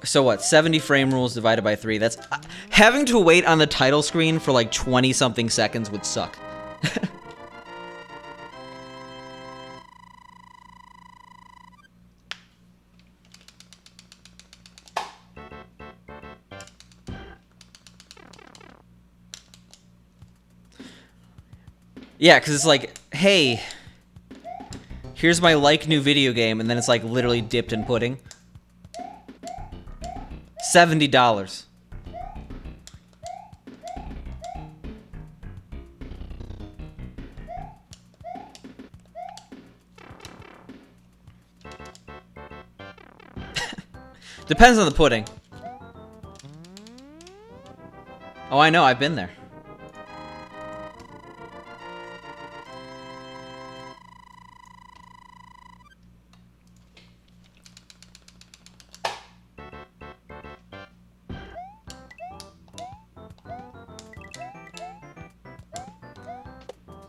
So what, 70 frame rules divided by 3, that's... having to wait on the title screen for, like, 20-something seconds would suck. Yeah, because it's like, hey, here's my like new video game, and then it's like literally dipped in pudding. $70. Depends on the pudding. Oh, I know, I've been there.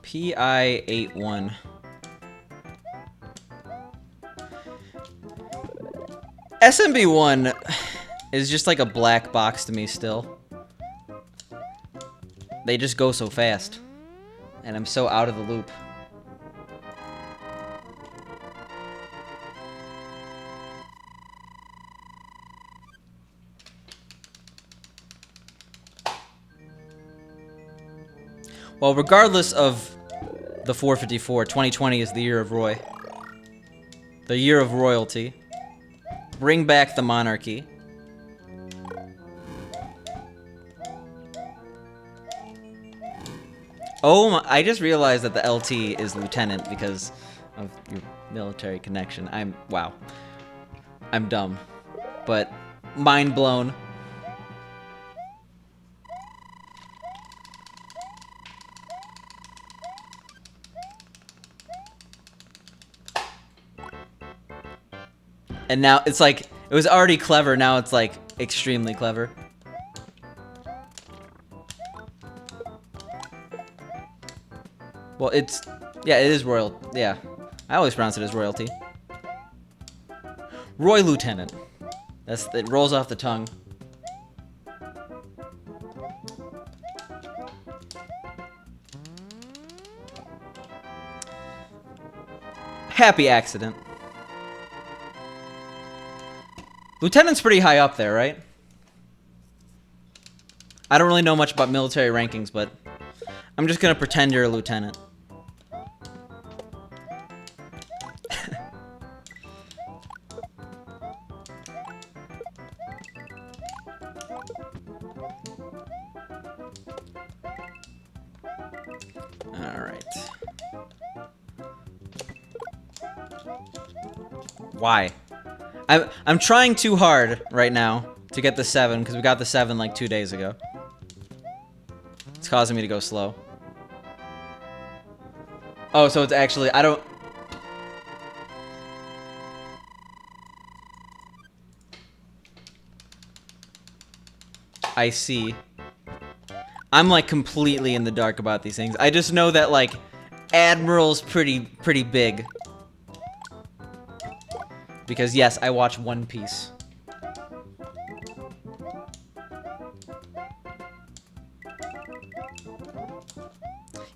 PI81. SMB1 is just like a black box to me still. They just go so fast. And I'm so out of the loop. Well, regardless of the 454, 2020 is the year of Roy. The year of royalty. Bring back the monarchy. Oh, I just realized that the LT is lieutenant because of your military connection. Wow. I'm dumb. But mind blown. And now it's like, it was already clever, now it's like extremely clever. Well, yeah, it is royal, yeah. I always pronounce it as royalty. Roy Lieutenant. It rolls off the tongue. Happy accident. Lieutenant's pretty high up there, right? I don't really know much about military rankings, but I'm just gonna pretend you're a lieutenant. Alright. Why? I'm trying too hard right now to get the 7, because we got the 7 like 2 days ago. It's causing me to go slow. Oh, so it's actually, I see. I'm like completely in the dark about these things. I just know that like Admiral's pretty big. Because yes, I watch One Piece.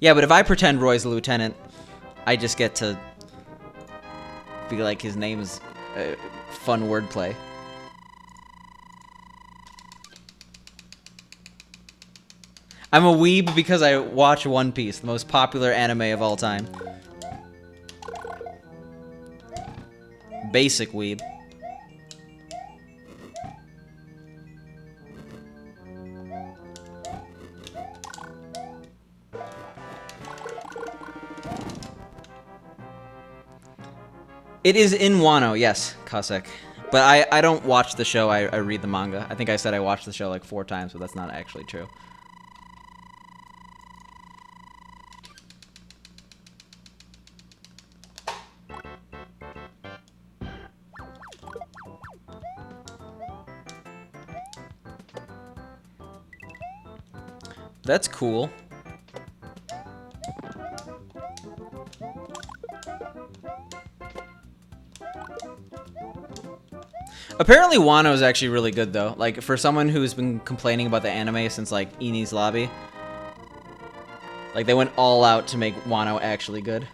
Yeah, but if I pretend Roy's a lieutenant, I just get to be like his name is fun wordplay. I'm a weeb because I watch One Piece, the most popular anime of all time. Basic weeb. It is in Wano, yes, Cossack. But I don't watch the show, I read the manga. I think I said I watched the show like 4 times, but that's not actually true. That's cool. Apparently Wano is actually really good though. Like for someone who's been complaining about the anime since like Eni's Lobby. Like they went all out to make Wano actually good.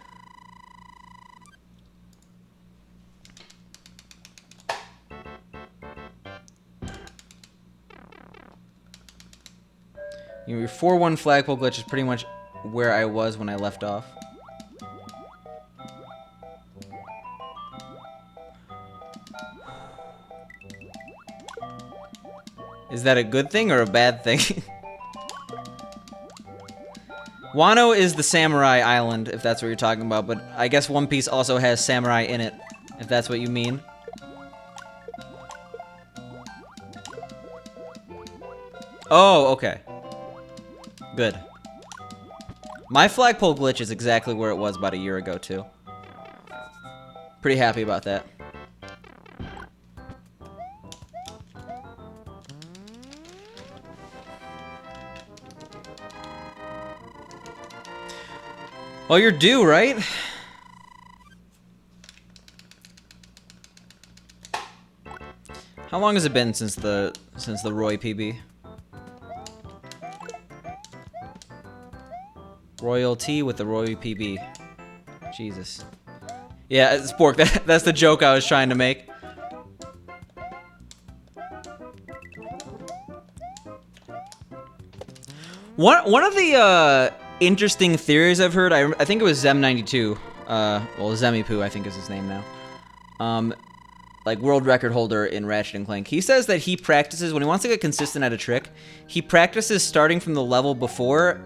Your 4-1 flagpole glitch is pretty much where I was when I left off. Is that a good thing or a bad thing? Wano is the samurai island, if that's what you're talking about, but I guess One Piece also has samurai in it, if that's what you mean. Oh, okay. Good. My flagpole glitch is exactly where it was about a year ago, too. Pretty happy about that. Well, you're due, right? How long has it been since the Roy PB? Royalty with the Roy PB. Jesus. Yeah, Spork, that's the joke I was trying to make. One of the interesting theories I've heard, I think it was Zem92, well, Zemipu, I think is his name now. Like world record holder in Ratchet and Clank. He says that he practices, when he wants to get consistent at a trick, he practices starting from the level before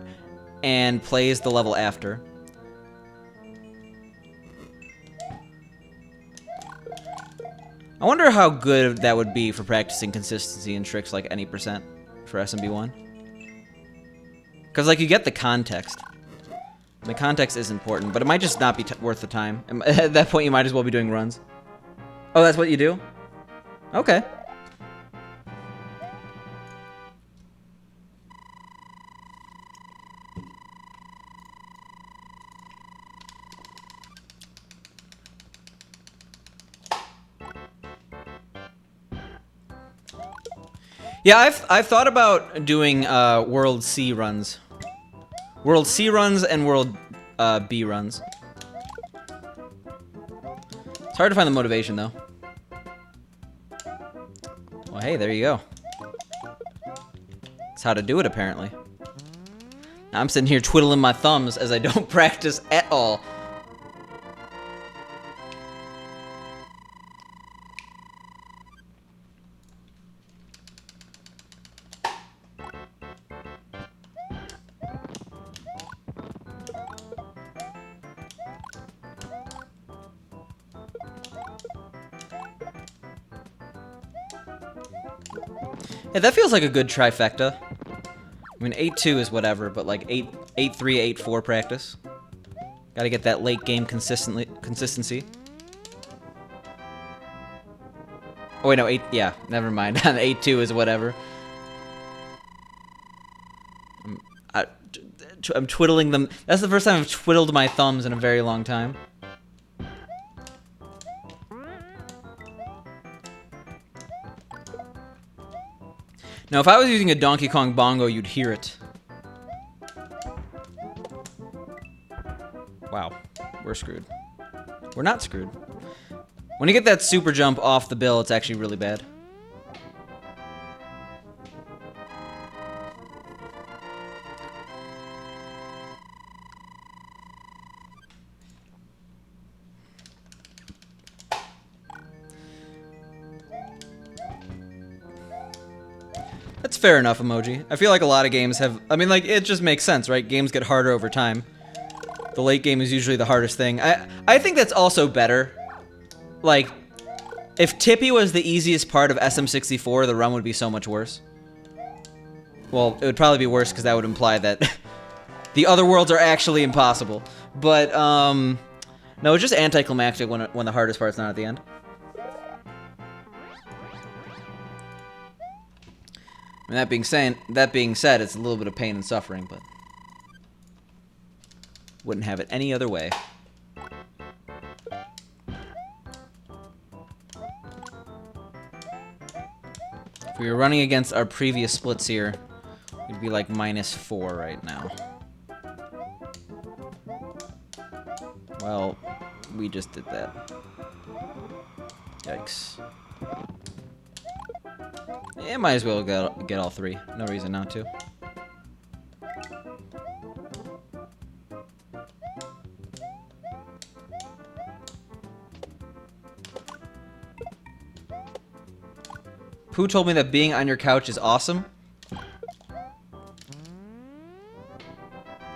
and plays the level after. I wonder how good that would be for practicing consistency in tricks like any percent for SMB1. Because, like, you get the context. The context is important, but it might just not be worth the time. At that point, you might as well be doing runs. Oh, that's what you do? Okay. Yeah, I've thought about doing World C runs. World C runs and World B runs. It's hard to find the motivation, though. Well, hey, there you go. That's how to do it, apparently. Now I'm sitting here twiddling my thumbs as I don't practice at all. Yeah, that feels like a good trifecta. I mean, 8-2 is whatever, but like 8-3, 8-4 practice. Gotta get that late game consistency. Oh wait, no, 8, yeah, never mind. 8-2 is whatever. I'm twiddling them. That's the first time I've twiddled my thumbs in a very long time. Now, if I was using a Donkey Kong bongo, you'd hear it. Wow, we're screwed. We're not screwed. When you get that super jump off the bill, it's actually really bad. That's fair enough, emoji. I feel like a lot of games have... I mean, like, it just makes sense, right? Games get harder over time. The late game is usually the hardest thing. I think that's also better. Like, if Tippy was the easiest part of SM64, the run would be so much worse. Well, it would probably be worse because that would imply that the other worlds are actually impossible. But, no, it's just anticlimactic when the hardest part's not at the end. And that being said, it's a little bit of pain and suffering, but wouldn't have it any other way. If we were running against our previous splits here, we'd be like -4 right now. Well, we just did that. Yikes. Yeah, might as well get all three. No reason not to. Pooh told me that being on your couch is awesome.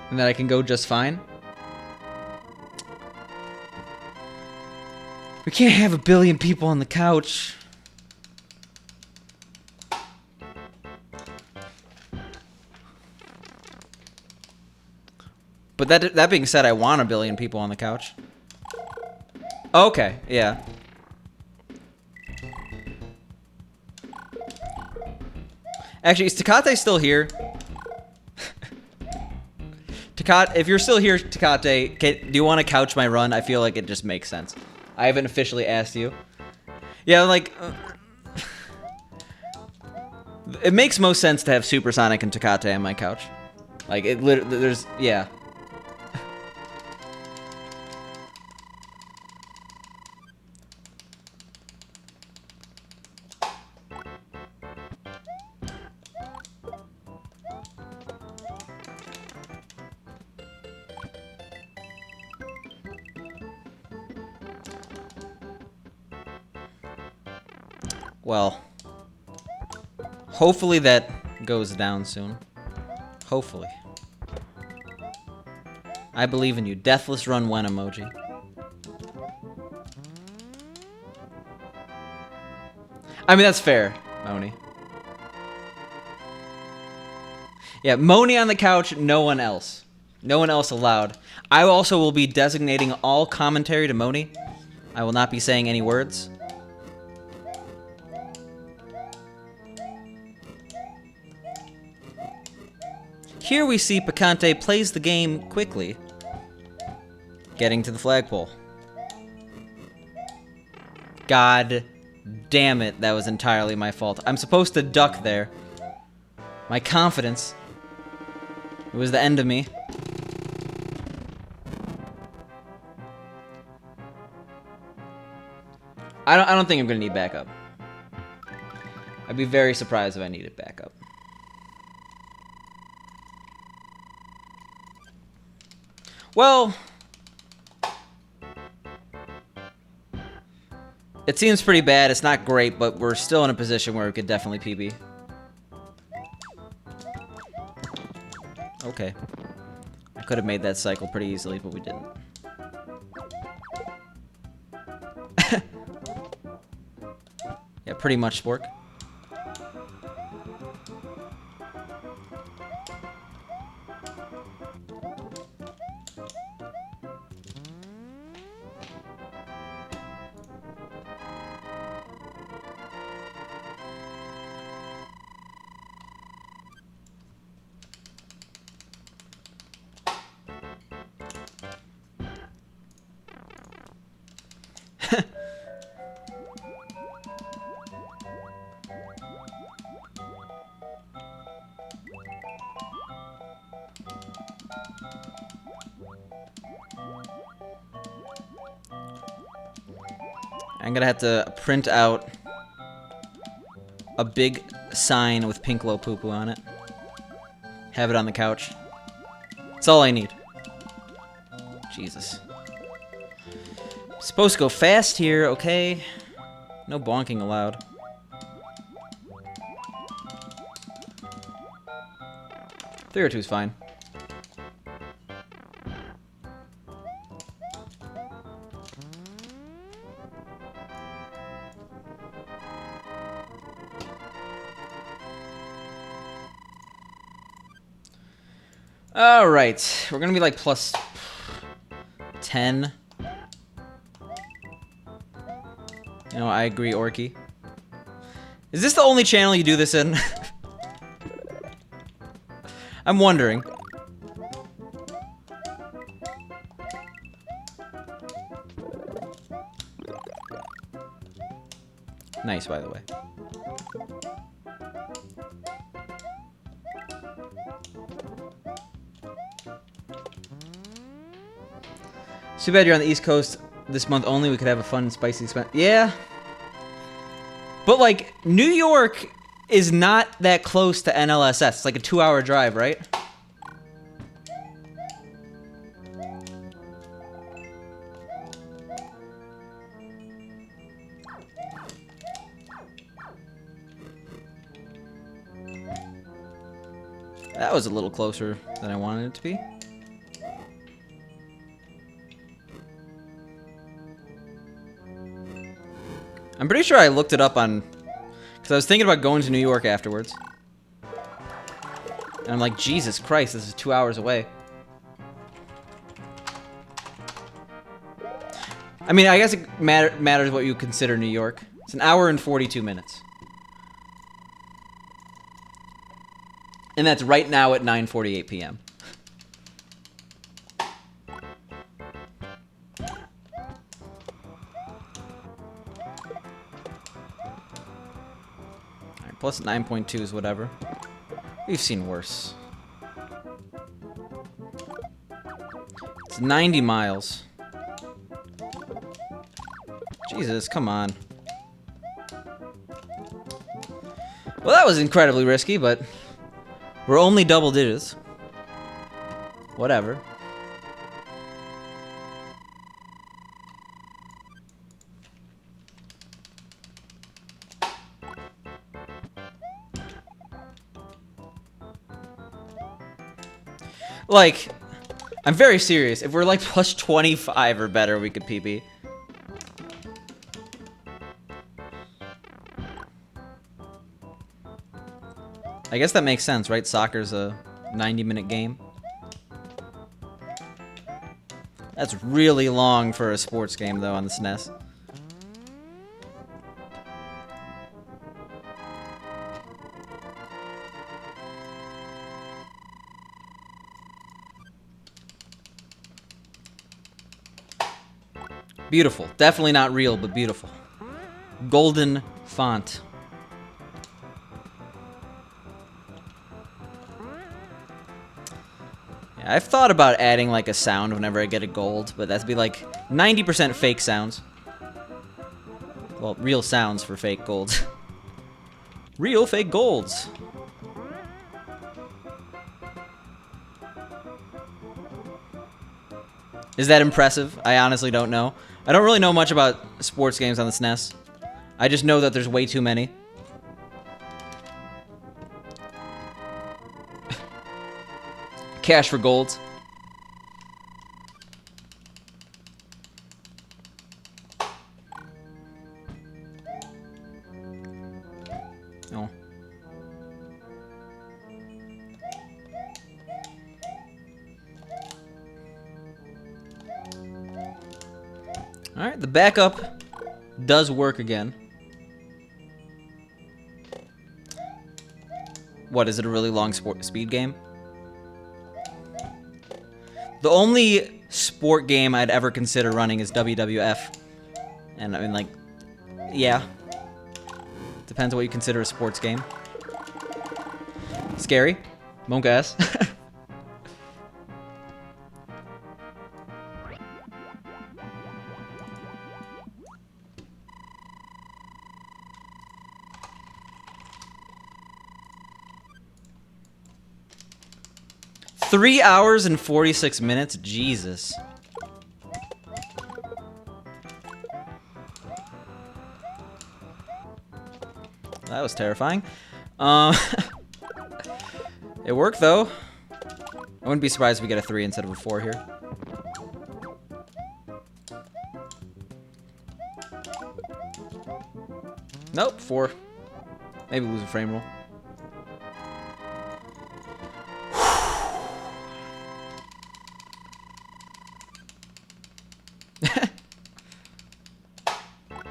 And that I can go just fine. We can't have 1 billion people on the couch. But that being said, I want 1 billion people on the couch. Okay, yeah. Actually, is Tecate still here? Tecate, if you're still here, Tecate, do you want to couch my run? I feel like it just makes sense. I haven't officially asked you. Yeah, like... it makes most sense to have Supersonic and Tecate on my couch. Like, it literally... There's... Yeah. Well, hopefully that goes down soon. Hopefully. I believe in you. Deathless run when emoji. I mean, that's fair, Moni. Yeah, Moni on the couch, no one else. No one else allowed. I also will be designating all commentary to Moni. I will not be saying any words. Here we see Picante plays the game quickly, getting to the flagpole. God damn it, that was entirely my fault. I'm supposed to duck there. My confidence. It was the end of me. I don't think I'm gonna need backup. I'd be very surprised if I needed backup. Well, it seems pretty bad. It's not great, but we're still in a position where we could definitely PB. Okay. I could have made that cycle pretty easily, but we didn't. Yeah, pretty much, Spork. I'm gonna have to print out a big sign with Pinklo Poo Poo on it. Have it on the couch. That's all I need. Jesus. Supposed to go fast here, okay. No bonking allowed. Three or two is fine. Alright, we're gonna be like plus 10. You know, I agree, Orky. Is this the only channel you do this in? I'm wondering. Nice, by the way. Too bad you're on the East Coast this month only. We could have a fun, spicy expense. Yeah. But, like, New York is not that close to NLSS. It's like a 2-hour drive, right? That was a little closer than I wanted it to be. I'm pretty sure I looked it up on... Because I was thinking about going to New York afterwards. And I'm like, Jesus Christ, this is 2 hours away. I mean, I guess it matters what you consider New York. It's an hour and 42 minutes. And that's right now at 9:48 p.m. Alright, plus 9.2 is whatever. We've seen worse. It's 90 miles. Jesus, come on. Well, that was incredibly risky, but we're only double digits. Whatever. Like, I'm very serious. If we're like plus 25 or better, we could PB. I guess that makes sense, right? Soccer's a 90-minute game. That's really long for a sports game, though, on the SNES. Beautiful. Definitely not real, but beautiful. Golden font. Yeah, I've thought about adding like a sound whenever I get a gold, but that'd be like 90% fake sounds. Well, real sounds for fake golds. Real fake golds. Is that impressive? I honestly don't know. I don't really know much about sports games on the SNES. I just know that there's way too many. Cash for golds. Oh. Alright, the backup does work again. What, is it a really long speed game? The only sport game I'd ever consider running is WWF. And I mean, like, yeah. Depends on what you consider a sports game. Scary. Won't guess. Three hours and 46 minutes? Jesus. That was terrifying. It worked, though. I wouldn't be surprised if we get a 3 instead of a 4 here. Nope, 4. Maybe lose a frame roll.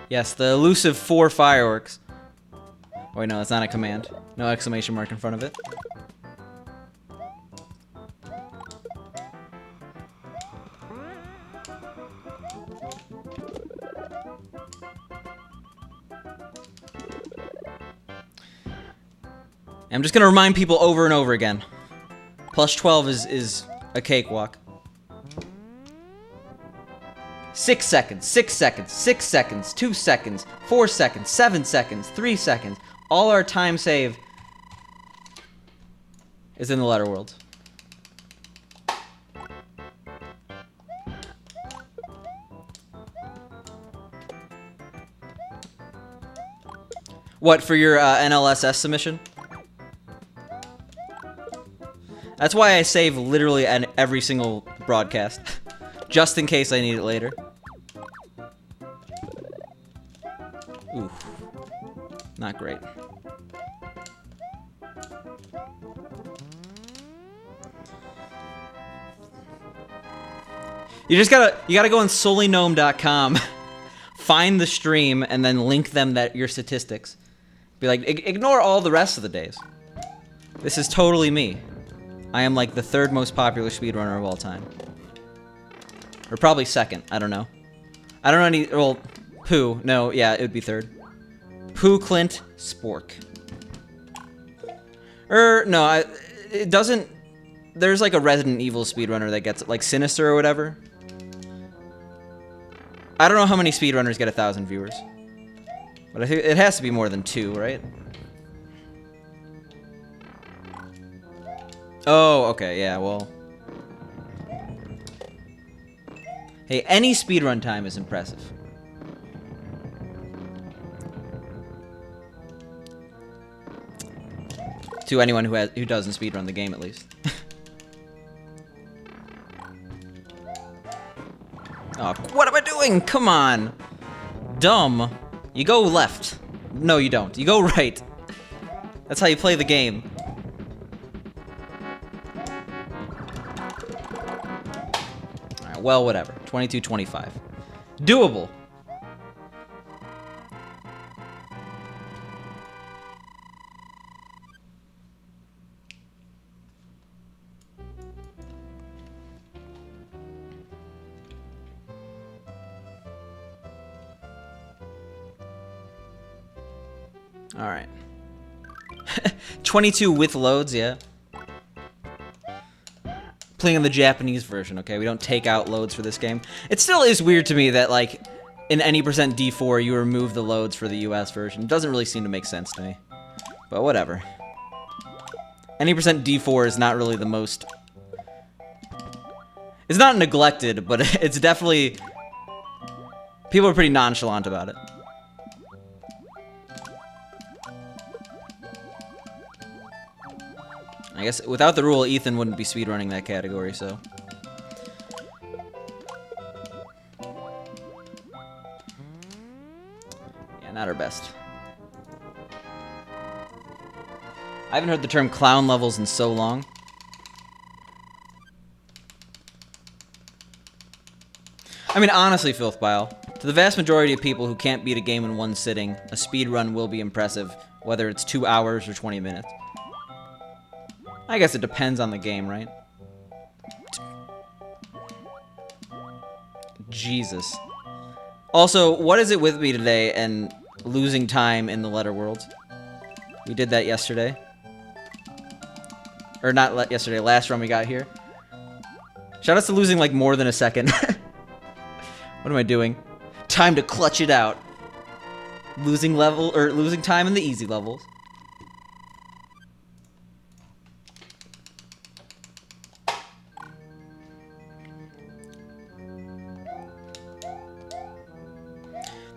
Yes, the elusive 4 fireworks. Oh, wait, no, that's not a command. No exclamation mark in front of it. I'm just gonna remind people over and over again. Plus 12 is a cakewalk. 6 seconds, 6 seconds, 6 seconds, 2 seconds, 4 seconds, 7 seconds, 3 seconds. All our time save is in the letter world. What, for your NLSS submission? That's why I save literally every single broadcast. Just in case I need it later. Ooh. Not great. You gotta go on solygnome.com, find the stream, and then link them your statistics. Be like, ignore all the rest of the days. This is totally me. I am like the 3rd most popular speedrunner of all time. Or probably 2nd, I don't know. I don't know any, well, Pooh, no, yeah, it would be 3rd. Pooh, Clint, Spork. No, it doesn't, there's like a Resident Evil speedrunner that gets, like Sinister or whatever. I don't know how many speedrunners get 1,000 viewers. But I think it has to be more than 2, right? Oh, okay, yeah, well. Hey, any speedrun time is impressive. To anyone who doesn't speedrun the game, at least. Oh, what am I doing? Come on. Dumb. You go left. No, you don't. You go right. That's how you play the game. Alright, well, whatever. 22-25. Doable. Alright. 22 with loads, yeah. Playing on the Japanese version, okay? We don't take out loads for this game. It still is weird to me that, like, in any percent D4, you remove the loads for the US version. It doesn't really seem to make sense to me. But whatever. Any percent D4 is not really the most... It's not neglected, but it's definitely... People are pretty nonchalant about it. I guess without the rule, Ethan wouldn't be speedrunning that category, so... Yeah, not our best. I haven't heard the term clown levels in so long. I mean, honestly, Filthbile, to the vast majority of people who can't beat a game in one sitting, a speedrun will be impressive, whether it's 2 hours or 20 minutes. I guess it depends on the game, right? Jesus. Also, what is it with me today and losing time in the letter worlds? We did that yesterday. Or not yesterday, last run we got here. Shout out to losing like more than a second. What am I doing? Time to clutch it out. Losing time in the easy levels.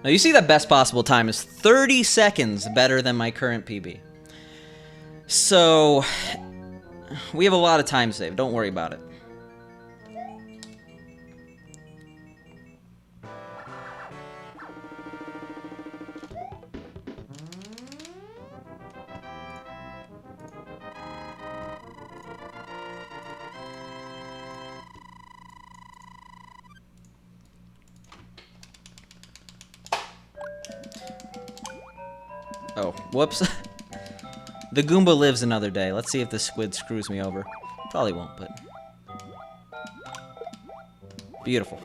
Now you see that best possible time is 30 seconds better than my current PB. So, we have a lot of time saved, don't worry about it. Oh, whoops. The Goomba lives another day. Let's see if the squid screws me over. Probably won't, but... Beautiful.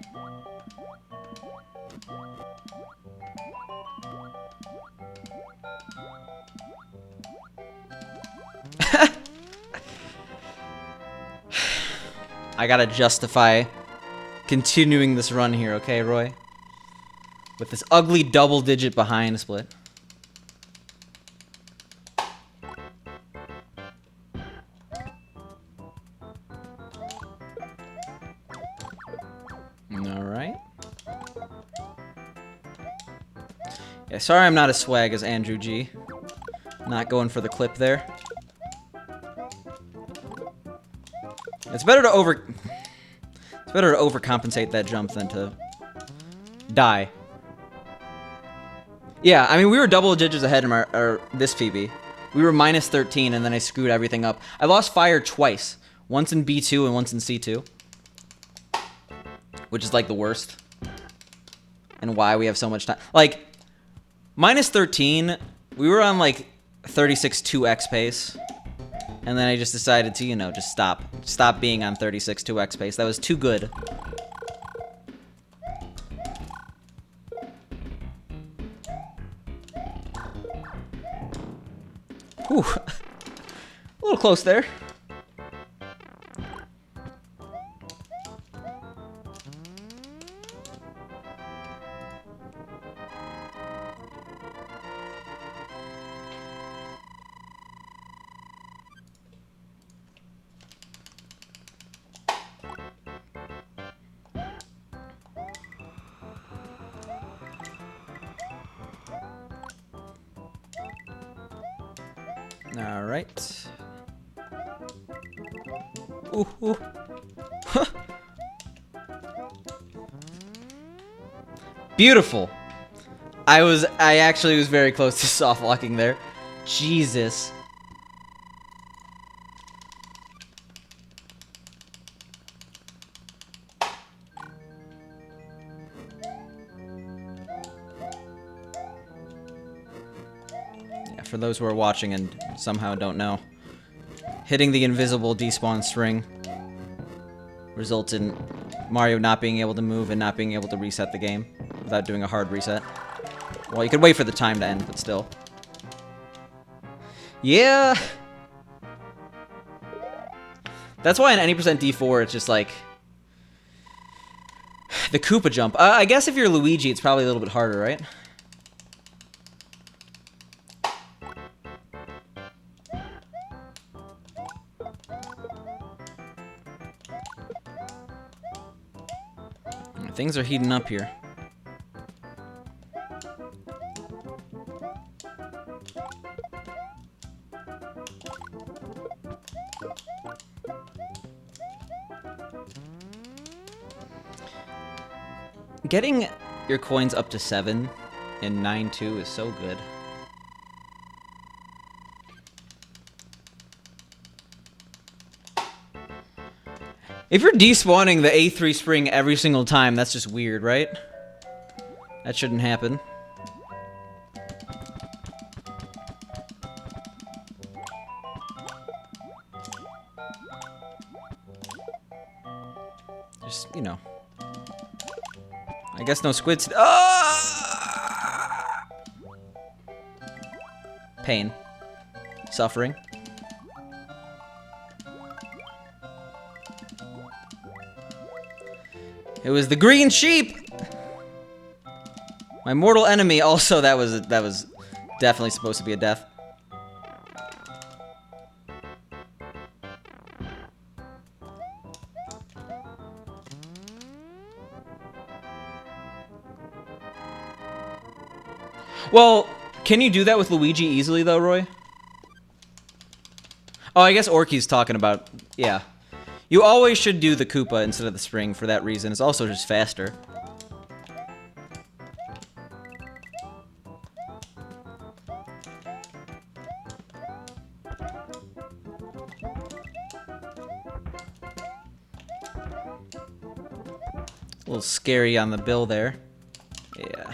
I gotta justify continuing this run here, okay, Roy? With this ugly double-digit behind split. Alright. Yeah, sorry I'm not as swag as Andrew G. Not going for the clip there. It's better to overcompensate that jump than to die. Yeah, I mean, we were double digits ahead in this PB. We were minus 13, and then I screwed everything up. I lost fire twice. Once in B2 and once in C2. Which is, like, the worst. And why we have so much time. Like, minus 13, we were on, like, 36 2x pace. And then I just decided to, you know, just stop. Stop being on 36 2x pace. That was too good. Whew. A little close there. All right. Ooh, ooh. Huh. Beautiful. I actually was very close to soft locking there. Jesus. For those who are watching and somehow don't know, hitting the invisible despawn string results in Mario not being able to move and not being able to reset the game without doing a hard reset. Well, you could wait for the time to end, but still. Yeah. That's why in any percent D4, it's just like the Koopa jump. I guess if you're Luigi, it's probably a little bit harder, right? Things are heating up here. Getting your coins up to 7 in 9-2 is so good. If you're despawning the A3 spring every single time, that's just weird, right? That shouldn't happen. Just, you know. I guess no squids. Ah! Pain. Suffering. It was the green sheep! My mortal enemy. Also, that was definitely supposed to be a death. Well, can you do that with Luigi easily, though, Roy? Oh, I guess Orky's talking about... Yeah. You always should do the Koopa instead of the spring for that reason. It's also just faster. A little scary on the bill there. Yeah.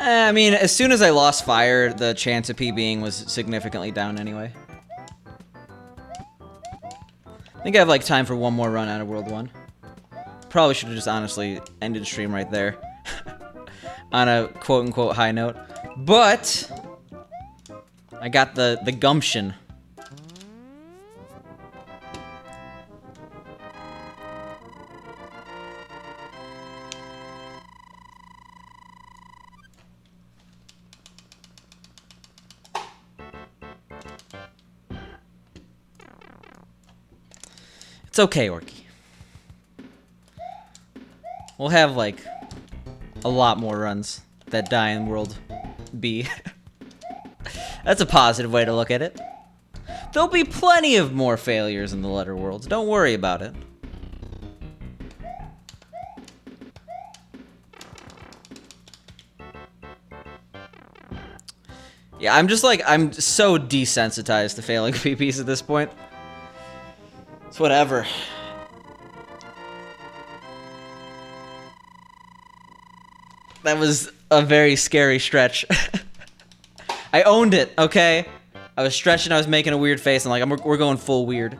I mean, as soon as I lost fire, the chance of PBing was significantly down anyway. I think I have, like, time for one more run out of World 1. Probably should have just honestly ended stream right there. On a quote-unquote high note. But I got the gumption. It's okay, Orky. We'll have, like, a lot more runs that die in World B. That's a positive way to look at it. There'll be plenty of more failures in the letter worlds. Don't worry about it. Yeah, I'm just like, I'm so desensitized to failing PBs at this point. It's whatever. That was a very scary stretch. I owned it, okay? I was stretching, I was making a weird face, and like, we're going full weird.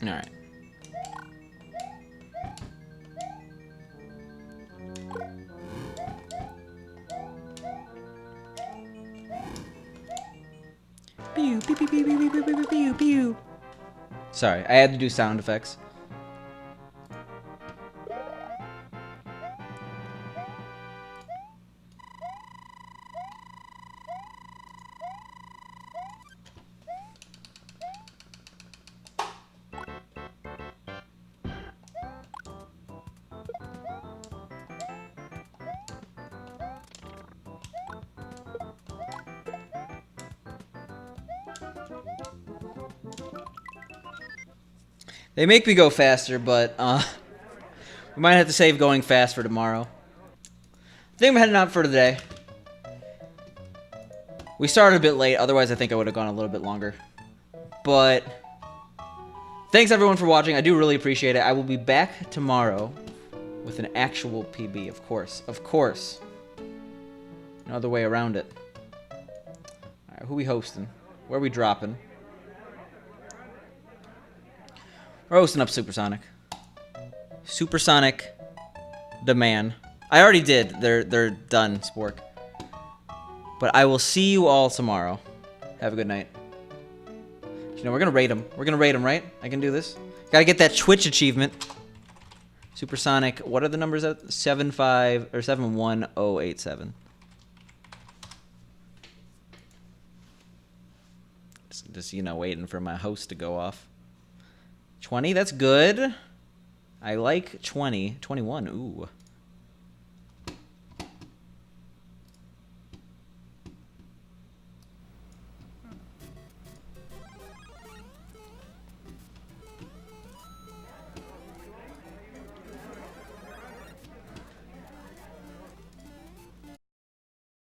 Alright. Pew, pew, pew, pew, pew, pew, pew, pew, pew. Sorry, I had to do sound effects. They make me go faster, but we might have to save going fast for tomorrow. I think I'm heading out for today. We started a bit late, otherwise I think I would have gone a little bit longer. But thanks everyone for watching. I do really appreciate it. I will be back tomorrow with an actual PB, of course. Of course. No other way around it. Alright, who we hosting? Where are we dropping? We're hosting up Supersonic. Supersonic Demand. I already did. They're done, Spork. But I will see you all tomorrow. Have a good night. You know, we're gonna rate them. We're gonna rate them, right? I can do this. Gotta get that Twitch achievement. Supersonic. What are the numbers? 75 or 71087. Just you know, waiting for my host to go off. 20, that's good. I like 20. 21, ooh.